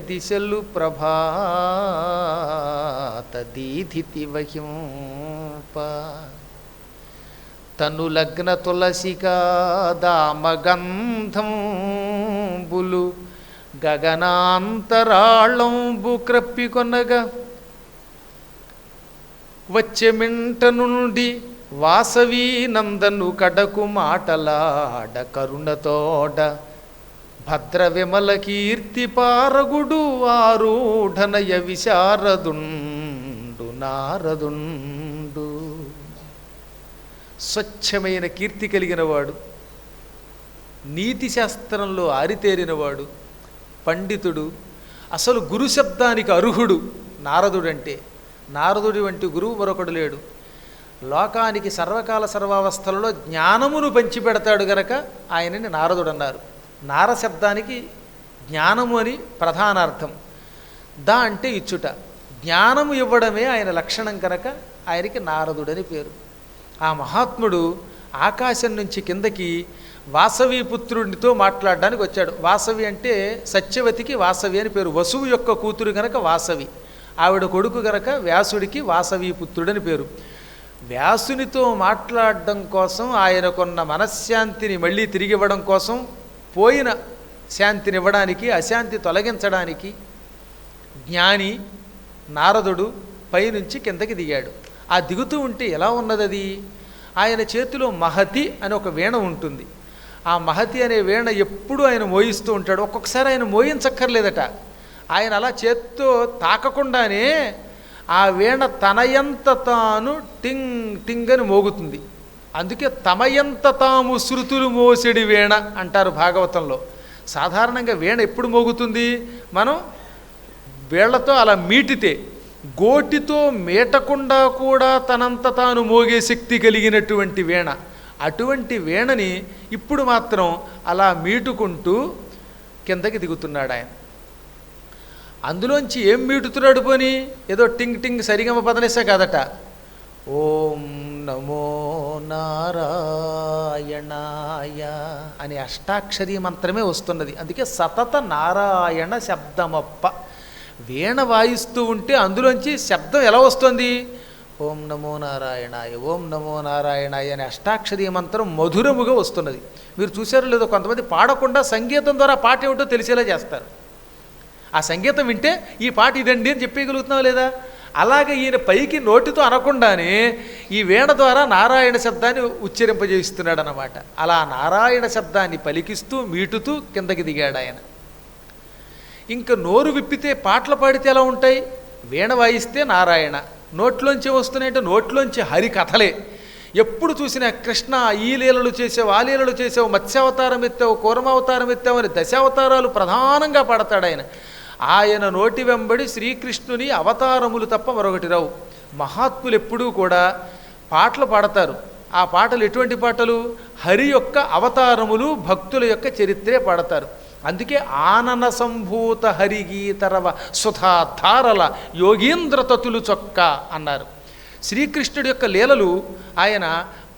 దిశలు ప్రభాత దీధితి వహింప తను లగ్న తులసికా దామగంధంబులు గగనాంతరాళంబు క్రప్పికొనగా వచ్చెమింట నుండి వాసవీ నందను కడకు మాటలాడ కరుణతోడ భద్ర విమల కీర్తి పారగుడు ఆరూఢనయ విశారదుండు నారదుండు. స్వచ్ఛమైన కీర్తి కలిగినవాడు, నీతి శాస్త్రంలో ఆరితేరినవాడు, పండితుడు, అసలు గురు శబ్దానికి అర్హుడు నారదుడంటే. నారదుడి వంటి గురువు మరొకడు లేడు. లోకానికి సర్వకాల సర్వావస్థలలో జ్ఞానమును పంచిపెడతాడు గనక ఆయనని నారదుడు అన్నారు. నార శబ్దానికి జ్ఞానము అని ప్రధానార్థం. దా అంటే ఇచ్చుట, జ్ఞానము ఇవ్వడమే ఆయన లక్షణం కనుక ఆయనకి నారదుడని పేరు. ఆ మహాత్ముడు ఆకాశం నుంచి కిందకి వాసవి పుత్రుడితో మాట్లాడడానికి వచ్చాడు. వాసవి అంటే సత్యవతికి వాసవి అని పేరు. వసువు యొక్క కూతురు గనక వాసవి, ఆవిడ కొడుకు గనక వ్యాసుడికి వాసవి పుత్రుడని పేరు. వ్యాసునితో మాట్లాడడం కోసం, ఆయనకున్న మనశ్శాంతిని మళ్ళీ తిరిగి ఇవ్వడం కోసం, పోయిన శాంతిని ఇవ్వడానికి, అశాంతి తొలగించడానికి జ్ఞాని నారదుడు పైనుంచి కిందకి దిగాడు. ఆ దిగుతూ ఉంటే ఎలా ఉన్నది అది? ఆయన చేతిలో మహతి అని ఒక వీణ ఉంటుంది. ఆ మహతి అనే వీణ ఎప్పుడూ ఆయన మోయిస్తూ ఉంటాడు. ఒక్కొక్కసారి ఆయన మోయించక్కర్లేదట, ఆయన అలా చేత్తో తాకకుండానే ఆ వీణ తనయంత తాను టింగ్ టింగ్ అని మోగుతుంది. అందుకే తమయంత తాము శృతులు మోసెడి వీణ అంటారు భాగవతంలో. సాధారణంగా వీణ ఎప్పుడు మోగుతుంది? మనం వీళ్లతో అలా మీటితే, గోటితో మీటకుండా కూడా తనంత తాను మోగే శక్తి కలిగినటువంటి వీణ. అటువంటి వీణని ఇప్పుడు మాత్రం అలా మీటుకుంటూ కిందకి దిగుతున్నాడు ఆయన. అందులోంచి ఏం మీటుతున్నాడు పోని? ఏదో టింగ్ టింగ్ సరిగమ పదనిసే కాదట. ఓం నమో నారాయణాయ అనే అష్టాక్షరీ మంత్రమే వస్తున్నది. అందుకే సతత నారాయణ శబ్దమప్ప. వీణ వాయిస్తూ ఉంటే అందులోంచి శబ్దం ఎలా వస్తుంది? ఓం నమో నారాయణాయ, ఓం నమో నారాయణాయ అనే అష్టాక్షరీ మంత్రం మధురముగా వస్తున్నది. మీరు చూసారో లేదో, కొంతమంది పాడకుండా సంగీతం ద్వారా పాట ఏమిటో తెలిసేలా చేస్తారు. ఆ సంగీతం వింటే ఈ పాట ఇదండి అని చెప్పగలుగుతున్నావు లేదా? అలాగే ఈయన పైకి నోటితో అనకుండానే ఈ వీణ ద్వారా నారాయణ శబ్దాన్ని ఉచ్చరింపజేస్తున్నాడు అన్నమాట. అలా నారాయణ శబ్దాన్ని పలికిస్తూ మీటుతూ కిందకి దిగాడు ఆయన. ఇంకా నోరు విప్పితే పాటలు పాడితే ఎలా ఉంటాయి? వీణ వాయిస్తే నారాయణ, నోట్లోంచి వస్తున్నాయంటే నోట్లోంచి హరికథలే. ఎప్పుడు చూసినా కృష్ణ ఈ లీలలు చేసావు, ఆ లీలలు చేసావు, మత్స్యావతారం ఎత్తావు, కూరమావతారం ఎత్తావు అని దశావతారాలు ప్రధానంగా పాడతాడు ఆయన. ఆయన నోటి వెంబడి శ్రీకృష్ణుని అవతారములు తప్ప మరొకటి రావు. మహాత్ములు ఎప్పుడూ కూడా పాటలు పాడతారు. ఆ పాటలు ఎటువంటి పాటలు? హరి యొక్క అవతారములు, భక్తుల యొక్క చరిత్రే పాడతారు. అందుకే ఆనన సంభూత హరిగీతరవ సుధాధారల యోగీంద్ర తతులు చొక్క అన్నారు. శ్రీకృష్ణుడి యొక్క లీలలు ఆయన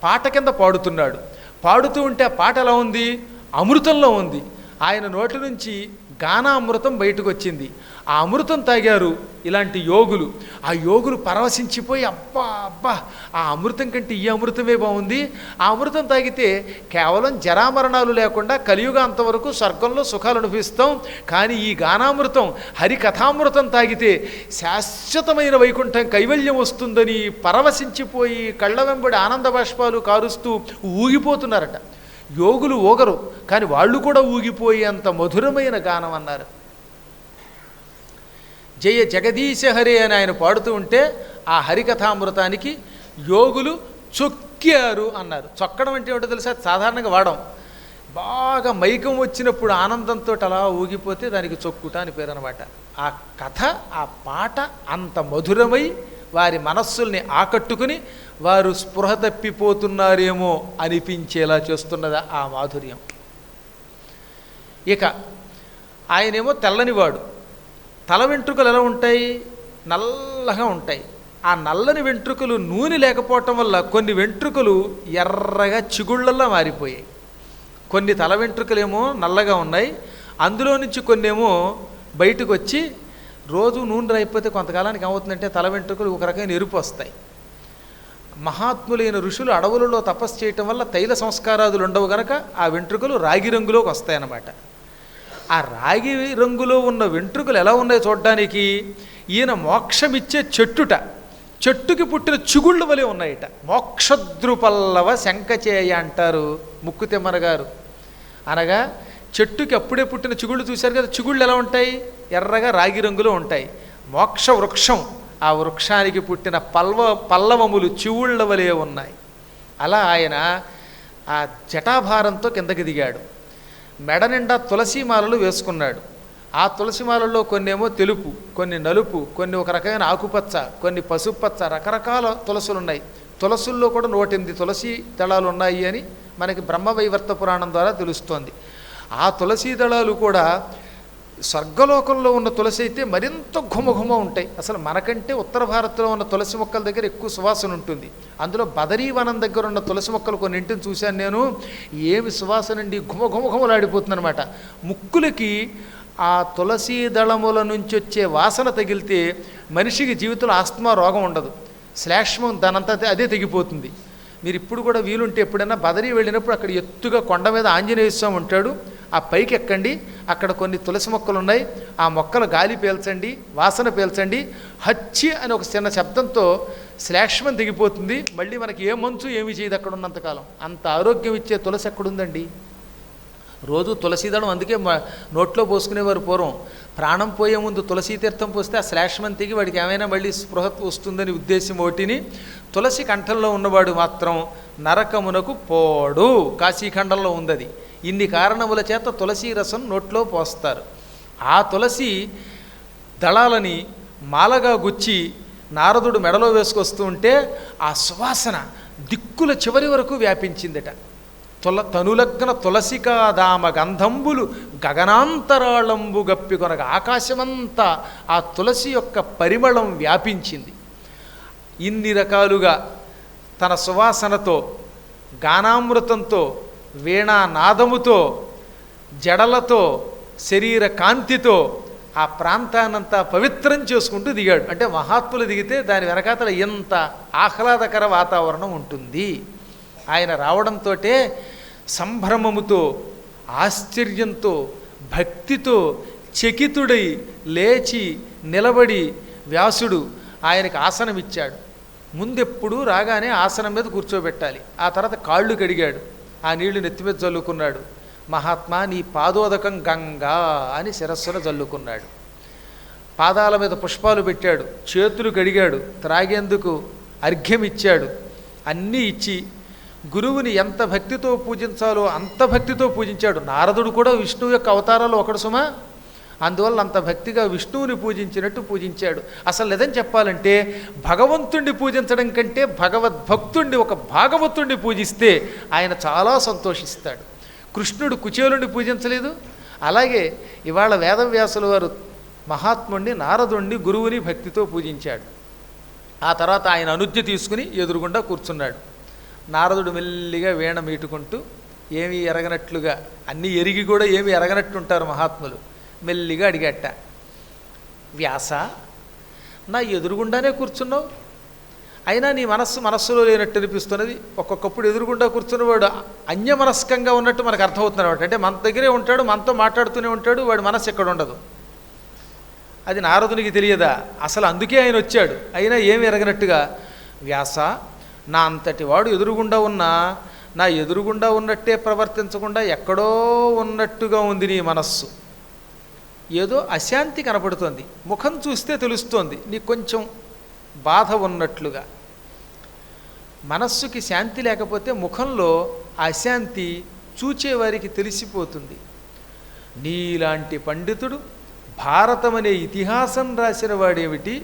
పాట కింద పాడుతున్నాడు. పాడుతూ ఉంటే ఆ పాట ఎలా ఉంది? అమృతంలో ఉంది. ఆయన నోటి నుంచి గానామృతం బయటకు వచ్చింది. ఆ అమృతం తాగారు ఇలాంటి యోగులు. ఆ యోగులు పరవశించిపోయి అబ్బా అబ్బా ఆ అమృతం కంటే ఈ అమృతమే బాగుంది, ఆ అమృతం తాగితే కేవలం జరామరణాలు లేకుండా కలియుగాంతవరకు స్వర్గంలో సుఖాలు అనుభవిస్తాం, కానీ ఈ గానామృతం హరికథామృతం తాగితే శాశ్వతమైన వైకుంఠం కైవల్యం వస్తుందని పరవశించిపోయి కళ్ళ వెంబడి ఆనంద బాష్పాలు కారుస్తూ ఊగిపోతున్నారట. యోగులు ఊగరు, కానీ వాళ్ళు కూడా ఊగిపోయేంత మధురమైన గానం అన్నారు. జయ జగదీశ హరి అని ఆయన పాడుతూ ఉంటే ఆ హరికథామృతానికి యోగులు చొక్కారు అన్నారు. చొక్కడం అంటే ఏమిటో తెలుసా? సాధారణంగా వాడం. బాగా మైకం వచ్చినప్పుడు ఆనందంతో అలా ఊగిపోతే దానికి చొక్కుట అని పేరు అనమాట. ఆ కథ, ఆ పాట అంత మధురమై వారి మనస్సుల్ని ఆకట్టుకుని వారు స్పృహ తప్పిపోతున్నారేమో అనిపించేలా చేస్తున్నది ఆ మాధుర్యం. ఇక ఆయనేమో తెల్లనివాడు. తల వెంట్రుకలు ఎలా ఉంటాయి? నల్లగా ఉంటాయి. ఆ నల్లని వెంట్రుకలు నూనె లేకపోవటం వల్ల కొన్ని వెంట్రుకలు ఎర్రగా చిగుళ్ళల్లో మారిపోయాయి. కొన్ని తల వెంట్రుకలేమో నల్లగా ఉన్నాయి, అందులో నుంచి కొన్నేమో బయటకు వచ్చి రోజు నూనె అయిపోతే కొంతకాలానికి ఏమవుతుందంటే తల వెంట్రుకలు ఒక రకమైన ఎరుపు వస్తాయి. మహాత్ములైన ఋషులు అడవులలో తపస్సు చేయటం వల్ల తైల సంస్కారాదులు ఉండవు కనుక ఆ వెంట్రుకలు రాగి రంగులోకి వస్తాయన్నమాట. ఆ రాగి రంగులో ఉన్న వెంట్రుకలు ఎలా ఉన్నాయో చూడడానికి ఈయన మోక్షమిచ్చే చెట్టుకి పుట్టిన చిగుళ్ళు వలె ఉన్నాయట. మోక్షద్రుపల్లవ శంఖచేయ అంటారు ముక్కుతిమ్మన గారు. అనగా చెట్టుకి అప్పుడే పుట్టిన చిగుళ్ళు చూశారు కదా, చిగుళ్ళు ఎలా ఉంటాయి? ఎర్రగా రాగి రంగులో ఉంటాయి. మోక్ష వృక్షం, ఆ వృక్షానికి పుట్టిన పల్లవములు చివుళ్ళ వలె ఉన్నాయి. అలా ఆయన ఆ జటాభారంతో కిందకి దిగాడు. మెడ నిండా తులసీమాలలు వేసుకున్నాడు. ఆ తులసిమాలలో కొన్నేమో తెలుపు, కొన్ని నలుపు, కొన్ని ఒక రకమైన ఆకుపచ్చ, కొన్ని పసుపచ్చ, రకరకాల తులసులు ఉన్నాయి. తులసుల్లో కూడా 108 తులసి దళాలు ఉన్నాయి అని మనకి బ్రహ్మవైవర్త పురాణం ద్వారా తెలుస్తోంది. ఆ తులసీ దళాలు కూడా స్వర్గలోకంలో ఉన్న తులసి అయితే మరింత ఘుమఘుమ ఉంటాయి. అసలు మనకంటే ఉత్తర భారత్లో ఉన్న తులసి మొక్కల దగ్గర ఎక్కువ సువాసన ఉంటుంది. అందులో బదరీవనం దగ్గర ఉన్న తులసి మొక్కలు కొన్నింటిని చూశాను నేను. ఏమి సువాసన అండి, ఘుమఘుమఘుమలాడిపోతుంది అనమాట. ముక్కులకి ఆ తులసీ దళముల నుంచి వచ్చే వాసన తగిలితే మనిషికి జీవితంలో ఆస్తమా రోగం ఉండదు. శ్లేష్మం దానంతా అదే తెగిపోతుంది. మీరు ఇప్పుడు కూడా వీలుంటే ఎప్పుడైనా బదరీ వెళ్ళినప్పుడు అక్కడ ఎత్తుగా కొండ మీద ఆంజనేయ స్వామి ఉంటాడు. ఆ పైకి ఎక్కండి, అక్కడ కొన్ని తులసి మొక్కలు ఉన్నాయి. ఆ మొక్కలు గాలి పీల్చండి, వాసన పీల్చండి. హచ్చి అని ఒక చిన్న శబ్దంతో శ్లేష్మం తెగిపోతుంది. మళ్ళీ మనకి ఏ మంచు ఏమి చేయదు అక్కడ ఉన్నంతకాలం. అంత ఆరోగ్యం ఇచ్చే తులసి ఎక్కడుందండి? రోజు తులసీదళం అందుకే నోట్లో పోసుకునేవారు పూర్వం. ప్రాణం పోయే ముందు తులసీ తీర్థం పోస్తే ఆ శ్లేష్మం తెగి వాడికి ఏమైనా మళ్ళీ స్పృహ వస్తుందని ఉద్దేశం ఒకటిని. తులసి కంఠంలో ఉన్నవాడు మాత్రం నరకమునకు పోడు. కాశీఖండంలో ఉంది. ఇన్ని కారణముల చేత తులసీ రసం నోట్లో పోస్తారు. ఆ తులసి దళాలని మాలగా గుచ్చి నారదుడు మెడలో వేసుకొస్తూ ఉంటే ఆ సువాసన దిక్కుల చివరి వరకు వ్యాపించిందట. తనులగ్న తులసికా దామ గంధంబులు గగనాంతరాళంబు గప్పి కొనగా ఆకాశమంతా ఆ తులసి యొక్క పరిమళం వ్యాపించింది. ఇన్ని రకాలుగా తన సువాసనతో, గానామృతంతో, వీణానాదముతో, జడలతో, శరీర కాంతితో ఆ ప్రాంతాన్నంతా పవిత్రం చేసుకుంటూ దిగాడు. అంటే మహాత్ములు దిగితే దాని వెనకాతల ఎంత ఆహ్లాదకర వాతావరణం ఉంటుంది. ఆయన రావడంతో సంభ్రమముతో, ఆశ్చర్యంతో, భక్తితో చకితుడై లేచి నిలబడి వ్యాసుడు ఆయనకు ఆసనం ఇచ్చాడు. ముందెప్పుడు రాగానే ఆసనం మీద కూర్చోబెట్టాలి. ఆ తర్వాత కాళ్ళు కడిగాడు, ఆ నీళ్లు నెత్తి మీద జల్లుకున్నాడు. మహాత్మా నీ పాదోదకం గంగా అని శిరస్సున జల్లుకున్నాడు. పాదాల మీద పుష్పాలు పెట్టాడు, చేతులు కడిగాడు, త్రాగేందుకు అర్ఘ్యం ఇచ్చాడు. అన్నీ ఇచ్చి గురువుని ఎంత భక్తితో పూజించాలో అంత భక్తితో పూజించాడు. నారదుడు కూడా విష్ణువు యొక్క అవతారాలు ఒకడు సుమా, అందువల్ల అంత భక్తిగా విష్ణువుని పూజించినట్టు పూజించాడు. అసలు లేదని చెప్పాలంటే భగవంతుణ్ణి పూజించడం కంటే భగవద్భక్తుణ్ణి, ఒక భాగవతుణ్ణి పూజిస్తే ఆయన చాలా సంతోషిస్తాడు. కృష్ణుడు కుచేలుని పూజించలేదు, అలాగే ఇవాళ వేదవ్యాసుల వారు మహాత్ముణ్ణి, నారదుణ్ణి, గురువుని భక్తితో పూజించాడు. ఆ తర్వాత ఆయన అనుజ్ఞ తీసుకుని ఎదురుగుండా కూర్చున్నాడు. నారదుడు మెల్లిగా వీణ మీటుకుంటూ ఏమీ ఎరగనట్లుగా, అన్నీ ఎరిగి కూడా ఏమీ ఎరగనట్టుంటారు మహాత్ములు, మెల్లిగా అడిగట, వ్యాస నా ఎదురుగుండానే కూర్చున్నావు, అయినా నీ మనస్సులో లేనట్టు అనిపిస్తున్నది. ఒక్కొక్కప్పుడు ఎదురుగుండా కూర్చున్నవాడు అన్యమనస్కంగా ఉన్నట్టు మనకు అర్థమవుతుంది అనమాట. అంటే మన దగ్గరే ఉంటాడు, మనతో మాట్లాడుతూనే ఉంటాడు, వాడి మనస్సు ఎక్కడ ఉండదు. అది నారదునికి తెలియదా? అసలు అందుకే ఆయన వచ్చాడు. అయినా ఏమి ఎరగనట్టుగా, వ్యాస నా అంతటి వాడు ఎదురుగుండా ఉన్నా నా ఎదురుగుండా ఉన్నట్టే ప్రవర్తించకుండా ఎక్కడో ఉన్నట్టుగా ఉంది నీ మనస్సు. ఏదో అశాంతి కనపడుతోంది. ముఖం చూస్తే తెలుస్తోంది నీకు కొంచెం బాధ ఉన్నట్లుగా. మనస్సుకి శాంతి లేకపోతే ముఖంలో అశాంతి చూచేవారికి తెలిసిపోతుంది. నీలాంటి పండితుడు భారతం అనే ఇతిహాసం రాసిన వాడేమిటి,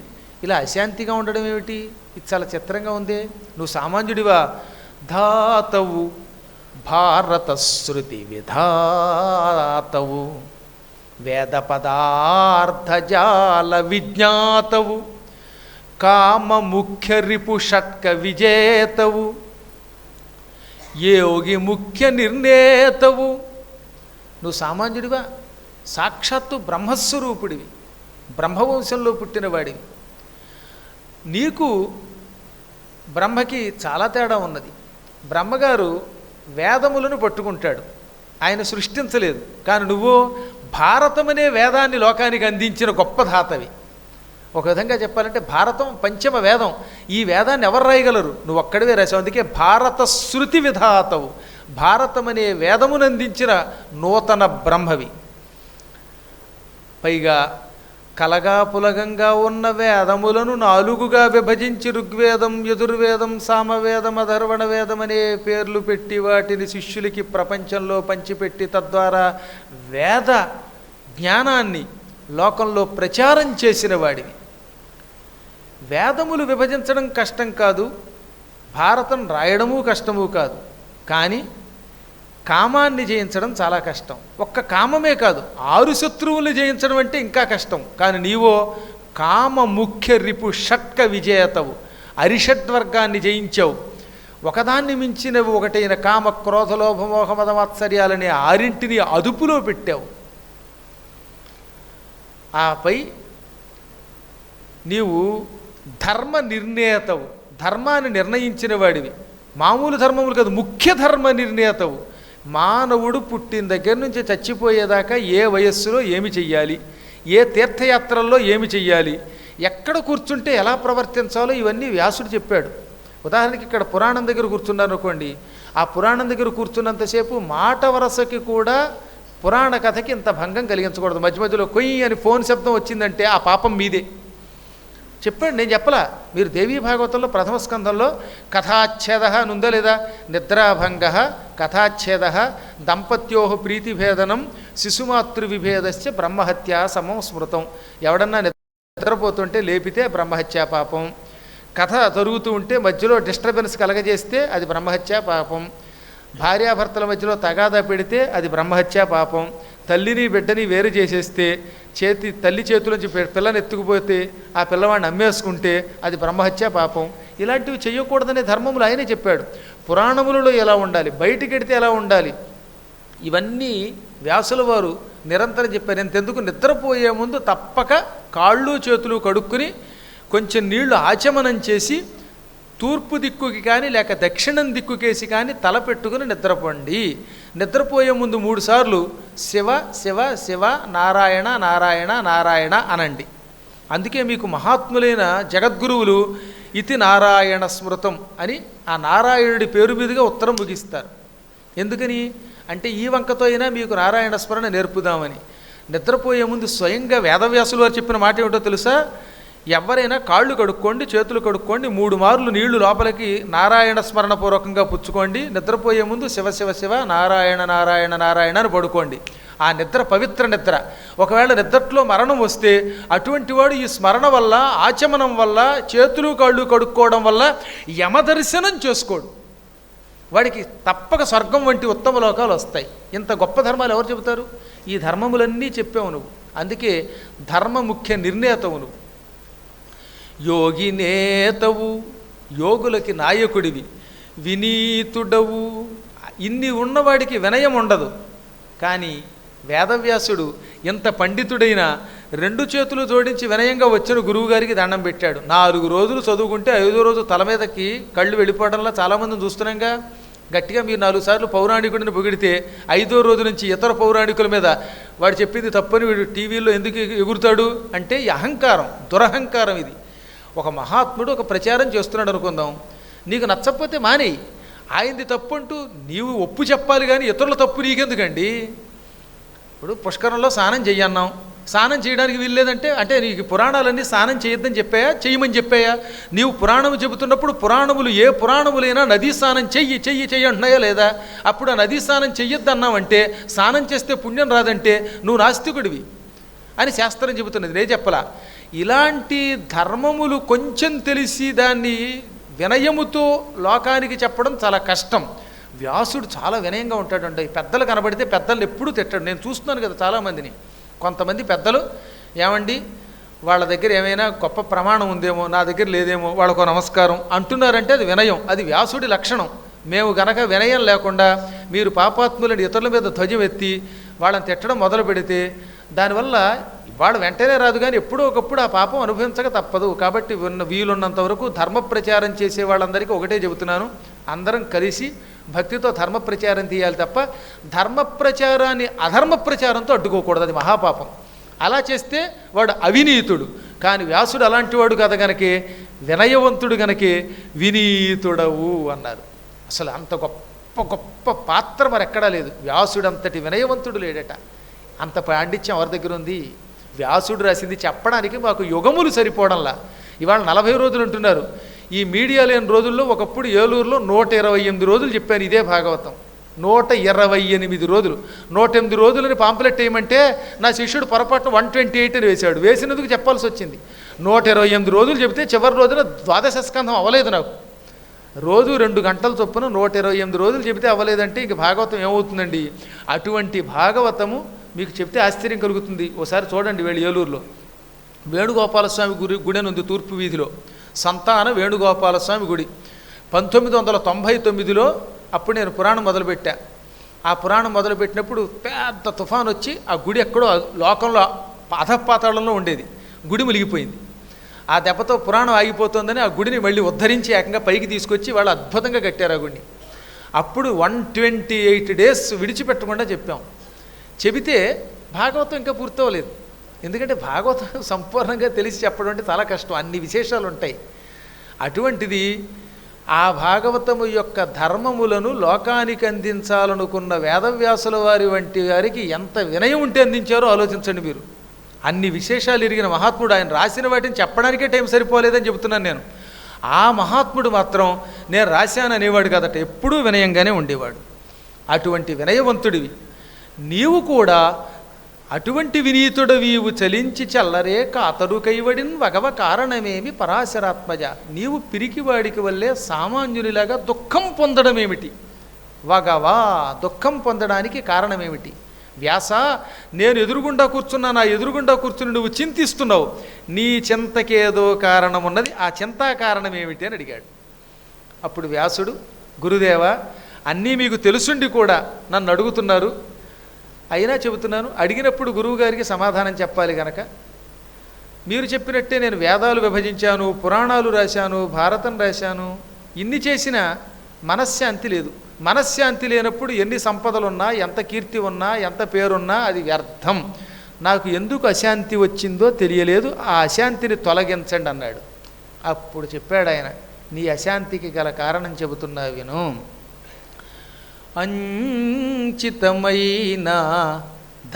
ఇలా అశాంతిగా ఉండడం ఏమిటి? ఇది చాలా చిత్రంగా ఉందే. నువ్వు సామాన్యుడివా? ధాతవు భారత శృతి విధాతవు వేద పదార్థజాల విజ్ఞాతవు కామ ముఖ్య రిపు షట్క విజేతవు యోగి ముఖ్య నిర్ణేతవు. నువ్వు సామాన్యుడివా? సాక్షాత్తు బ్రహ్మస్వరూపుడివి, బ్రహ్మవంశంలో పుట్టినవాడివి. నీకు బ్రహ్మకి చాలా తేడా ఉన్నది. బ్రహ్మగారు వేదములను పట్టుకుంటాడు, ఆయన సృష్టించలేదు. కానీ నువ్వు భారతమనే వేదాన్ని లోకానికి అందించిన గొప్ప ధాతవి. ఒక విధంగా చెప్పాలంటే భారతం పంచమ వేదం. ఈ వేదాన్ని ఎవరు రాయగలరు? నువ్వు ఒక్కడివే రాసావు. అందుకే భారత శృతి విధాతవు. భారతమనే వేదమునందించిన నూతన బ్రహ్మవి. పైగా కలగా పులగంగా ఉన్న వేదములను 4గా విభజించి ఋగ్వేదం, యజుర్వేదం, సామవేదం, అధర్వణ వేదం అనే పేర్లు పెట్టి వాటిని శిష్యులకి ప్రపంచంలో పంచిపెట్టి తద్వారా వేద జ్ఞానాన్ని లోకంలో ప్రచారం చేసిన వాడివి. వేదములు విభజించడం కష్టం కాదు, భారతం రాయడము కష్టము కాదు. కానీ కామాన్ని జయించడం చాలా కష్టం. ఒక్క కామమే కాదు, 6 శత్రువులు జయించడం అంటే ఇంకా కష్టం. కానీ నీవో కామ ముఖ్య రిపు షట్క విజేతవు. అరిషడ్వర్గాన్ని జయించావు. ఒకదాన్ని మించినవి ఒకటైన కామ క్రోధ లోభ మోహ మద మాత్సర్యాలనే 6ంటిని అదుపులో పెట్టావు. ఆపై నీవు ధర్మ నిర్ణేతవు. ధర్మాన్ని నిర్ణయించిన వాడివి. మామూలు ధర్మములు కాదు, ముఖ్య ధర్మ నిర్ణేతవు. మానవుడు పుట్టిన దగ్గర నుంచి చచ్చిపోయేదాకా ఏ వయస్సులో ఏమి చెయ్యాలి, ఏ తీర్థయాత్రల్లో ఏమి చెయ్యాలి, ఎక్కడ కూర్చుంటే ఎలా ప్రవర్తించాలో ఇవన్నీ వ్యాసుడు చెప్పాడు. ఉదాహరణకి ఇక్కడ పురాణం దగ్గర కూర్చున్నారు అనుకోండి, ఆ పురాణం దగ్గర కూర్చున్నంతసేపు మాట వరసకి కూడా పురాణ కథకి ఇంత భంగం కలిగించకూడదు. మధ్య మధ్యలో కొయ్యి అని ఫోన్ శబ్దం వచ్చిందంటే ఆ పాపం మీదే చెప్పాడు. నేను చెప్పలా. మీరు దేవీ భాగవతంలో ప్రథమ స్కంధంలో కథాచ్ఛేద అని ఉందా లేదా? నిద్రాభంగ కథాచ్ఛేద దంపత్యో ప్రీతిభేదనం శిశుమాతృవిభేదశ్చ బ్రహ్మహత్య సమం స్మృతం. ఎవడన్నా నిద్రపోతుంటే లేపితే బ్రహ్మహత్యా పాపం. కథ జరుగుతూ ఉంటే మధ్యలో డిస్టర్బెన్స్ కలగజేస్తే అది బ్రహ్మహత్యా పాపం. భార్యాభర్తల మధ్యలో తగాదా పెడితే అది బ్రహ్మహత్యా పాపం. తల్లిని బిడ్డని వేరు చేసేస్తే, తల్లి చేతులోంచి పిల్లని ఎత్తుకుపోతే ఆ పిల్లవాడిని అమ్మేసుకుంటే అది బ్రహ్మహత్యా పాపం. ఇలాంటివి చేయకూడదనే ధర్మములు ఆయనే చెప్పాడు. పురాణములలో ఎలా ఉండాలి, బయటికెడితే ఎలా ఉండాలి, ఇవన్నీ వ్యాసుల వారు నిరంతరం చెప్పారు. ఎంతెందుకు నిద్రపోయే ముందు తప్పక కాళ్ళు చేతులు కడుక్కుని కొంచెం నీళ్లు ఆచమనం చేసి తూర్పు దిక్కుకి కానీ లేక దక్షిణం దిక్కుకేసి కానీ తల పెట్టుకుని నిద్రపోండి. నిద్రపోయే ముందు 3 సార్లు శివ శివ శివ నారాయణ నారాయణ నారాయణ అనండి. అందుకే మీకు మహాత్ములైన జగద్గురువులు ఇతి నారాయణ స్మృతం అని ఆ నారాయణుడి పేరు మీదుగా ఉత్తరం ముగిస్తారు. ఎందుకని అంటే ఈ వంకతో అయినా మీకు నారాయణ స్మరణ నేర్పుదామని. నిద్రపోయే ముందు స్వయంగా వేదవ్యాసులు వారు చెప్పిన మాట ఏమిటో తెలుసా? ఎవరైనా కాళ్ళు కడుక్కోండి, చేతులు కడుక్కోండి, 3 మార్లు నీళ్లు లోపలికి నారాయణ స్మరణ పూర్వకంగా పుచ్చుకోండి. నిద్రపోయే ముందు శివ శివ శివ నారాయణ నారాయణ నారాయణ అని పడుకోండి. ఆ నిద్ర పవిత్ర నిద్ర. ఒకవేళ నిద్రలో మరణం వస్తే అటువంటి వాడు ఈ స్మరణ వల్ల, ఆచమనం వల్ల, చేతులు కాళ్ళు కడుక్కోవడం వల్ల యమదర్శనం చేసుకోడు. వాడికి తప్పక స్వర్గం వంటి ఉత్తమ లోకాలు వస్తాయి. ఇంత గొప్ప ధర్మాలు ఎవరు చెబుతారు? ఈ ధర్మములన్నీ చెప్పావు నువ్వు. అందుకే ధర్మ ముఖ్య నిర్ణేతవు నువ్వు. యోగినేతవు, యోగులకి నాయకుడివి. వినీతుడవు, ఇన్ని ఉన్నవాడికి వినయం ఉండదు. కానీ వేదవ్యాసుడు ఎంత పండితుడైనా 2 చేతులు జోడించి వినయంగా వచ్చిన గురువుగారికి దండం పెట్టాడు. 4 రోజులు చదువుకుంటే 5వ రోజు తల మీదకి కళ్ళు వెళ్ళిపోవడంలో చాలామందిని చూస్తున్నాంగా. గట్టిగా మీరు 4 సార్లు పౌరాణికుడిని పొగిడితే 5వ రోజు నుంచి ఇతర పౌరాణికుల మీద వాడు చెప్పింది తప్పని వీడు టీవీలో ఎందుకు ఎగురుతాడు అంటే ఈ అహంకారం, దురహంకారం. ఇది ఒక మహాత్ముడు ఒక ప్రచారం చేస్తున్నాడు అనుకుందాం, నీకు నచ్చకపోతే మానేయి. ఆయనది తప్పు అంటూ నీవు ఒప్పు చెప్పాలి కానీ ఇతరుల తప్పు నీకెందుకండి? ఇప్పుడు పుష్కరంలో స్నానం చెయ్యన్నాం, స్నానం చేయడానికి వీల్లేదంటే అంటే నీకు పురాణాలన్నీ స్నానం చేయొద్దని చెప్పాయా, చేయమని చెప్పాయా? నీవు పురాణము చెబుతున్నప్పుడు పురాణములు ఏ పురాణములైనా నదీ స్నానం చెయ్యి అంటున్నాయా లేదా? అప్పుడు ఆ నదీ స్నానం చెయ్యొద్దన్నావంటే స్నానం చేస్తే పుణ్యం రాదంటే నువ్వు నాస్తికుడివి అని శాస్త్రం చెబుతున్నది, నేను చెప్పలా. ఇలాంటి ధర్మములు కొంచెం తెలిసి దాన్ని వినయముతో లోకానికి చెప్పడం చాలా కష్టం. వ్యాసుడు చాలా వినయంగా ఉంటాడండి. పెద్దలు కనబడితే పెద్దలు ఎప్పుడూ తిట్టాడు. నేను చూస్తున్నాను కదా చాలామందిని. కొంతమంది పెద్దలు ఏమండి వాళ్ళ దగ్గర ఏమైనా గొప్ప ప్రమాణం ఉందేమో, నా దగ్గర లేదేమో, వాళ్ళకు నమస్కారం అంటున్నారంటే అది వినయం, అది వ్యాసుడి లక్షణం. మేము గనక వినయం లేకుండా మీరు పాపాత్ములని ఇతరుల మీద ధ్వజం ఎత్తి వాళ్ళని తిట్టడం మొదలు పెడితే దానివల్ల వాళ్ళు వెంటనే రాదు, కానీ ఎప్పుడో ఒకప్పుడు ఆ పాపం అనుభవించక తప్పదు. కాబట్టి వీలున్నంత వరకు ధర్మ ప్రచారం చేసే వాళ్ళందరికీ ఒకటే చెబుతున్నాను, అందరం కలిసి భక్తితో ధర్మ ప్రచారం తీయాలి తప్ప ధర్మ ప్రచారాన్ని అధర్మ ప్రచారంతో అడ్డుకోకూడదు, అది మహాపాపం. అలా చేస్తే వాడు అవినీతుడు. కానీ వ్యాసుడు అలాంటి వాడు కదా గనకే వినయవంతుడు గనకే వినీతుడవు అన్నారు. అసలు అంత గొప్ప గొప్ప పాత్ర మరి ఎక్కడా లేదు. వ్యాసుడు అంతటి వినయవంతుడు లేడట. అంత పాండిత్యం ఎవరి దగ్గర ఉంది? వ్యాసుడు రాసింది చెప్పడానికి మాకు యుగములు సరిపోవడంలా. ఇవాళ 40 రోజులు అంటున్నారు. ఈ మీడియా లేని రోజుల్లో ఒకప్పుడు ఏలూరులో 128 రోజులు చెప్పాను ఇదే భాగవతం. 128 రోజులు. 108 రోజులని పాంప్లెట్ వేయమంటే నా శిష్యుడు పొరపాటున 128 అని వేశాడు. వేసినందుకు చెప్పాల్సి వచ్చింది. 128 రోజులు చెబితే చివరి రోజున ద్వాదశ స్కంధం అవ్వలేదు నాకు. రోజు 2 గంటల చొప్పున 128 రోజులు చెబితే అవ్వలేదంటే ఇంక భాగవతం ఏమవుతుందండి? అటువంటి భాగవతము మీకు చెప్తే ఆశ్చర్యం కలుగుతుంది. ఓసారి చూడండి, వెళ్ళి ఏలూరులో వేణుగోపాలస్వామి గుడి అని ఉంది తూర్పు వీధిలో. సంతాన వేణుగోపాలస్వామి గుడి. 1999లో అప్పుడు నేను పురాణం మొదలుపెట్టా. ఆ పురాణం మొదలుపెట్టినప్పుడు పెద్ద తుఫాన్ వచ్చి ఆ గుడి ఎక్కడో లోకంలో అధపాతాళంలో ఉండేది. గుడి మునిగిపోయింది. ఆ దెబ్బతో పురాణం ఆగిపోతుందని ఆ గుడిని మళ్ళీ ఉద్ధరించి ఏకంగా పైకి తీసుకొచ్చి వాళ్ళు అద్భుతంగా కట్టారు ఆ గుడిని. అప్పుడు 128 డేస్ విడిచిపెట్టకుండా చెప్పాం. చెబితే భాగవతం ఇంకా పూర్తవలేదు. ఎందుకంటే భాగవతం సంపూర్ణంగా తెలిసి చెప్పడం అంటే చాలా కష్టం, అన్ని విశేషాలు ఉంటాయి. అటువంటిది ఆ భాగవతము యొక్క ధర్మములను లోకానికి అందించాలనుకున్న వేదవ్యాసుల వారి వంటి వారికి ఎంత వినయం ఉంటే అందించారో ఆలోచించండి మీరు. అన్ని విశేషాలు ఎరిగిన మహాత్ముడు, ఆయన రాసిన వాటిని చెప్పడానికే టైం సరిపోలేదని చెబుతున్నాను నేను. ఆ మహాత్ముడు మాత్రం నేను రాశాను అనేవాడు కదట, ఎప్పుడూ వినయంగానే ఉండేవాడు. అటువంటి వినయవంతుడివి నీవు కూడా. అటువంటి వినీతుడవీవు చలించి చల్లరే కాతరు కైవడిన్ వగవ కారణమేమి పరాశరాత్మజ. నీవు పిరికివాడికి వల్లే సామాన్యునిలాగా దుఃఖం పొందడమేమిటి? వగవా దుఃఖం పొందడానికి కారణమేమిటి? వ్యాస, నేను ఎదురుగుండా కూర్చున్నా, నా ఎదురుగుండా కూర్చుని నువ్వు చింతిస్తున్నావు. నీ చింతకేదో కారణం ఉన్నది, ఆ చింతా కారణం ఏమిటి అని అడిగాడు. అప్పుడు వ్యాసుడు, గురుదేవ, అన్నీ మీకు తెలుసుండి కూడా నన్ను అడుగుతున్నారు, అయినా చెబుతున్నాను. అడిగినప్పుడు గురువుగారికి సమాధానం చెప్పాలి గనక మీరు చెప్పినట్టే నేను వేదాలు విభజించాను, పురాణాలు రాశాను, భారతం రాశాను. ఇన్ని చేసినా మనశ్శాంతి లేదు. మనశ్శాంతి లేనప్పుడు ఎన్ని సంపదలున్నా, ఎంత కీర్తి ఉన్నా, ఎంత పేరున్నా అది వ్యర్థం. నాకు ఎందుకు అశాంతి వచ్చిందో తెలియలేదు, ఆ అశాంతిని తొలగించండి అన్నాడు. అప్పుడు చెప్పాడు ఆయన, నీ అశాంతికి గల కారణం చెబుతున్నా విను. అంచితమైన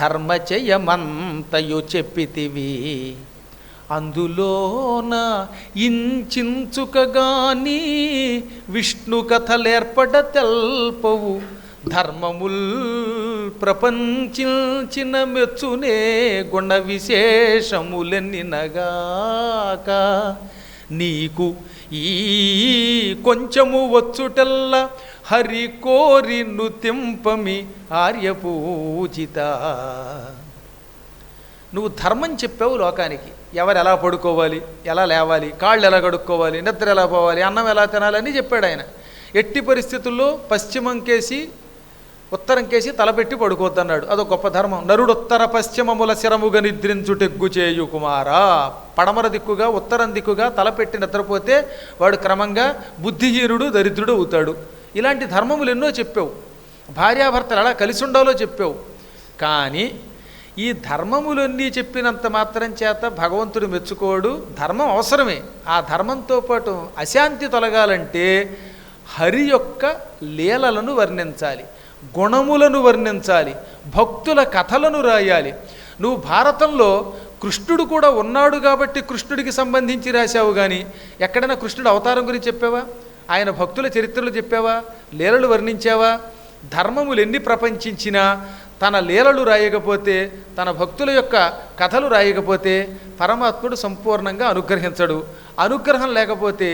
ధర్మచయమంతయు చెప్పితివి, అందులోన ఇంచుకగాని విష్ణు కథలేర్పడ తెల్పవు. ధర్మముల్ ప్రపంచించిన మెచ్చునే గుణ విశేషములెన్నినగాక, నీకు ఈ కొంచెము వచ్చుటల్ల హరి కోరి నుతింపమి ఆర్యపూజిత. నువ్వు ధర్మం చెప్పావు లోకానికి. ఎవరు ఎలా పడుకోవాలి, ఎలా లేవాలి, కాళ్ళు ఎలా కడుక్కోవాలి, నిద్ర ఎలా పోవాలి, అన్నం ఎలా తినాలని చెప్పాడు ఆయన. ఎట్టి పరిస్థితుల్లో పశ్చిమం కేసి ఉత్తరం కేసి తలపెట్టి పడుకోవద్దన్నాడు. అదొక గొప్ప ధర్మం. నరుడు ఉత్తర పశ్చిమముల శిరముగా నిద్రించుటెగ్గు చేయు కుమారా. పడమర దిక్కుగా ఉత్తరం దిక్కుగా తలపెట్టి నిద్రపోతే వాడు క్రమంగా బుద్ధిహీనుడు, దరిద్రుడు అవుతాడు. ఇలాంటి ధర్మములు ఎన్నో చెప్పావు. భార్యాభర్తలు ఎలా కలిసి ఉండాలో చెప్పావు. కానీ ఈ ధర్మములన్నీ చెప్పినంత మాత్రం చేత భగవంతుడు మెచ్చుకోడు. ధర్మం అవసరమే. ఆ ధర్మంతో పాటు అశాంతి తొలగాలంటే హరి యొక్క లీలలను వర్ణించాలి, గుణములను వర్ణించాలి, భక్తుల కథలను రాయాలి. నువ్వు భారతంలో కృష్ణుడు కూడా ఉన్నాడు కాబట్టి కృష్ణుడికి సంబంధించి రాశావు కానీ ఎక్కడైనా కృష్ణుడు అవతారం గురించి చెప్పావా? ఆయన భక్తుల చరిత్రలు చెప్పావా? లీలలు వర్ణించావా? ధర్మములు ఎన్ని ప్రపంచించినా తన లీలలు రాయకపోతే, తన భక్తుల యొక్క కథలు రాయకపోతే పరమాత్ముడు సంపూర్ణంగా అనుగ్రహించడు. అనుగ్రహం లేకపోతే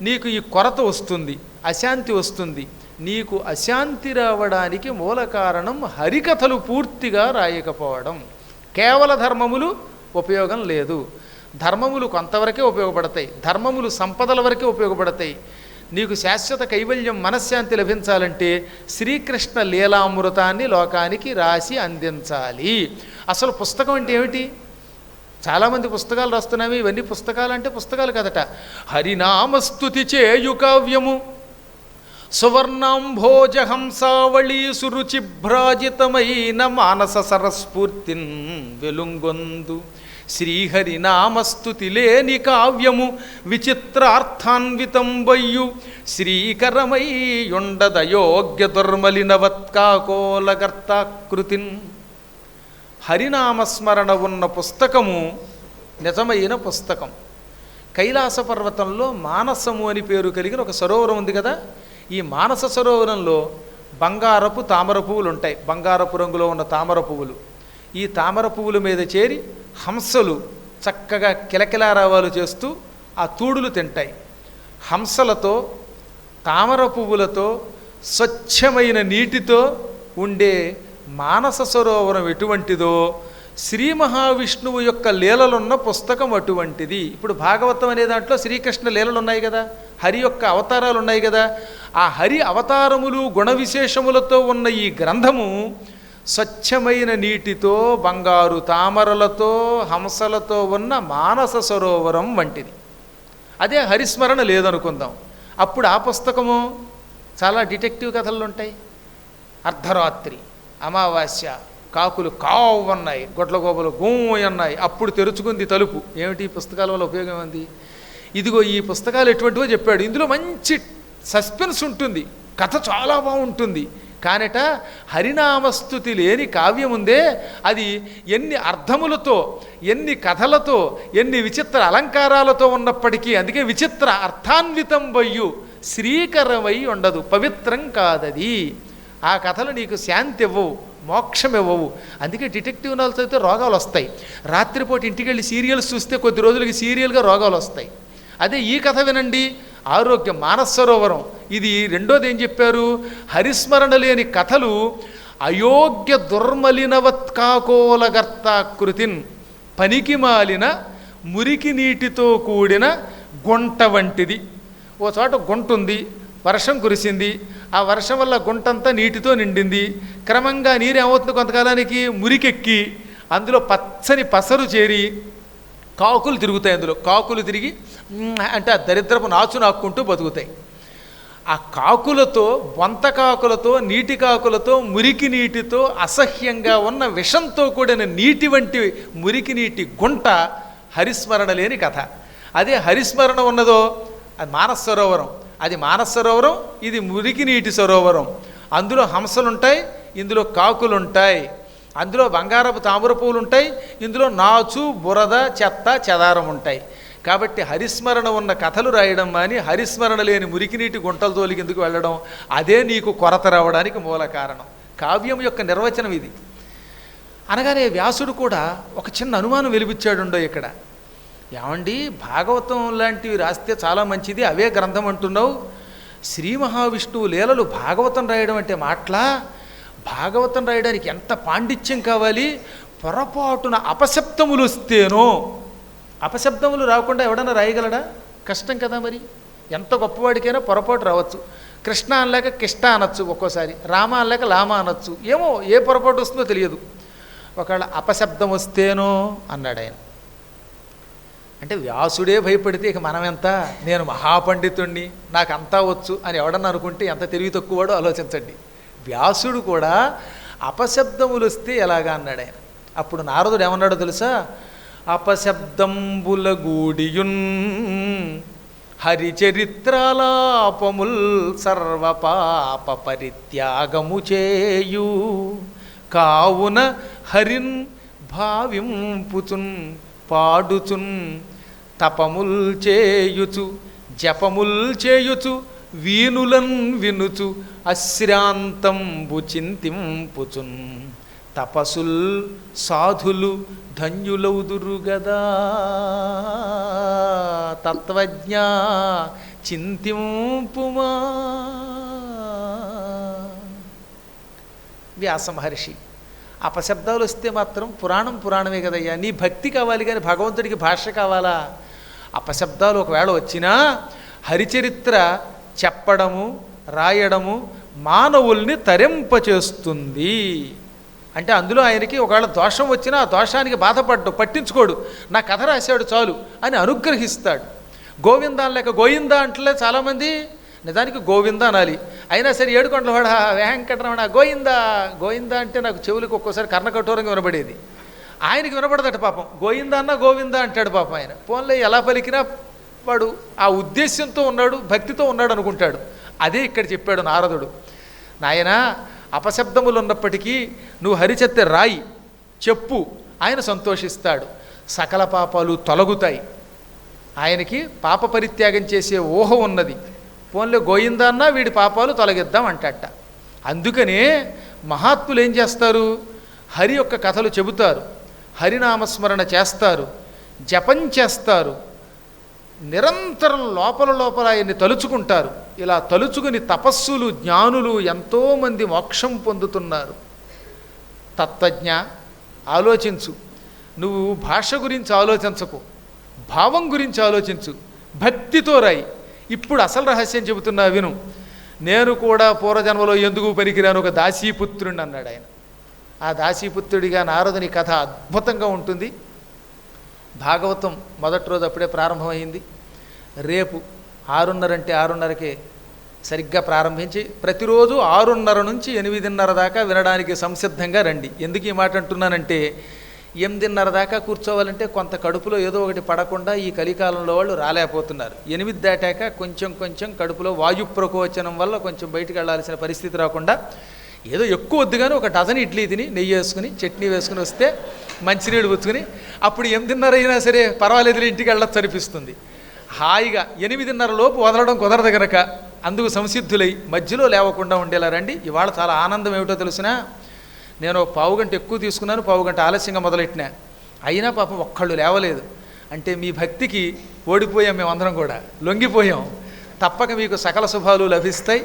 నీకు ఈ కొరత వస్తుంది, అశాంతి వస్తుంది. నీకు అశాంతి రావడానికి మూల కారణం హరికథలు పూర్తిగా రాయకపోవడం. కేవల ధర్మములు ఉపయోగం లేదు. ధర్మములు కొంతవరకే ఉపయోగపడతాయి, ధర్మములు సంపదల వరకే ఉపయోగపడతాయి. నీకు శాశ్వత కైవల్యం, మనశ్శాంతి లభించాలంటే శ్రీకృష్ణ లీలామృతాన్ని లోకానికి రాసి అందించాలి. అసలు పుస్తకం అంటే ఏమిటి? చాలామంది పుస్తకాలు రాస్తున్నాము, ఇవన్నీ పుస్తకాలు అంటే పుస్తకాలు కదట. హరినామస్తుతి చేయు కావ్యము, సువర్ణాంభోజహంసావళీ సురుచిభ్రాజితమైన మానస సరస్ఫూర్తిన్ వెలుంగొందు. శ్రీహరినామస్తుతి లేని కావ్యము విచిత్రార్థాన్వితంబయ్యు శ్రీకరమై యుండదయోగ్య దుర్మలినవత్కాకోలగర్తాకృతిన్. హరినామస్మరణ ఉన్న పుస్తకము నిజమైన పుస్తకం. కైలాస పర్వతంలో మానసము అని పేరు కలిగిన ఒక సరోవరం ఉంది కదా. ఈ మానస సరోవరంలో బంగారపు తామర పువ్వులు ఉంటాయి, బంగారపు రంగులో ఉన్న తామర పువ్వులు. ఈ తామర పువ్వుల మీద చేరి హంసలు చక్కగా కిలకిలారావాలు చేస్తూ ఆ తూడులు తింటాయి. హంసలతో, తామర పువ్వులతో, స్వచ్ఛమైన నీటితో ఉండే మానస సరోవరం ఎటువంటిదో శ్రీ మహావిష్ణువు యొక్క లీలలున్న పుస్తకం అటువంటిది. ఇప్పుడు భాగవతం అనే దాంట్లో శ్రీకృష్ణ లీలలు ఉన్నాయి కదా, హరి యొక్క అవతారాలు ఉన్నాయి కదా. ఆ హరి అవతారములు గుణ విశేషములతో ఉన్న ఈ గ్రంథము స్వచ్ఛమైన నీటితో, బంగారు తామరలతో, హంసలతో ఉన్న మానస సరోవరం వంటిది. అదే హరిస్మరణ లేదనుకుందాం. అప్పుడు ఆ పుస్తకము చాలా డిటెక్టివ్ కథలు ఉంటాయి. అర్ధరాత్రి, అమావాస్య, కాకులు కావన్నాయి, గొడ్ల గోపలు గోయన్నాయి. అప్పుడు తెరుచుకుంది తలుపు. ఏమిటి పుస్తకాల వల్ల ఉపయోగం ఉంది? ఇదిగో ఈ పుస్తకాలు ఎటువంటివో చెప్పాడు. ఇందులో మంచి సస్పెన్స్ ఉంటుంది, కథ చాలా బాగుంటుంది. కానట హరినామస్తుతి లేని కావ్యం ఉందే, అది ఎన్ని అర్థములతో, ఎన్ని కథలతో, ఎన్ని విచిత్ర అలంకారాలతో ఉన్నప్పటికీ, అందుకే విచిత్ర అర్థాన్వితం వయ్యు శ్రీకరమై ఉండదు, పవిత్రం కాదది. ఆ కథలు నీకు శాంతి ఇవ్వవు, మోక్షం ఇవ్వవు. అందుకే డిటెక్టివ్ నవల్స్ అయితే రోగాలు వస్తాయి. రాత్రిపూట ఇంటికి వెళ్ళి సీరియల్స్ చూస్తే కొద్ది రోజులకి సీరియల్గా రోగాలు వస్తాయి. అదే ఈ కథ వినండి, ఆరోగ్యం. మానస సరోవరం ఇది. రెండోది ఏం చెప్పారు? హరిస్మరణ లేని కథలు అయోగ్య దుర్మలినవత్కాకోలగర్తాకృతిన్, పనికి మాలిన మురికి నీటితో కూడిన గుంట వంటిది. ఓ చోట గుంట ఉంది, వర్షం కురిసింది, ఆ వర్షం వల్ల గుంటంతా నీటితో నిండింది. క్రమంగా నీరేమవుతుంది, కొంతకాలానికి మురికెక్కి అందులో పచ్చని పసరు చేరి కాకులు తిరుగుతాయి. అందులో కాకులు తిరిగి అంటే ఆ దరిద్రపు నాచు నాక్కుంటూ బతుకుతాయి. ఆ కాకులతో, బొంత కాకులతో, నీటి కాకులతో, మురికి నీటితో, అసహ్యంగా ఉన్న విషంతో కూడిన నీటి వంటి మురికి నీటి గుంట హరిస్మరణ లేని కథ. అదే హరిస్మరణ ఉన్నదో అది మానస సరోవరం. అది మానస సరోవరం, ఇది మురికి నీటి సరోవరం. అందులో హంసలుంటాయి, ఇందులో కాకులుంటాయి. అందులో బంగారపు తామర పువ్వులు ఉంటాయి, ఇందులో నాచు, బురద, చెత్త, చెదారం ఉంటాయి. కాబట్టి హరిస్మరణ ఉన్న కథలు రాయడం అని హరిస్మరణ లేని మురికినీటి గుంటల తోలికి ఎందుకు వెళ్ళడం? అదే నీకు కొరత రావడానికి మూల కారణం. కావ్యం యొక్క నిర్వచనం ఇది. అనగానే వ్యాసుడు కూడా ఒక చిన్న అనుమానం వెలిపించాడుండో ఇక్కడ. ఏమండి, భాగవతం లాంటివి రాస్తే చాలా మంచిది, అవే గ్రంథం అంటున్నావు. శ్రీ మహావిష్ణువు లీలలు భాగవతం రాయడం అంటే మాటలా? భాగవతం రాయడానికి ఎంత పాండిత్యం కావాలి? పొరపాటున అపశబ్దములు వస్తేనో. అపశబ్దములు రాకుండా ఎవడన్నా రాయగలడా? కష్టం కదా. మరి ఎంత గొప్పవాడికైనా పొరపాటు రావచ్చు. కృష్ణ అనలేక కిష్ట అనొచ్చు, ఒక్కోసారి రామ అనలేక లామ అనొచ్చు. ఏమో ఏ పొరపాటు వస్తుందో తెలియదు. ఒకవేళ అపశబ్దం వస్తేనో అన్నాడు ఆయన. అంటే వ్యాసుడే భయపడితే ఇక మనం ఎంత? నేను మహాపండితుణ్ణి, నాకు అంతా వచ్చు అని ఎవడన్నా అనుకుంటే ఎంత తెలివి తక్కువవాడో ఆలోచించండి. వ్యాసుడు కూడా అపశబ్దములు వస్తే ఎలాగా అన్నాడు ఆయన. అప్పుడు నారదుడు ఏమన్నాడో తెలుసా? అపశబ్దంబుల గూడియున్ హరిచరిత్రాలాపముల్ సర్వపాప పరిత్యాగము చేయు కావున హరిన్ భావింపుచున్ పాడుచున్ తపముల్ చేయుచు జపముల్ చేయుచు వీనులన్ వినుచు అశ్రాంతంబు చింతింపుచున్ తపసుల్ సాధులు ధన్యులౌదురు గదా తత్వజ్ఞ చింతింపుమా. వ్యాస మహర్షి, అపశబ్దాలు వస్తే మాత్రం పురాణమే కదయ్యా. నీ భక్తి కావాలి కానీ భగవంతుడికి భాష కావాలా? అపశబ్దాలు ఒకవేళ వచ్చినా హరిచరిత్ర చెప్పడము రాయడము మానవుల్ని తరింపచేస్తుంది. అంటే అందులో ఆయనకి ఒకవేళ దోషం వచ్చినా ఆ దోషానికి బాధపడ్డు, పట్టించుకోడు, నా కథ రాశాడు చాలు అని అనుగ్రహిస్తాడు. గోవిందా లేక గోయిందా అంటలే చాలామంది, నిజానికి గోవిందా అనాలి. అయినా సరే ఏడుకొండలవాడ వెంకటరమణ గోయిందా గోయిందా అంటే నాకు చెవులకు ఒక్కోసారి కర్ణకఠోరంగా వినబడేది. ఆయనకి వినపడదట పాపం. గోయిందా అన్న గోవిందా అంటాడు పాపం ఆయన. పోన్లే ఎలా పలికినా వాడు ఆ ఉద్దేశ్యంతో ఉన్నాడు, భక్తితో ఉన్నాడు అనుకుంటాడు. అదే ఇక్కడ చెప్పాడు నారదుడు. నాయనా, అపశబ్దములు ఉన్నప్పటికీ నువ్వు హరిచత్తే రాయి చెప్పు, ఆయన సంతోషిస్తాడు, సకల పాపాలు తొలగుతాయి. ఆయనకి పాప పరిత్యాగం చేసే ఊహ ఉన్నది. పోన్లే గోయిందా అన్నా వీడి పాపాలు తొలగిద్దాం అంటట. అందుకనే మహాత్ములు ఏం చేస్తారు? హరి యొక్క కథలు చెబుతారు, హరినామస్మరణ చేస్తారు, జపం చేస్తారు, నిరంతరం లోపల ఆయన్ని తలుచుకుంటారు. ఇలా తలుచుకుని తపస్సులు జ్ఞానులు ఎంతోమంది మోక్షం పొందుతున్నారు. తత్వజ్ఞ, ఆలోచించు. నువ్వు భాష గురించి ఆలోచించకు, భావం గురించి ఆలోచించు, భక్తితో రాయి. ఇప్పుడు అసలు రహస్యం చెబుతున్నా విను. నేను కూడా పూర్వజన్మలో ఎందుకు పనికిరాను ఒక దాసీపుత్రుడిని అన్నాడు ఆయన. ఆ దాసీపుత్రుడిగా నారదుని కథ అద్భుతంగా ఉంటుంది. భాగవతం మొదటి రోజు అప్పుడే ప్రారంభమైంది. రేపు 6:30 అంటే 6:30కే సరిగ్గా ప్రారంభించి ప్రతిరోజు 6:30 నుంచి 8:30 దాకా వినడానికి సంసిద్ధంగా రండి. ఎందుకు ఈ మాట అంటున్నానంటే 8:30 దాకా కూర్చోవాలంటే కొంత కడుపులో ఏదో ఒకటి పడకుండా ఈ కలికాలంలో వాళ్ళు రాలేకపోతున్నారు. 8 దాటాక కొంచెం కడుపులో వాయు ప్రకోచనం వల్ల కొంచెం బయటికి వెళ్ళాల్సిన పరిస్థితి రాకుండా ఏదో ఎక్కువ వద్దుగానే ఒక డజన్ ఇడ్లీ తిని నెయ్యి వేసుకుని చట్నీ వేసుకుని వస్తే మంచినీళ్ళు పుచ్చుకుని అప్పుడు 8:30 అయినా సరే పర్వాలేదు ఇంటికి వెళ్ళచ్చు అనిపిస్తుంది. హాయిగా 8:30 లోపు వదలడం కుదరదు గనక అందుకు సంసిద్ధులై మధ్యలో లేవకుండా ఉండేలా రండి. ఇవాళ చాలా ఆనందం ఏమిటో తెలిసినా, నేను 1/2 గంట ఎక్కువ తీసుకున్నాను, 1/2 గంట ఆలస్యంగా మొదలెట్టినా, అయినా పాపం ఒక్కళ్ళు లేవలేదు. అంటే మీ భక్తికి ఓడిపోయాం, మేమందరం కూడా లొంగిపోయాం. తప్పక మీకు సకల శుభాలు లభిస్తాయి.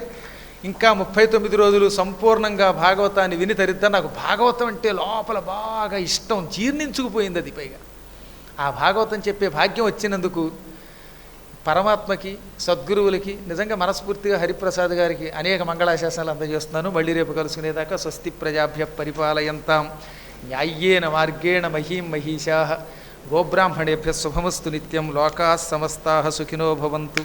ఇంకా 39 రోజులు సంపూర్ణంగా భాగవతాన్ని విని తరిద్దాం. నాకు భాగవతం అంటే లోపల బాగా ఇష్టం, జీర్ణించుకుపోయింది అది. పైగా ఆ భాగవతం చెప్పే భాగ్యం వచ్చినందుకు పరమాత్మకి, సద్గురువులకి నిజంగా మనస్ఫూర్తిగా హరిప్రసాద్ గారికి అనేక మంగళాశాసనాలు అందజేస్తున్నాను. మళ్ళీ రేపు కలుసుకునేదాకా స్వస్తి ప్రజాభ్య పరిపాలయంతాం న్యాయ్యేన మార్గేణ మహీం మహిషాః గోబ్రాహ్మణేభ్య శుభమస్తు నిత్యం. లోకాః సమస్తాః సుఖినో భవంతు.